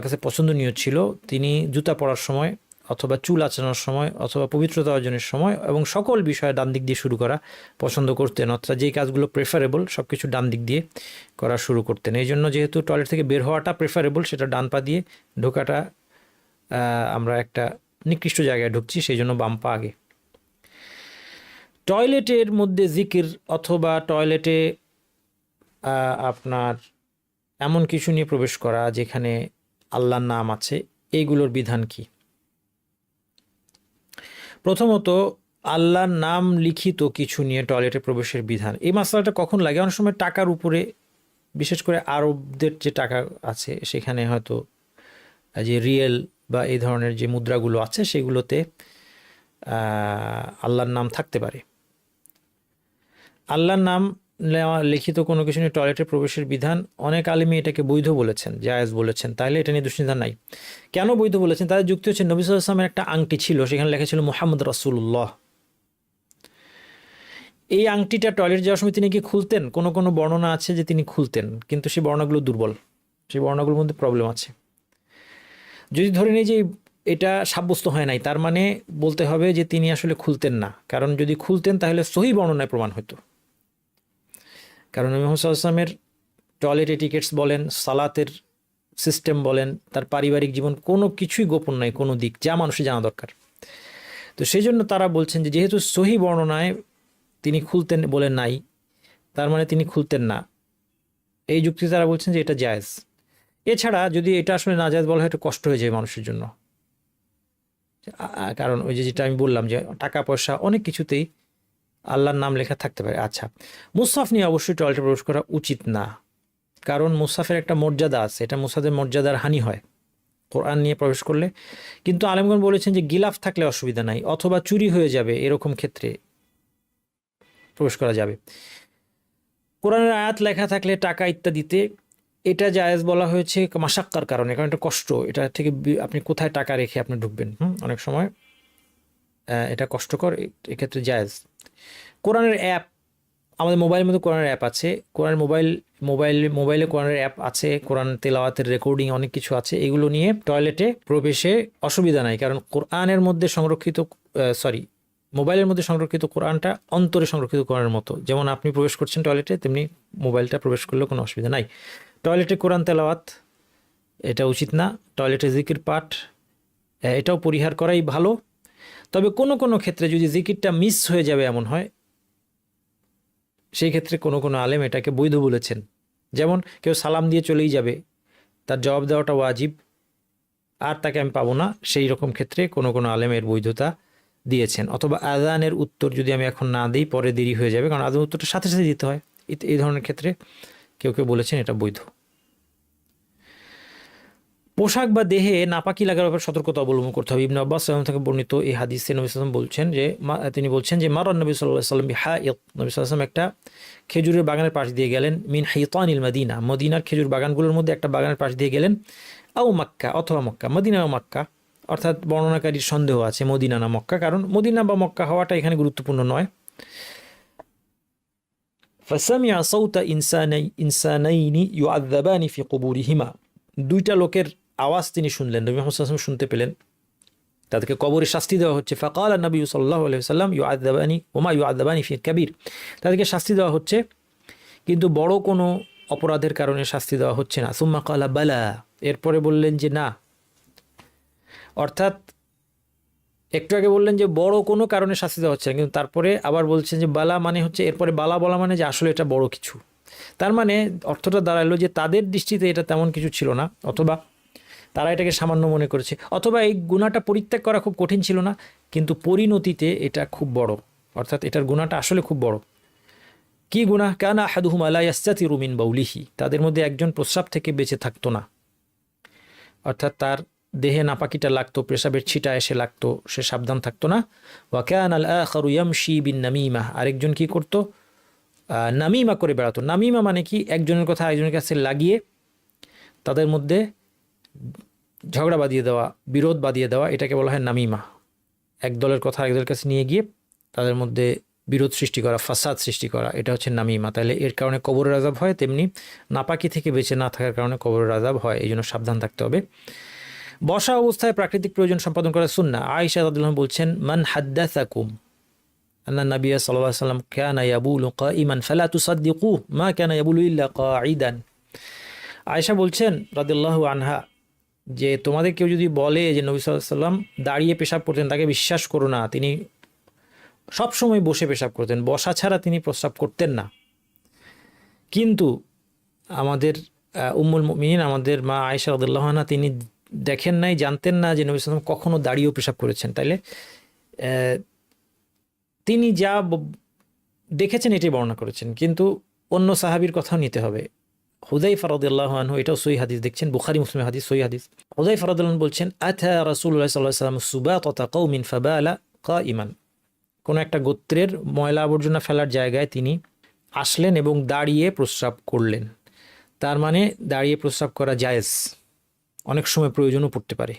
কাছে পছন্দনীয় ছিল। তিনি জুতা পরার সময় অথবা চুল আঁচানোর সময় অথবা পবিত্রতা অর্জনের সময় এবং সকল বিষয়ে ডান দিক দিয়ে শুরু করা পছন্দ করতেন, অর্থাৎ যেই কাজগুলো প্রেফারেবল সব কিছু ডান দিক দিয়ে করা শুরু করতেন। এই জন্য যেহেতু টয়লেট থেকে বের হওয়াটা প্রেফারেবল, সেটা ডান পা দিয়ে, ঢোকাটা আমরা একটা নিকৃষ্ট জায়গায় ঢুকছি, সেই জন্য বাম পা আগে। টয়লেটের মধ্যে জিকির অথবা টয়লেটে আপনার এমন কিছু নিয়ে প্রবেশ করা যেখানে আল্লাহর নাম আছে, এইগুলোর বিধান কি? প্রথমত, আল্লাহর নাম লিখিত কিছু নিয়ে টয়লেটে প্রবেশের বিধান। এই মাসলাটা কখন লাগে? অনেক সময় টাকার উপরে, বিশেষ করে আরবদের যে টাকা আছে সেখানে হয়তো যে রিয়েল বা এই ধরনের যে মুদ্রাগুলো আছে সেগুলোতে আল্লাহর নাম থাকতে পারে। আল্লাহর নাম লিখিত কোনো কিছু নিয়ে টয়লেটে প্রবেশের বিধান, অনেক আলেমী এটাকে বৈধ বলেছেন, জায়েজ বলেছেন, তাহলে এটা নিয়ে দুশ্চিন্তা নাই। কেন বৈধ বলেছেন? তাদের যুক্তি হচ্ছে নবী সাল্লাল্লাহু আলাইহি ওয়াসাল্লামের একটা আংটি ছিল, সেখানে লেখা ছিল মুহাম্মদ রাসূলুল্লাহ। এই আংটিটা টয়লেট যাওয়ার সময় তিনি কি খুলতেন? কোনো কোনো বর্ণনা আছে যে তিনি খুলতেন, কিন্তু সেই বর্ণনাগুলো দুর্বল, সেই বর্ণনাগুলোর মধ্যে প্রবলেম আছে। যদি ধরে নিই যে এটা সাব্যস্ত হয় নাই, তার মানে বলতে হবে যে তিনি আসলে খুলতেন না, কারণ যদি খুলতেন তাহলে সহি বর্ণনায় প্রমাণ হতো। কারণ নবী মুহাম্মদ সাল্লাল্লাহু আলাইহি ওয়াসাল্লামের টয়লেট এটিকেটস বলেন, সালাতের সিস্টেম বলেন, তার পারিবারিক জীবন, কোনো কিছুই গোপন নাই, কোনো দিক যা মানুষের জানা দরকার। তো সেই জন্য তারা বলছেন যে যেহেতু সহি বর্ণনায় তিনি খুলতেন বলে নাই, তার মানে তিনি খুলতেন না। এই যুক্তি তারা বলছেন যে এটা জায়েজ। এছাড়া যদি এটা আসলে না জায়েজ বলা হয়, এটা কষ্ট হয়ে যায় মানুষের জন্য। কারণ ওই যে যেটা আমি বললাম যে টাকা পয়সা অনেক কিছুতেই আল্লাহর নাম লেখা থাকতে পারে। আচ্ছা, মুসহাফ নিয়ে অবশ্যই টয়লেটে প্রবেশ করা উচিত না, কারণ মুসহাফের একটা মর্যাদা আছে, এটা মুসহাফের মর্যাদার হানি হয় কোরআন নিয়ে প্রবেশ করলে। কিন্তু আলেমগণ বলেছেন যে গিলাফ থাকলে অসুবিধা নাই, অথবা চুরি হয়ে যাবে এরকম ক্ষেত্রে প্রবেশ করা যাবে। কোরআনের আয়াত লেখা থাকলে টাকা ইত্যাদিতে এটা জায়েজ বলা হয়েছে মাশাক্কার কারণে, কারণ এটা কষ্ট, এটা থেকে আপনি কোথায় টাকা রেখে আপনি ঢুকবেন, অনেক সময় এটা কষ্টকর, এক্ষেত্রে জায়েজ। কোরআনের অ্যাপ, আমাদের মোবাইলের মধ্যে কোরআনের অ্যাপ আছে, কোরআনের মোবাইলে কোরআনের অ্যাপ আছে, কোরআন তেলাওয়াতের রেকর্ডিং অনেক কিছু আছে, এগুলো নিয়ে টয়লেটে প্রবেশে অসুবিধা নাই, কারণ কোরআনের মধ্যে সংরক্ষিত মোবাইলের মধ্যে সংরক্ষিত কোরআনটা অন্তরে সংরক্ষিত কোরআনের মতো। যেমন আপনি প্রবেশ করছেন টয়লেটে, তেমনি মোবাইলটা প্রবেশ করলেও কোনো অসুবিধা নাই। টয়লেটে কোরআন তেলাওয়াত এটা উচিত না, টয়লেটে জিকির পাঠ এটাও পরিহার করাই ভালো। তবে কোনো কোনো ক্ষেত্রে যদি জিকিরটা মিস হয়ে যাবে এমন হয়, সেই ক্ষেত্রে কোনো কোনো আলেম এটাকে বৈধ বলেছেন। যেমন কেউ সালাম দিয়ে চলেই যাবে, তার জবাব দেওয়াটা ওয়াজিব, আর তাকে আমি পাবো না, সেই রকম ক্ষেত্রে কোনো কোনো আলেমের বৈধতা দিয়েছেন। অথবা আযানের উত্তর যদি আমি এখন না দিই, পরে দেরি হয়ে যাবে, কারণ আযানের উত্তরটা সাথে সাথে দিতে হয়, এই ধরনের ক্ষেত্রে কেউ কেউ বলেছেন এটা বৈধ। পোশাক বা দেহে নাপাকি লাগার ব্যাপারে সতর্কতা অবলম্বন করতে হবে। ইবনে আব্বাস রাদিয়াল্লাহু থেকে বর্ণিত এই হাদিসে নবী সাল্লাল্লাহু আলাইহি বলছেন যে তিনি বলছেন যে মারান নবী সাল্লাল্লাহু আলাইহি ওয়াসাল্লাম বিহাইত, নবী সাল্লাল্লাহু আলাইহি ওয়াসাল্লাম একটা খেজুরের বাগানের পাশ দিয়ে গেলেন, মিন হাইতানিল মদিনা, মদিনার খেজুর বাগানগুলোর মধ্যে একটা বাগানের পাশ দিয়ে গেলেন, আও মক্কা অথবা মক্কা, মদিনা ও মক্কা, অর্থাৎ বর্ণনাকারীর সন্দেহ আছে মদিনা না মক্কা, কারণ মদিনা বা মক্কা হওয়াটা এখানে গুরুত্বপূর্ণ নয়। ফাসামিআ সাউতা ইনসানাইনি ইউআযাবানি ফি কুবুরিহিমা, দুইটা লোকের আওয়াজ তিনি শুনলেন, নবী মুহাম্মদ সাল্লাল্লাহু আলাইহি ওয়াসাল্লাম শুনতে পেলেন, তাদেরকে কবরে শাস্তি দেওয়া হচ্ছে। ফাকাল নবী সাল্লাল্লাহু আলাইহি ওয়াসাল্লাম ইউআযাবানি ওমা ইউআযাবানি ফি কাবীর, তাদেরকে শাস্তি দেওয়া হচ্ছে কিন্তু বড় কোনো অপরাধের কারণে শাস্তি দেওয়া হচ্ছে না। সুম্মা ক্বালা বালা, এরপরে বললেন যে না, অর্থাৎ একটু আগে বললেন যে বড় কোনো কারণে শাস্তি দেওয়া হচ্ছে না, কিন্তু তারপরে আবার বলছেন যে বালা মানে হচ্ছে, এরপরে বালা বলা মানে যে আসলে এটা বড় কিছু। তার মানে অর্থটা দাঁড়ালো যে তাদের দৃষ্টিতে এটা তেমন কিছু ছিল না, অথবা তারা এটাকে সামান্য মনে করেছে, অথবা এই গুনাহটা পরিত্যাগ করা খুব কঠিন ছিল না, কিন্তু পরিণতিতে এটা খুব বড়, অর্থাৎ এটার গুনাহটা আসলে খুব বড়। কি গুনাহ? কানা আহাদুহুম লা ইয়াস্তাতিরু মিন বাউলিহি, তাদের মধ্যে একজন প্রস্রাব থেকে বেঁচে থাকতো না, অর্থাৎ তার দেহে নাপাকিটা লাগতো, পেশাবের ছিটা এসে লাগতো, সে সাবধান থাকতো না। ওয়া কানাল আখারু ইয়ামশি বিন নামিমা, আরেকজন কি করতো? নামিমা করে বেড়াতো। নামিমা মানে কি? একজনের কথা আরেকজনের কাছে লাগিয়ে তাদের মধ্যে ঝগড়া বাঁধিয়ে দেওয়া, বিরোধ বাঁধিয়ে দেওয়া, এটাকে বলা হয় নামিমা। এক দলের কথা আরেকদের কাছে নিয়ে গিয়ে তাদের মধ্যে বিরোধ সৃষ্টি করা, ফাসাদ সৃষ্টি করা, এটা হচ্ছে নামিমা। তাহলে এর কারণে কবরের আযাব হয়, তেমনি নাপাকি থেকে বেঁচে না থাকার কারণে কবরের আযাব হয়, এই জন্য সাবধান থাকতে হবে। বসা অবস্থায় প্রাকৃতিক প্রয়োজন সম্পাদন করা সুন্নাহ। আয়েশা রাদিয়াল্লাহু আনহা বলছেন, মান হাদ্দাসাকুম আন্না নবী সাল্লাল্লাহু আলাইহি ওয়াসাল্লাম কানা ইয়াবুলু কাঈমান ফালা তুসাদ্দিকু মা কানা ইয়াবুলু ইল্লা কাঈদান। আয়েশা বলছেন রাদিয়াল্লাহু আনহা যে তোমাদের কেউ যদি বলে যে নবী সাল্লাল্লাহু আলাইহি ওয়াসাল্লাম দাঁড়িয়ে পেশাব করতেন, তাকে বিশ্বাস করো না, তিনি সবসময় বসে পেশাব করতেন, বসা ছাড়া তিনি প্রস্রাব করতেন না। কিন্তু আমাদের উম্মুল মুমিনিন, আমাদের মা আয়েশা রাদিয়াল্লাহু আনহা, তিনি দেখেন নাই, জানতেন না যে নবী সাল্লাল্লাহু আলাইহি ওয়াসাল্লাম কখনো দাঁড়িয়েও পেশাব করেছেন। তাইলে তিনি যা দেখেছেন এটাই বর্ণনা করেছেন, কিন্তু অন্য সাহাবীর কথাও নিতে হবে। হুযায়ফা রাদিয়াল্লাহু আনহু, এটাও সহিহ হাদিস, দেখছেন বুখারী মুসলিমের হাদিস, সহিহ হাদিস। হুযায়ফা রাদিয়াল্লাহু আনহু বলছেন, আতা রাসূলুল্লাহ সাল্লাল্লাহু আলাইহি ওয়াসাল্লাম সুবাতাতা কওমিন ফাবালা কাঈমান, কোন একটা গোত্রের ময়লা আবর্জনা ফেলার জায়গায় তিনি আসলেন এবং দাঁড়িয়ে প্রস্রাব করলেন। তার মানে দাঁড়িয়ে প্রস্রাব করা জায়েজ, অনেক সময় প্রয়োজনও পড়তে পারে,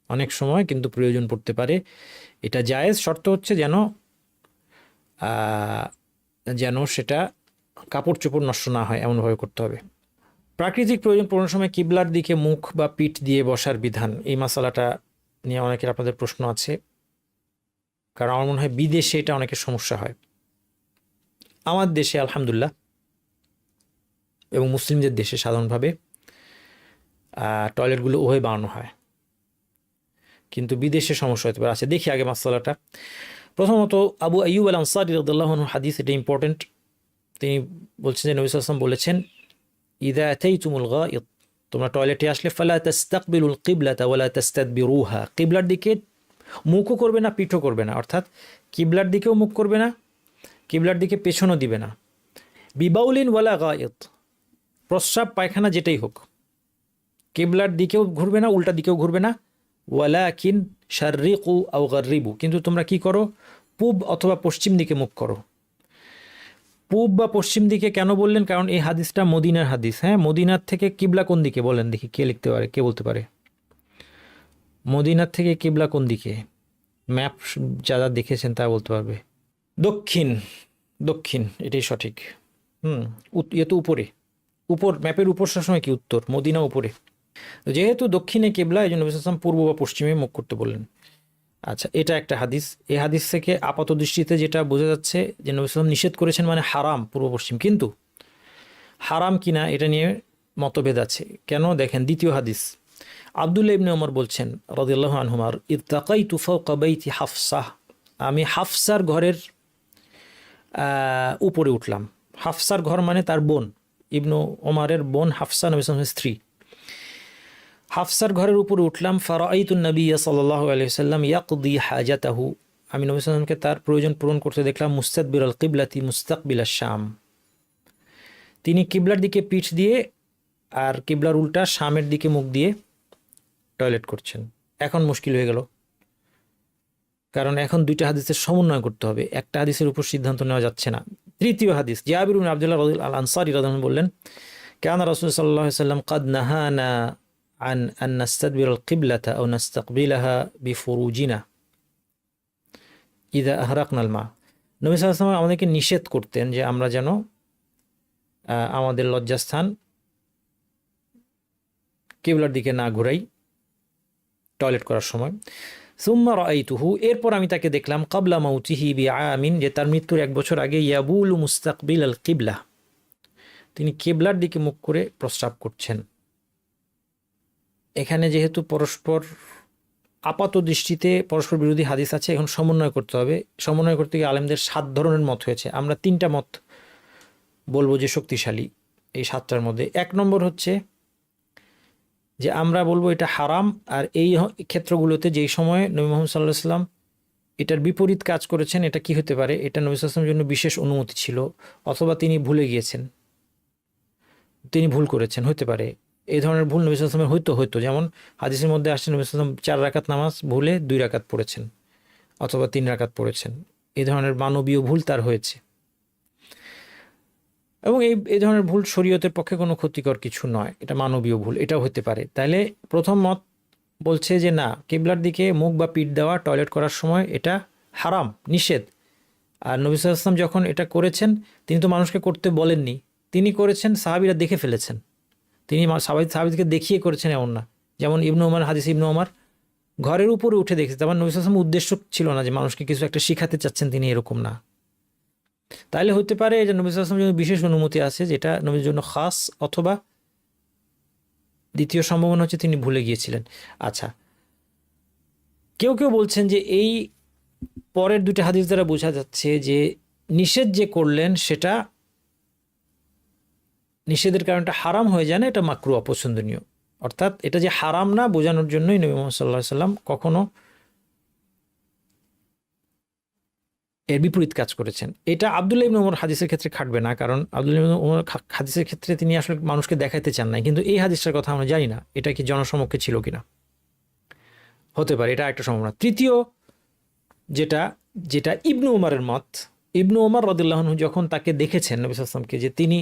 অনেক সময় কিন্তু প্রয়োজন পড়তে পারে, এটা জায়েজ। শর্ত হচ্ছে যেন সেটা কাপড় চোপড় নষ্ট না হয়, এমনভাবে করতে হবে। প্রাকৃতিক প্রয়োজন পূরণের সময় কিবলার দিকে মুখ বা পিঠ দিয়ে বসার বিধান, এই মশালাটা নিয়ে অনেকের আপনাদের প্রশ্ন আছে, কারণ আমার মনে হয় বিদেশে এটা অনেকের সমস্যা হয়। আমার দেশে আলহামদুলিল্লাহ এবং মুসলিমদের দেশে সাধারণভাবে টয়লেটগুলো ওভাবে বানানো হয়, কিন্তু বিদেশে সমস্যা হতে পারে। আচ্ছা, দেখি আগে মাসালাটা। প্রথমত আবু আইয়ুব আল আনসারী রাদিয়াল্লাহু আনহু হাদিস, এটা ইম্পর্টেন্ট। তিনি বলছেন যে নবী সাল্লাল্লাহু আলাইহি ওয়াসাল্লাম বলেছেন, ইযা আতাইতুমুল গায়িত, তোমরা টয়লেটে আসলে ফালা তাস্তাকবিলুল কিবলাতা ওয়ালা তাস্তাদবিরুহা, কিবলার দিকে মুখও করবে না, পিঠও করবে না, অর্থাৎ কিবলার দিকেও মুখ করবে না, কিবলার দিকে পেছনও দিবে না। বিবাউলিন ওয়ালা গায়িত, প্রস্রাব পায়খানা যেটাই হোক, কিবলার দিকেও ঘুরবে না, উল্টা দিকেও ঘুরবে না। ওয়ালাকিন শাররিকু আও গাররিবু, কিন্তু তোমরা কি করো, পূব অথবা পশ্চিম দিকে মুখ করো। পূব বা পশ্চিম দিকে কেন বললেন? কারণ এই হাদিসটা মদিনার হাদিস। হ্যাঁ, মদিনার থেকে কিবলা কোন দিকে বলেন দেখি, কে লিখতে পারে, কে বলতে পারে? মদিনার থেকে কিবলা কোন দিকে? ম্যাপ যারা দেখেছেন তারা বলতে পারবে। দক্ষিণ, দক্ষিণ, এটাই সঠিক। এ তো উপরে, উপর, ম্যাপের উপর সবসময় কি উত্তর, মদিনা উপরে। যেহেতু দক্ষিণে কিবলা, এই জন্য নবী সাল্লাল্লাহু আলাইহি ওয়াসাল্লাম পূর্ব বা পশ্চিমে মুখ করতে বললেন। আচ্ছা, এটা একটা হাদিস। এই হাদিস থেকে আপাত দৃষ্টিতে যেটা বোঝা যাচ্ছে যে নবী সাল্লাল্লাহু আলাইহি ওয়াসাল্লাম নিষেধ করেছেন মানে হারাম পূর্ব পশ্চিম, কিন্তু হারাম কিনা এটা নিয়ে মতভেদ আছে। কেন? দেখেন দ্বিতীয় হাদিস, আব্দুল্লাহ ইবনে ওমর বলছেন রাদিয়াল্লাহু আনহুমার, ইত্তাকাইতু ফাওকা বাইতি হাফসাহ, আমি হাফসার ঘরের উপরে উঠলাম। হাফসার ঘর মানে তার বোন, ইবনু ওমরের বোন হাফসা নবী সাল্লাল্লাহু আলাইহি ওয়াসাল্লামের স্ত্রী। হাফসার ঘরের উপরে উঠলাম। ফারাআইতুন নবিয়্য সাল্লাল্লাহু আলাইহি ওয়াসাল্লাম ইয়াকদি হাজাতাহু, আমি নবী সাল্লাল্লাহু আলাইহি ওয়াসাল্লামকে তার প্রয়োজন পূরণ করতে দেখলাম। মুস্তাদবিরাল কিবলাতি মুস্তাকবিলাশ শাম, তিনি কিবলার দিকে পিঠ দিয়ে আর কিবলার উল্টা শামের দিকে মুখ দিয়ে টয়লেট করছেন। এখন মুশকিল হয়ে গেল, কারণ এখন দুইটা হাদিসের সমন্বয় করতে হবে, একটা হাদিসের উপর সিদ্ধান্ত নেওয়া যাচ্ছে না। তৃতীয় হাদিস, জাবির ইবনে আব্দুল্লাহ আল আনসারী রাদিয়াল্লাহু আনহু বললেন, কানা রাসূলুল্লাহ সাল্লাল্লাহু আলাইহি ওয়াসাল্লাম ক্বাদ নাহানা আন নাস্তাদবিরাল কিবলাতা আও নাস্তাকবিলাহা বিফুরুজিনা ইযা আহরাকনাল মা, নবী সাল্লাল্লাহু আলাইহি ওয়াসাল্লাম আমাদেরকে নিষেধ করতেন যে আমরা যেন আমাদের লজ্জাস্থান কিবলার দিকে না ঘুরাই টয়লেট করার সময়। সুম্মা রাআইতুহু, এরপর আমি তাকে দেখলাম, ক্বাবলা মাউতিহি বিআমিন, যে তার মৃত্যুর 1 বছর আগে, ইয়াবুলু মুস্তাকবিলাল কিবলা, তিনি কিবলার দিকে মুখ করে প্রস্রাব করছেন। এখানে যেহেতু পরস্পর আপাত দৃষ্টিতে পরস্পর বিরোধী হাদিস আছে, এখন সমন্বয় করতে হবে। সমন্বয় করতে গিয়ে আলেমদের 7 ধরনের মত হয়েছে। আমরা 3টা মত বলবো যে শক্তিশালী এই 7টার মধ্যে। 1 নম্বর হচ্ছে যে আমরা বলবো এটা হারাম, আর এই ক্ষেত্রগুলোতে যেই সময় নবী মুহাম্মদ সাল্লাল্লাহু আলাইহি ওয়াসাল্লাম এটার বিপরীত কাজ করেছেন, এটা কি হতে পারে, এটা নবী সাল্লাল্লাহু আলাইহি ওয়াসাল্লামের জন্য বিশেষ অনুমতি ছিল, অথবা তিনি ভুলে গিয়েছেন, তিনি ভুল করেছেন, হতে পারে। এই ধরনের ভুল নবী সাল্লাল্লাহু আলাইহি ওয়াসাল্লামের হয়তো, যেমন হাদিসের মধ্যে আসছে নবী সাল্লাল্লাহু আলাইহি ওয়াসাল্লাম 4 রাকাত নামাজ ভুলে 2 রাকাত পড়েছেন, অথবা 3 রাকাত পড়েছেন। এই ধরনের মানবীয় ভুল তার হয়েছে, এবং এই ধরনের ভুল শরীয়তের পক্ষে কোনো ক্ষতিকর কিছু নয়, এটা মানবীয় ভুল, এটাও হতে পারে। তাইলে প্রথম মত বলছে যে না, কিবলার দিকে মুখ বা পিঠ দেওয়া টয়লেট করার সময় এটা হারাম, নিষেধ। আর নবী সাল্লাল্লাহু আলাইহি ওয়াসাল্লাম যখন এটা করেছেন, তিনি তো মানুষকে করতে বলেননি, তিনি করেছেন, সাহাবীরা দেখে ফেলেছেন, তিনি সাহাবীদেরকে দেখিয়ে করেছেন, এমন না। যেমন ইবনু ওমর, হাদিস ইবনু ওমর ঘরের উপরে উঠে দেখেছে, তারপর নবী সাল্লাল্লাহু আলাইহি ওয়াসাল্লাম উদ্দেশ্য ছিল না যে মানুষকে কিছু একটা শিখাতে চাচ্ছেন, তিনি এরকম না। তাহলে হতে পারে যে নবী সাল্লাল্লাহু আলাইহি ওয়াসাল্লামের জন্য বিশেষ অনুমতি আছে, যেটা নবীর জন্য খাস, অথবা দ্বিতীয় সম্ভাবনা হচ্ছে তিনি ভুলে গিয়েছিলেন। আচ্ছা, কেউ কেউ বলছেন যে এই পরের 2টা হাদিস দ্বারা বোঝা যাচ্ছে যে নিষেধ যে করলেন সেটা, নিষেধের কারণটা হারাম হয়ে যায় না, এটা মাকরুহ, অপছন্দনীয়। অর্থাৎ এটা যে হারাম না বোঝানোর জন্যই নবী মুহাম্মদ সাল্লাল্লাহু আলাইহি ওয়াসাল্লাম কখনো এর বিপরীত কাজ করেছেন। এটা আব্দুল্লাহ ইবনে ওমর হাদিসের ক্ষেত্রে খাটবে না, কারণ আব্দুল্লাহ ইবনে ওমর হাদিসের ক্ষেত্রে তিনি আসলে মানুষকে দেখাইতে চান না। কিন্তু এই হাদিসটার কথা আমরা জানি না এটা কি জনসমক্ষে ছিল কিনা, হতে পারে, এটা একটা সম্ভাবনা। তৃতীয় যেটা ইবনে ওমরের মত, ইবনু ওমর রাদিয়াল্লাহু আনহু যখন তাকে দেখেছেন নবী সাল্লাল্লাহু আলাইহি ওয়াসাল্লামকে যে তিনি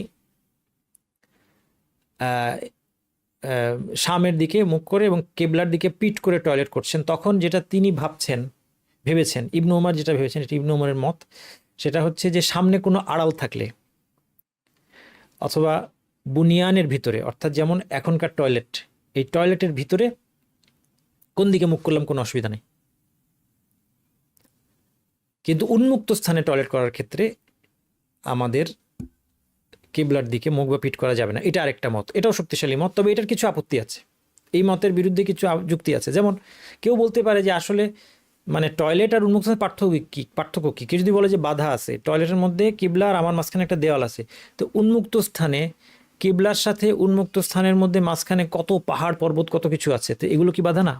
শামের দিকে মুখ করে এবং কেবলার দিকে পিঠ করে টয়লেট করছেন, তখন যেটা তিনি ভেবেছেন ইবনু ওমর যেটা ভেবেছেন, এটা ইবনু ওমরের মত, সেটা হচ্ছে যে সামনে কোনো আড়াল থাকলে অথবা বুনিয়ানের ভিতরে, অর্থাৎ যেমন এখনকার টয়লেট, এই টয়লেটের ভিতরে কোন দিকে মুখ করলাম কোনো অসুবিধা নেই, কিন্তু উন্মুক্ত স্থানে টয়লেট করার ক্ষেত্রে আমাদের কিবলার দিকে মুখ বা পিঠ করা যাবে না। এটা আরেকটা মত, এটাও শক্তিশালী মত, তবে এটার কিছু আপত্তি আছে, এই মতের বিরুদ্ধে কিছু যুক্তি আছে। যেমন কেউ বলতে পারে যে আসলে মানে টয়লেট আর উন্মুক্ত স্থানের পার্থক্য কী? কেউ যদি বলে যে বাধা আছে, টয়লেটের মধ্যে কিবলা আর আমার মাঝখানে একটা দেওয়াল আছে, তো উন্মুক্ত স্থানে কিবলার সাথে উন্মুক্ত স্থানের মধ্যে মাঝখানে কত পাহাড় পর্বত কত কিছু আছে, তো এগুলো কি বাধা না?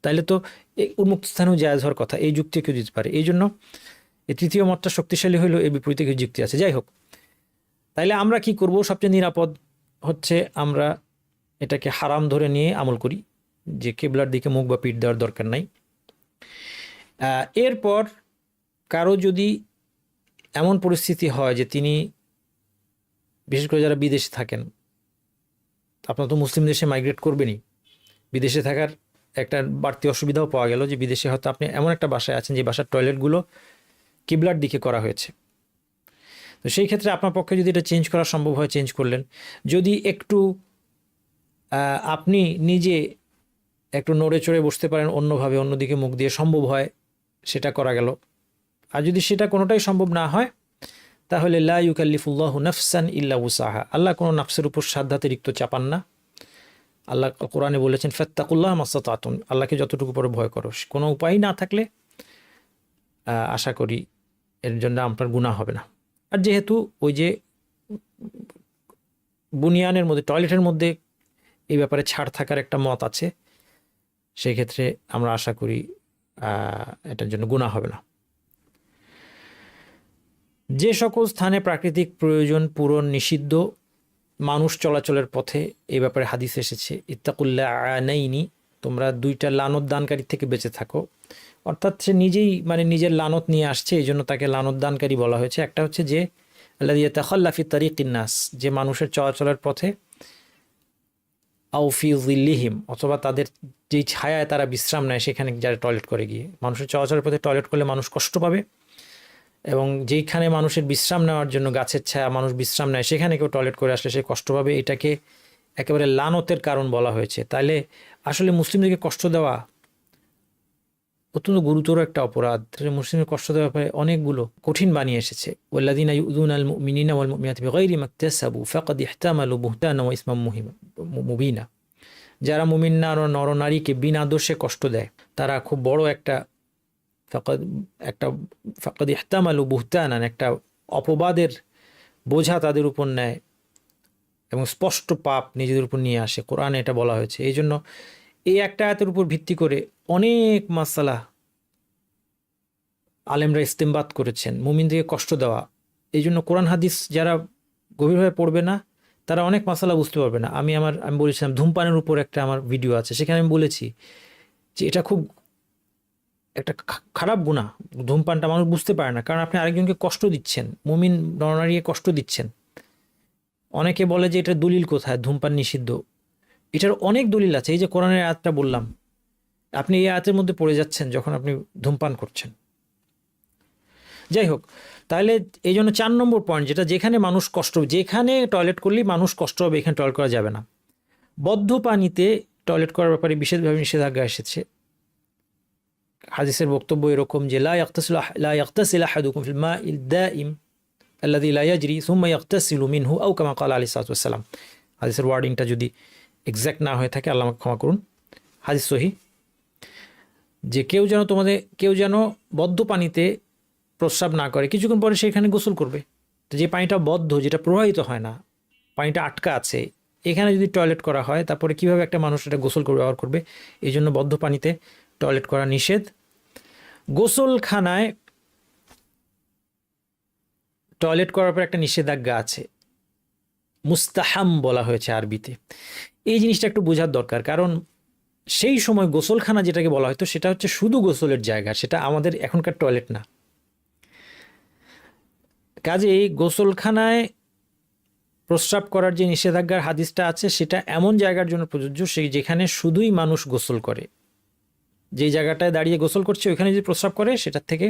তাইলে তো এই উন্মুক্ত স্থানেও জায়েজ হওয়ার কথা, এই যুক্তি কেউ দিতে পারে। এই জন্য এই তৃতীয় মতটা শক্তিশালী হইলেও এর বিপরীতে কিছু যুক্তি আছে। যাই হোক, তাইলে আমরা কি করব? সবচেয়ে নিরাপদ হচ্ছে আমরা এটাকে হারাম ধরে নিয়ে আমল করি, যে কিবলার দিকে মুখ বা পিঠ দেওয়ার দরকার নাই। এরপর কারো যদি এমন পরিস্থিতি হয় যে তিনি, বিশেষ করে যারা বিদেশে থাকেন, আপনার তো মুসলিম দেশে মাইগ্রেট করবেনই, বিদেশে থাকার একটা বাড়তি অসুবিধাও পাওয়া গেল যে বিদেশে হয়তো আপনি এমন একটা বাসায় আছেন যে বাসার টয়লেটগুলো কিবলার দিকে করা হয়েছে, তো সেই ক্ষেত্রে আপনার পক্ষে যদি এটা চেঞ্জ করা সম্ভব হয় চেঞ্জ করলেন। যদি একটু আপনি নিজে একটু নড়ে চড়ে বসতে পারেন অন্যভাবে, অন্যদিকে মুখ দিয়ে সম্ভব হয়, সেটা করা গেল। আর যদি সেটা কোনোটাই সম্ভব না হয়, তাহলে লা ইউকাল্লিফুল্লাহু নাফসান ইল্লা উসাহা, আল্লাহ কোনো নাফসের উপর সাধ্যাতিরিক্ত চাপান না। আল্লাহ কোরআনে বলেছেন ফাত্তাকুল্লাহ মাসতাতুন, আল্লাহকে যতটুকু পরে ভয় করো। কোনো উপায় না থাকলে আশা করি এর জন্য আপনার গুনাহ হবে না। আর যেহেতু ওই যে বুনিয়ানের মধ্যে টয়লেটের মধ্যে এই ব্যাপারে ছাড় থাকার একটা মত আছে, সেই ক্ষেত্রে আমরা আশা করি এটার জন্য গুনাহ হবে না। যে সকল স্থানে প্রাকৃতিক প্রয়োজন পূরণ নিষিদ্ধ, মানুষ চলাচলের পথে, এই ব্যাপারে হাদিস এসেছে ইত্তাকুল্লা আনাইনি, তোমরা দুইটা লানত দানকারী থেকে বেঁচে থাকো। অর্থাৎ সে নিজেই মানে নিজের লানত নিয়ে আসছে, এই জন্য তাকে লানত দানকারী বলা হয়েছে। একটা হচ্ছে যে আল্লাযী ইয়াতাখাল্লা ফি তারিকিন নাস, যে মানুষের চলাচলের পথে, আও ফি যিল্লিহিম, অথবা তাদের যেই ছায়ায় তারা বিশ্রাম নেয় সেখানে যারা টয়লেট করে গিয়ে, মানুষের চলাচলের পথে টয়লেট করলে মানুষ কষ্ট পাবে, এবং যেইখানে মানুষের বিশ্রাম নেওয়ার জন্য গাছের ছায়া মানুষ বিশ্রাম নেয় সেখানে কেউ টয়লেট করে আসলে সে কষ্ট পাবে, এটাকে একেবারে লানতের কারণ বলা হয়েছে। তাইলে আসলে মুসলিমদেরকে কষ্ট দেওয়া অত্যন্ত গুরুতর একটা অপরাধ। মুসলিমের কষ্ট দেওয়ার পরে অনেকগুলো কঠিন বানিয়ে এসেছে। ওয়াল্লাযীনা ইউযুনাল মুমিনিনা ওয়াল মুমিনাতি বিগাইরি মাকতাসাবু ফাকাদ ইহতামালু বুহতানান ওয়া ইসমান মুবিনা, যারা মুমিন নরনারীকে বিনা দোষে কষ্ট দেয় তারা খুব বড় একটা ফাকাদ ইহতামালু বুহতানান, একটা অপবাদের বোঝা তাদের উপর নেয় এবং স্পষ্ট পাপ নিজেদের উপর নিয়ে আসে। কোরআনে এটা বলা হয়েছে। এই জন্য এই একটা আয়াতের উপর ভিত্তি করে অনেক মাসালা আলেমরা ইস্তেমবাদ করেছেন মুমিনদেরকে কষ্ট দেওয়া। এই জন্য কোরআন হাদিস যারা গভীরভাবে পড়বে না তারা অনেক মাসালা বুঝতে পারবে না। আমি বলেছিলাম ধূমপানের উপর একটা আমার ভিডিও আছে, সেখানে আমি বলেছি যে এটা খুব একটা খারাপ গুনাহ। ধূমপানটা মানুষ বুঝতে পারে না, কারণ আপনি আরেকজনকে কষ্ট দিচ্ছেন, মুমিন নরনারীকে কষ্ট দিচ্ছেন। অনেকে বলে যে এটা দলিল কোথায় ধূমপান নিষিদ্ধ, এটার অনেক দলিল আছে। এই যে কোরআনের আয়াতটা বললাম, আপনি এই আয়াতের মধ্যে পড়ে যাচ্ছেন যখন আপনি ধূমপান করছেন। যাই হোক, তাহলে এই জন্য 4 নম্বর পয়েন্ট, যেটা যেখানে মানুষ কষ্ট, যেখানে টয়লেট করলেই মানুষ কষ্ট হবে এখানে টয়লেট করা যাবে না। বদ্ধ পানিতে টয়লেট করার ব্যাপারে বিশেষভাবে নিষেধাজ্ঞা এসেছে। হাদিসের বক্তব্য এরকম যে লা ইয়াগতাসিল আহাদুকুম ফিল মাইল দাইম আল্লাযী লা ইয়াজরি সুম্মা ইয়াগতাসিলু মিনহু আও কামা ক্বালা আলাইহিস সালাতু ওয়াস সালাম। হাদিসের ওয়ার্ডিংটা যদি এক্স্যাক্ট না হয়ে থাকে আল্লাহ আমাকে ক্ষমা করুন, হাদিস সহিহ। যে কেউ যেন বদ্ধ পানিতে প্রস্রাব না করে, কিছুক্ষণ পরে সেখানে গোসল করবে। তো যে পানিটা বদ্ধ, যেটা প্রবাহিত হয় না, পানিটা আটকা আছে, এখানে যদি টয়লেট করা হয় তারপরে কিভাবে একটা মানুষ এটা গোসল করে ব্যবহার করবে? এই জন্য বদ্ধ পানিতে টয়লেট করা নিষেধ। গোসলখানায় টয়লেট করার পর একটা নিষেধাজ্ঞা আছে, মুস্তাহাম বলা হয়েছে আরবিতে। এই জিনিসটা একটু বোঝার দরকার, কারণ সেই সময় গোসলখানা যেটাকে বলা হয়তো সেটা হচ্ছে শুধু গোসলের জায়গা, সেটা আমাদের এখনকার টয়লেট না। কাজেই গোসলখানায় প্রস্রাব করার যে নিষেধাজ্ঞার হাদিসটা আছে সেটা এমন জায়গার জন্য প্রযোজ্য সেই যেখানে শুধুই মানুষ গোসল করে। যেই জায়গাটায় দাঁড়িয়ে গোসল করছে ওইখানে যদি প্রস্রাব করে সেটার থেকে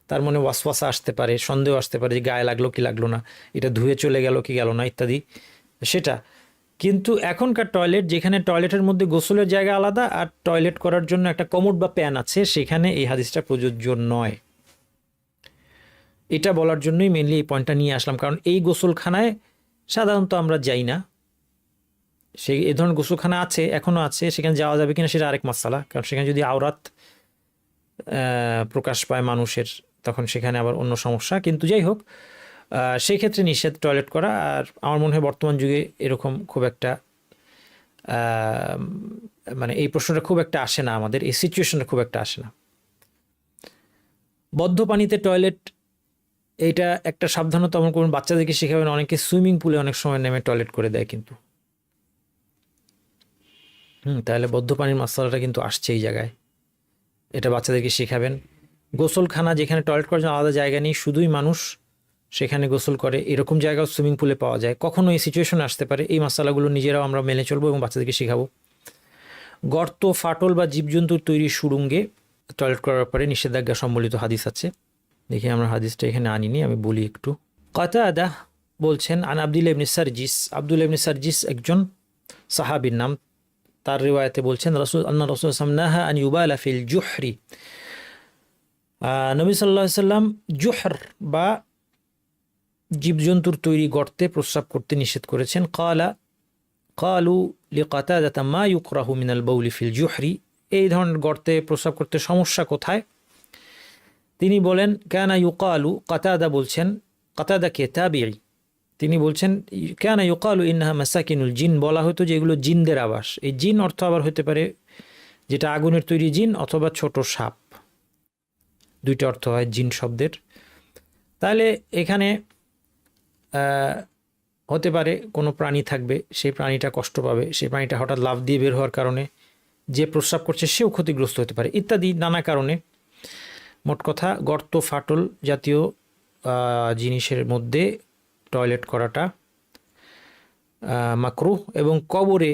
তার মনে ওয়াসওয়াসা আসতে পারে, সন্দেহ আসতে পারে যে গায়ে লাগলো কি লাগলো না, এটা ধুয়ে চলে গেল কি গেল না ইত্যাদি, সেটা। কিন্তু এখনকার টয়লেট, যেখানে টয়লেটের মধ্যে গোসলের জায়গা আলাদা আর টয়লেট করার জন্য একটা কমোড বা প্যান আছে, সেখানে এই হাদিসটা প্রযোজ্য নয়। এটা বলার জন্যই মেনলি এই পয়েন্টটা নিয়ে আসলাম, কারণ এই গোসলখানায় সাধারণত আমরা যাই না। সেই এই ধরনের গোসলখানা আছে, এখনও আছে, সেখানে যাওয়া যাবে কিনা সেটা আরেক মাসালা, কারণ সেখানে যদি আওরাত প্রকাশ পায় মানুষের তখন সেখানে আবার অন্য সমস্যা। কিন্তু যাই হোক, সেই ক্ষেত্রে নিষেধ টয়লেট করা। আর আমার মনে হয় বর্তমান যুগে এরকম খুব একটা মানে এই প্রশ্নটা খুব একটা আসে না, আমাদের এই সিচুয়েশনটা খুব একটা আসে না। বদ্ধ পানিতে টয়লেট, এইটা একটা সাবধানতা অবলম্বন করুন, বাচ্চাদেরকে শেখাবেন। অনেকে সুইমিং পুলে অনেক সময় নেমে টয়লেট করে দেয় কিন্তু তাহলে বদ্ধ পানির মাসালাটা কিন্তু আসছে এই জায়গায়, এটা বাচ্চাদেরকে শেখাবেন। গোসলখানা যেখানে টয়লেট করার জন্য আলাদা জায়গা নেই, শুধুই মানুষ সেখানে গোসল করে, এরকম জায়গাও সুইমিং পুলে পাওয়া যায়। কখনো এই সিচুয়েশন আসতে পারে, এই মশালাগুলো নিজেরাও আমরা মেনে চলবো এবং বাচ্চাদেরকে শেখাবো। গর্ত, ফাটল বা জীবজন্তুর তৈরি সুড়ঙ্গে টয়লেট করার ব্যাপারে নিষেধাজ্ঞা সম্বলিত হাদিস আছে। দেখি আমরা হাদিসটা এখানে আনিনি, আমি বলি একটু। কাতাদা বলছেন, আন আব্দুল্লাহ ইবনে সারজিস, আব্দুল্লাহ ইবনে সারজিস একজন সাহাবীর নাম, তার রিওয়ায়াতে বলছেন রাসূল আল্লাহ রাসূল সামনাহা আন ইউবালা ফিল জুহরি, নবী সাল্লাল্লাহু আলাইহি সাল্লাম জুহর বা জীবজন্তুর তৈরি গর্তে প্রস্রাব করতে নিষেধ করেছেন। কালু লিকাতাদা মা ইউকরাহু মিনাল বাউলি ফিল জুহরি, এই ধরনের গর্তে প্রস্রাব করতে সমস্যা কোথায়? তিনি বলেন কানা ইউকালু, কাতাদা বলছেন, কাতাদাকে তাবিঈ, তিনি বলছেন কানা ইউকালু ইন্নাহা মাসাকিনুল জিন, বলা হতো যে এগুলো জিনদের আবাস। এই জিন অর্থ আবার হতে পারে যেটা আগুনের তৈরি জিন অথবা ছোট সাপ, দুইটা অর্থ হয় জিন শব্দের। তাহলে এখানে হতে পারে কোনো প্রাণী থাকবে, সেই প্রাণীটা কষ্ট পাবে, সেই প্রাণীটা হঠাৎ লাফ দিয়ে বের হওয়ার কারণে যে প্রস্রাব করছে সেও ক্ষতিগ্রস্ত হতে পারে, ইত্যাদি নানা কারণে। মোট কথা, গর্ত, ফাটল জাতীয় জিনিসের মধ্যে টয়লেট করাটা মাকরুহ, এবং কবরে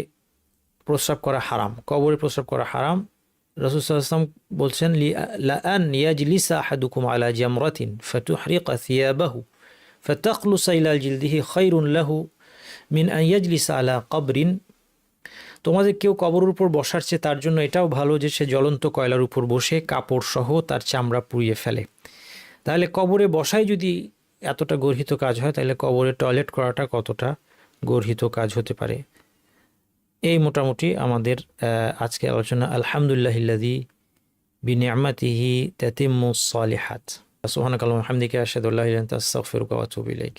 প্রস্রাব করা হারাম। কবরে প্রস্রাব করা হারাম। রাসূল সাল্লাল্লাহু আলাইহি ওয়াসাল্লাম বলছেন লাআন ইয়াজলিসা আহাদুকুম আলা জামরাতিন ফাতুহরিকা থিয়াবাহু ফাতাখলুসা ইলা জিলদিহি খায়রুন লাহু মিন আন ইয়াজলিসা আলা কবরিন, তোমাদের কেউ কবরের উপর বসার চেয়ে তার জন্য এটাও ভালো যে সে জ্বলন্ত কয়লার উপর বসে কাপড় সহ তার চামড়া পুড়িয়ে ফেলে। তাহলে কবরে বসাই যদি এতটা গর্হিত কাজ হয়, তাহলে কবরে টয়লেট করাটা কতটা গর্হিত কাজ হতে পারে। এই মোটামুটি আমাদের আজকে আলোচনা। আলহামদুলিল্লাহিল্লাযী বিনিআমাতিহি তাতিম্মুস সালিহাত। সুবহানাকাল্লাহুম্মা ওয়া বিহামদিকা আশহাদু আল্লা ইলাহা ইল্লা আনতা আস্তাগফিরুকা ওয়া আতুবু ইলাইক।